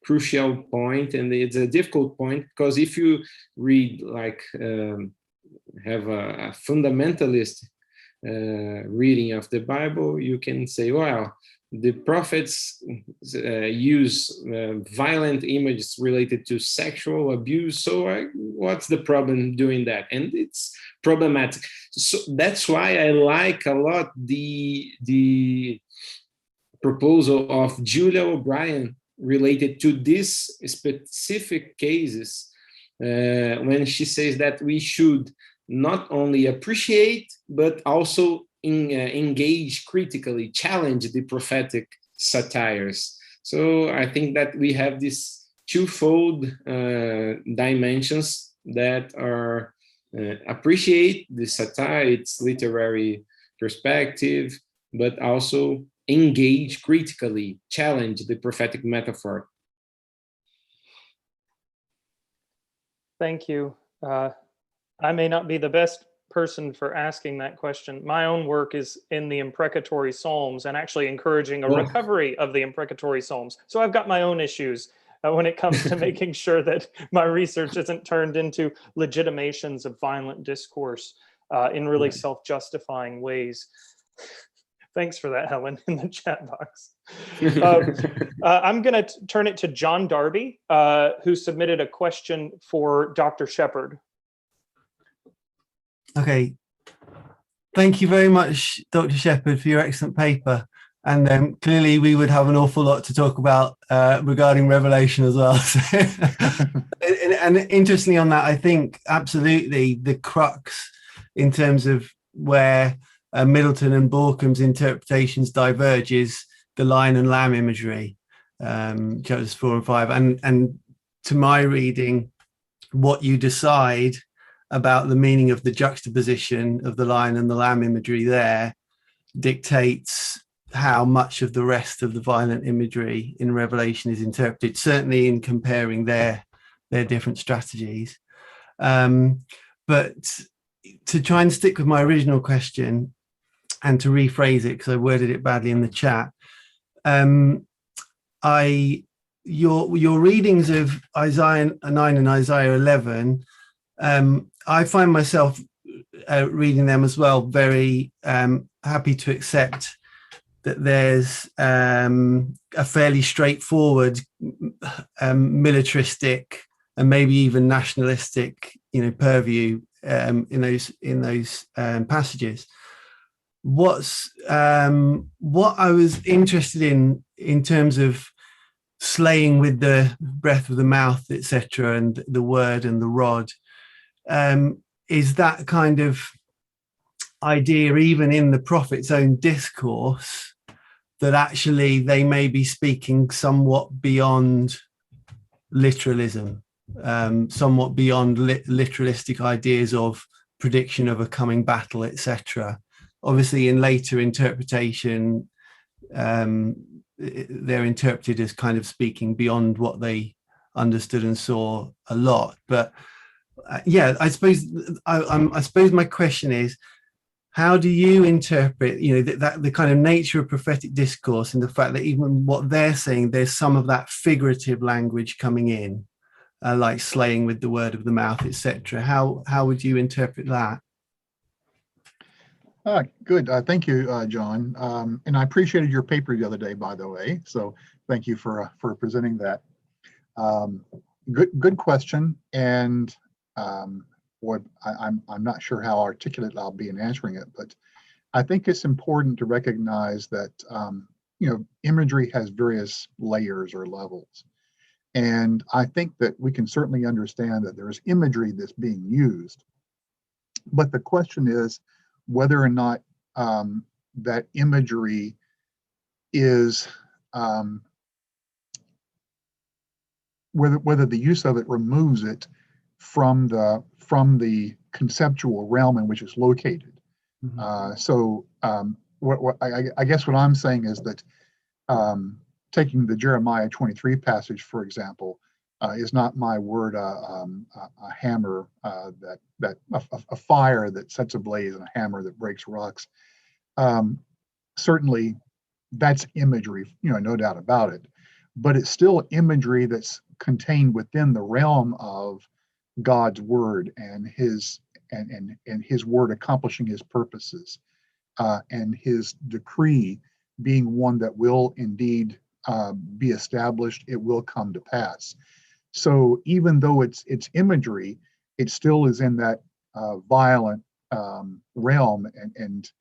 crucial point, and it's a difficult point, because if you read have a fundamentalist reading of the Bible, you can say, well, the prophets use violent images related to sexual abuse, so what's the problem doing that? And it's problematic. So that's why I like a lot the proposal of Julia O'Brien related to these specific cases, when she says that we should not only appreciate, but also engage critically, challenge the prophetic satires. So I think that we have these twofold dimensions that are appreciate the satire, its literary perspective, but also engage critically, challenge the prophetic metaphor. Thank you. I may not be the best person for asking that question. My own work is in the imprecatory Psalms and actually encouraging a recovery of the imprecatory Psalms. So I've got my own issues when it comes to making sure that my research isn't turned into legitimations of violent discourse in really self-justifying ways. Thanks for that, Helen, in the chat box. I'm going to turn it to John Darby, who submitted a question for Dr. Shepherd. Okay. Thank you very much, Dr. Shepherd, for your excellent paper. And clearly we would have an awful lot to talk about regarding Revelation as well. And interestingly on that, I think absolutely the crux in terms of where Middleton and Borkham's interpretations diverge is the lion and lamb imagery, chapters 4 and 5. And to my reading, what you decide about the meaning of the juxtaposition of the lion and the lamb imagery there dictates how much of the rest of the violent imagery in Revelation is interpreted, certainly in comparing their different strategies. But to try and stick with my original question and to rephrase it, because I worded it badly in the chat, your readings of Isaiah 9 and Isaiah 11, I find myself reading them as well, very happy to accept that there's a fairly straightforward militaristic and maybe even nationalistic, purview in those passages. What I was interested in terms of slaying with the breath of the mouth, etc., and the word and the rod, is that kind of idea even in the prophet's own discourse, that actually they may be speaking somewhat beyond literalism, somewhat beyond literalistic ideas of prediction of a coming battle, etc. Obviously, in later interpretation, they're interpreted as kind of speaking beyond what they understood and saw a lot. But I suppose my question is, how do you interpret, that the kind of nature of prophetic discourse and the fact that even what they're saying, there's some of that figurative language coming in, like slaying with the word of the mouth, etc. How would you interpret that? Good. Thank you, John. And I appreciated your paper the other day, by the way. So thank you for presenting that. Good question. And I'm not sure how articulate I'll be in answering it, but I think it's important to recognize that imagery has various layers or levels, and I think that we can certainly understand that there's imagery that's being used, but the question is whether or not that imagery is whether the use of it removes it from the conceptual realm in which it's located. Mm-hmm. I guess what I'm saying is that taking the Jeremiah 23 passage, for example, is not my word a hammer a fire that sets ablaze and a hammer that breaks rocks. Certainly, that's imagery, no doubt about it. But it's still imagery that's contained within the realm of God's word and his word accomplishing his purposes, and his decree being one that will indeed be established. It will come to pass. So even though it's imagery, it still is in that violent realm, and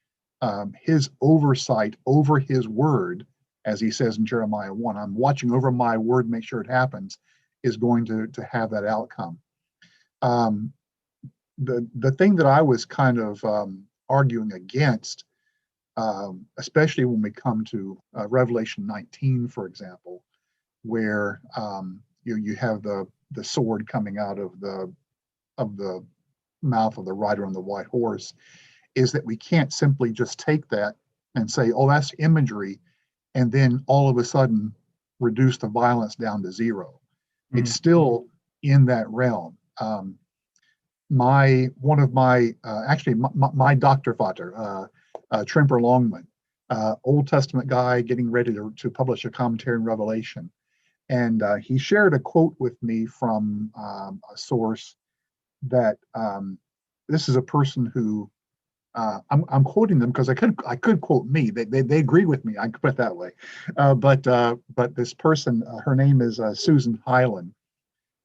his oversight over his word, as he says in Jeremiah 1, I'm watching over my word, make sure it happens, is going to have that outcome. The thing that I was kind of arguing against, especially when we come to Revelation 19, for example, where you have the sword coming out of the mouth of the rider on the white horse, is that we can't simply just take that and say, oh, that's imagery, and then all of a sudden reduce the violence down to zero. Mm-hmm. It's still in that realm. My Dr. Vater, Tremper Longman, Old Testament guy getting ready to publish a commentary in Revelation. And he shared a quote with me from a source that this is a person who I'm quoting them because I could quote me. They agree with me. I could put it that way. But this person, her name is Susan Helen,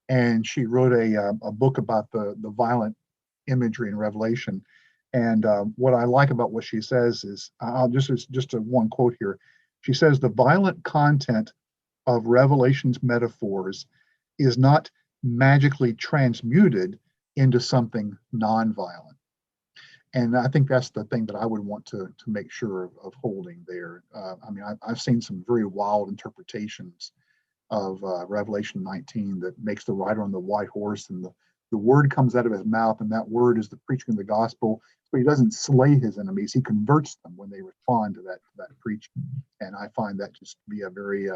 and she wrote a book about the violent imagery in Revelation. And what I like about what she says is, just a one quote here. She says the violent content of Revelation's metaphors is not magically transmuted into something nonviolent. And I think that's the thing that I would want to make sure of holding there. I mean, I've seen some very wild interpretations of Revelation 19 that makes the rider on the white horse, and the word comes out of his mouth, and that word is the preaching of the gospel. So he doesn't slay his enemies; he converts them when they respond to that preaching. And I find that just to be a very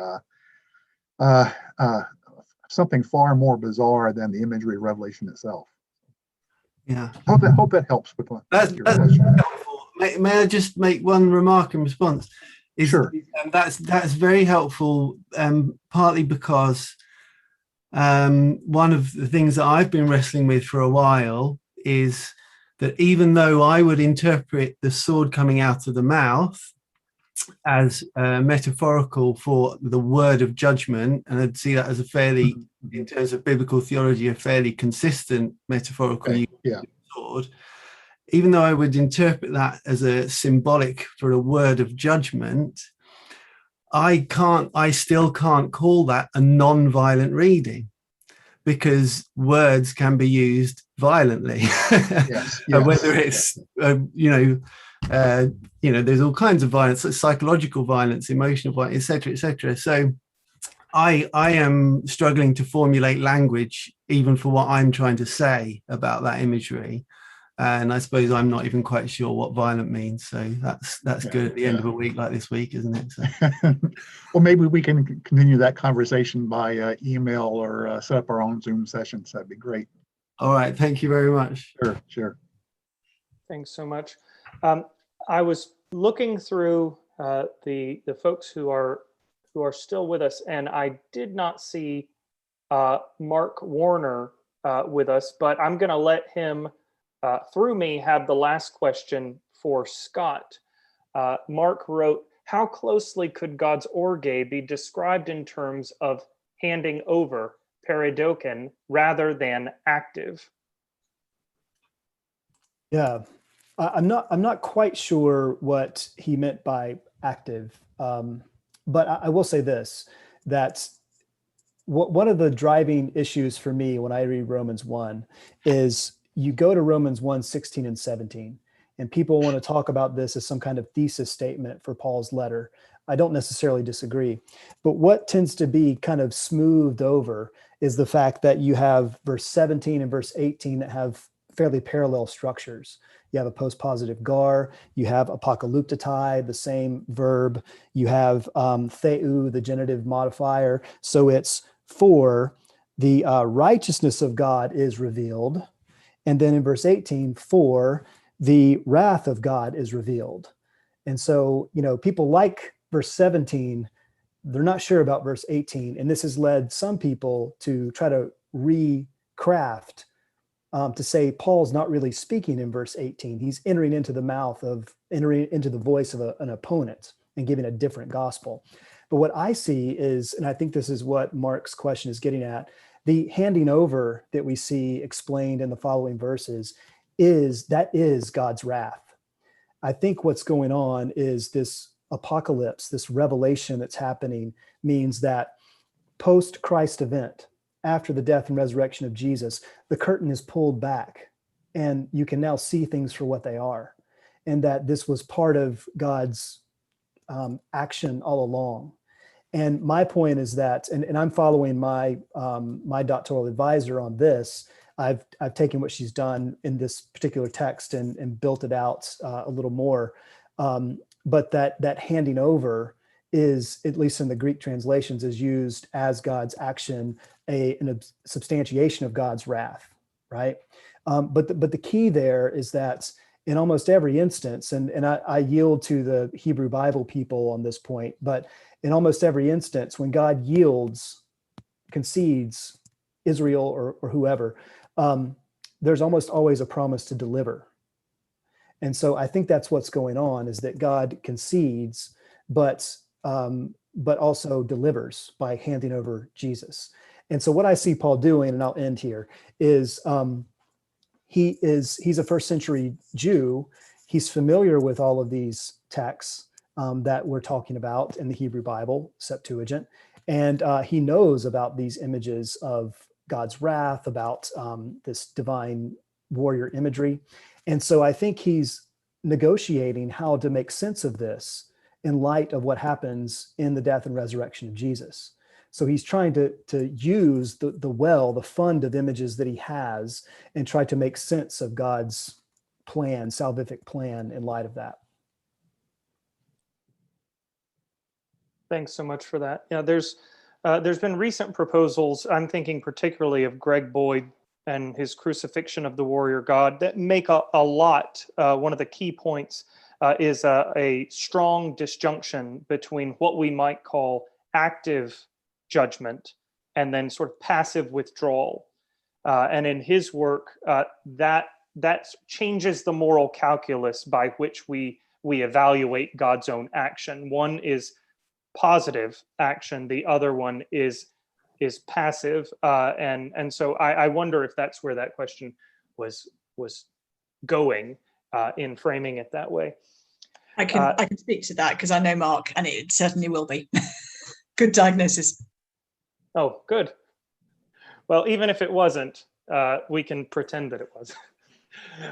something far more bizarre than the imagery of Revelation itself. Yeah. Hope that helps with that's your question. helpful. May I just make one remark in response? Sure. That's very helpful, partly because one of the things that I've been wrestling with for a while is that even though I would interpret the sword coming out of the mouth as metaphorical for the word of judgment, and I'd see that as a fairly, in terms of biblical theology, a fairly consistent metaphorical use of the sword, even though I would interpret that as a symbolic for a word of judgment, I still can't call that a non-violent reading, because words can be used violently. Whether it's there's all kinds of violence, psychological violence, emotional violence, etc., etc. So I am struggling to formulate language even for what I'm trying to say about that imagery. And I suppose I'm not even quite sure what violent means. So that's good at the end of a week like this week, isn't it? So. Well, maybe we can continue that conversation by email or set up our own Zoom sessions. That'd be great. All right. Thank you very much. Sure. Thanks so much. I was looking through the folks who are still with us, and I did not see Mark Warner with us, but I'm going to let him, through me, have the last question for Scott. Mark wrote, how closely could God's orge be described in terms of handing over, peridoken, rather than active? Yeah, I'm not quite sure what he meant by active, but I will say this, that one of the driving issues for me when I read Romans 1 is you go to Romans 1, 16 and 17, and people want to talk about this as some kind of thesis statement for Paul's letter. I don't necessarily disagree, but what tends to be kind of smoothed over is the fact that you have verse 17 and verse 18 that have fairly parallel structures. You have a postpositive gar, you have apocalyptai, the same verb, you have theou, the genitive modifier. So it's for the righteousness of God is revealed. And then in verse 18, for the wrath of God is revealed. And so, people like verse 17, they're not sure about verse 18. And this has led some people to try to recraft to say Paul's not really speaking in verse 18. He's entering into the voice of an opponent and giving a different gospel. But what I see is, and I think this is what Mark's question is getting at, the handing over that we see explained in the following verses is God's wrath. I think what's going on is this apocalypse, this revelation that's happening, means that post-Christ event, after the death and resurrection of Jesus, the curtain is pulled back and you can now see things for what they are. And that this was part of God's action all along. And my point is that, and I'm following my doctoral advisor on this. I've taken what she's done in this particular text and built it out a little more. But that handing over is, at least in the Greek translations, is used as God's action, a substantiation of God's wrath, right? But the key there is that in almost every instance, and I yield to the Hebrew Bible people on this point, but in almost every instance, when God concedes Israel or whoever, there's almost always a promise to deliver. And so I think that's what's going on, is that God concedes, but also delivers by handing over Jesus. And so what I see Paul doing, and I'll end here, is he's a first century Jew. He's familiar with all of these texts that we're talking about in the Hebrew Bible, Septuagint, and he knows about these images of God's wrath, about this divine warrior imagery. And so I think he's negotiating how to make sense of this in light of what happens in the death and resurrection of Jesus. So he's trying to use the fund of images that he has and try to make sense of God's plan, salvific plan, in light of that. Thanks so much for that. Yeah, there's been recent proposals. I'm thinking particularly of Greg Boyd and his crucifixion of the warrior God that make a lot. One of the key points is a strong disjunction between what we might call active judgment and then sort of passive withdrawal. And in his work, that changes the moral calculus by which we evaluate God's own action. One is positive action, the other one is passive, and so I wonder if that's where that question was going in framing it that way. I can speak to that because I know Mark, and it certainly will be. Good diagnosis. Oh, good. Well, even if it wasn't, we can pretend that it was.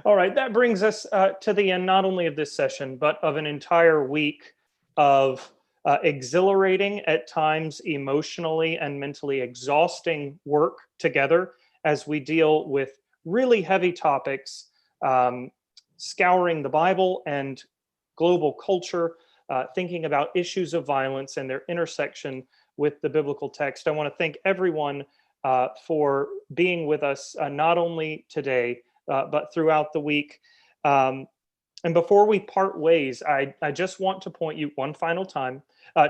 All right, that brings us to the end, not only of this session, but of an entire week of exhilarating, at times emotionally and mentally exhausting work together as we deal with really heavy topics, scouring the Bible and global culture, thinking about issues of violence and their intersection with the biblical text. I want to thank everyone for being with us, not only today, but throughout the week. And before we part ways, I just want to point you one final time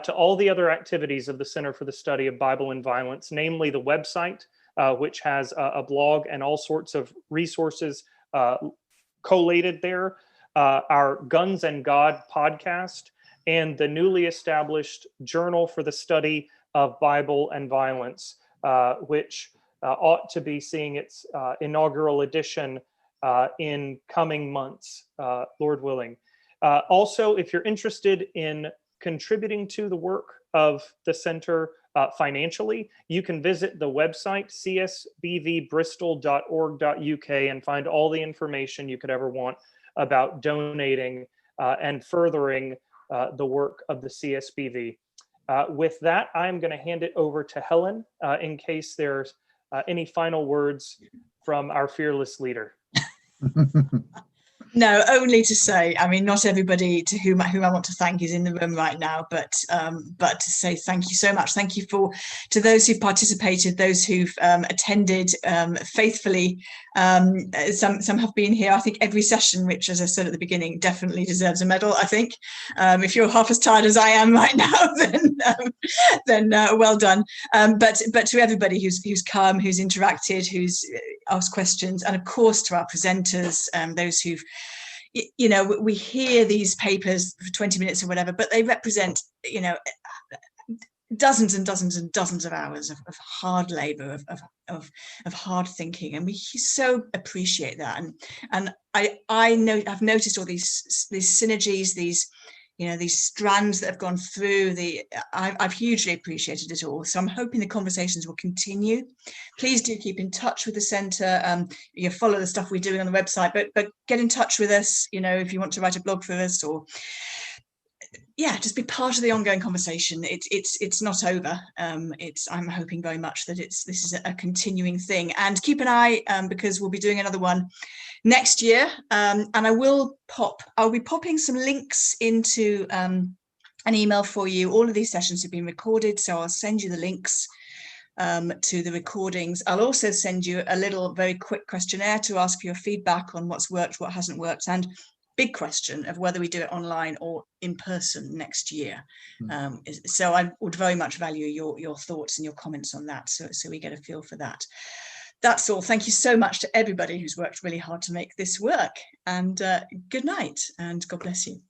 to all the other activities of the Center for the Study of Bible and Violence, namely the website, which has a blog and all sorts of resources collated there, our Guns and God podcast, and the newly established Journal for the Study of Bible and Violence, which ought to be seeing its inaugural edition in coming months, Lord willing. Also, if you're interested in contributing to the work of the center financially, you can visit the website csbvbristol.org.uk and find all the information you could ever want about donating and furthering the work of the CSBV. With that, I'm going to hand it over to Helen in case there's any final words from our fearless leader. No, only to say, I mean, not everybody to whom I want to thank is in the room right now, but to say thank you so much. Thank you to those who've participated, those who've attended faithfully. Some have been here, I think, every session, which, as I said at the beginning, definitely deserves a medal, I think. If you're half as tired as I am right now, then well done. But to everybody who's come, who's interacted, who's asked questions, and of course to our presenters, those who've, you know, we hear these papers for 20 minutes or whatever, but they represent, you know, dozens and dozens and dozens of hours of hard labor, of hard thinking, and we so appreciate that. And I know I've noticed all these synergies, these, you know, these strands that have gone through I've hugely appreciated it all. So I'm hoping the conversations will continue. Please do keep in touch with the centre. You follow the stuff we're doing on the website, but get in touch with us, you know, if you want to write a blog for us, or yeah, just be part of the ongoing conversation. It's not over. I'm hoping very much that this is a continuing thing, and keep an eye because we'll be doing another one next year. And I'll be popping some links into an email for you. All of these sessions have been recorded, so I'll send you the links to the recordings. I'll also send you a little very quick questionnaire to ask for your feedback on what's worked, what hasn't worked, and big question of whether we do it online or in person next year. So I would very much value your thoughts and your comments on that, so we get a feel for that. That's all. Thank you so much to everybody who's worked really hard to make this work. And good night and God bless you.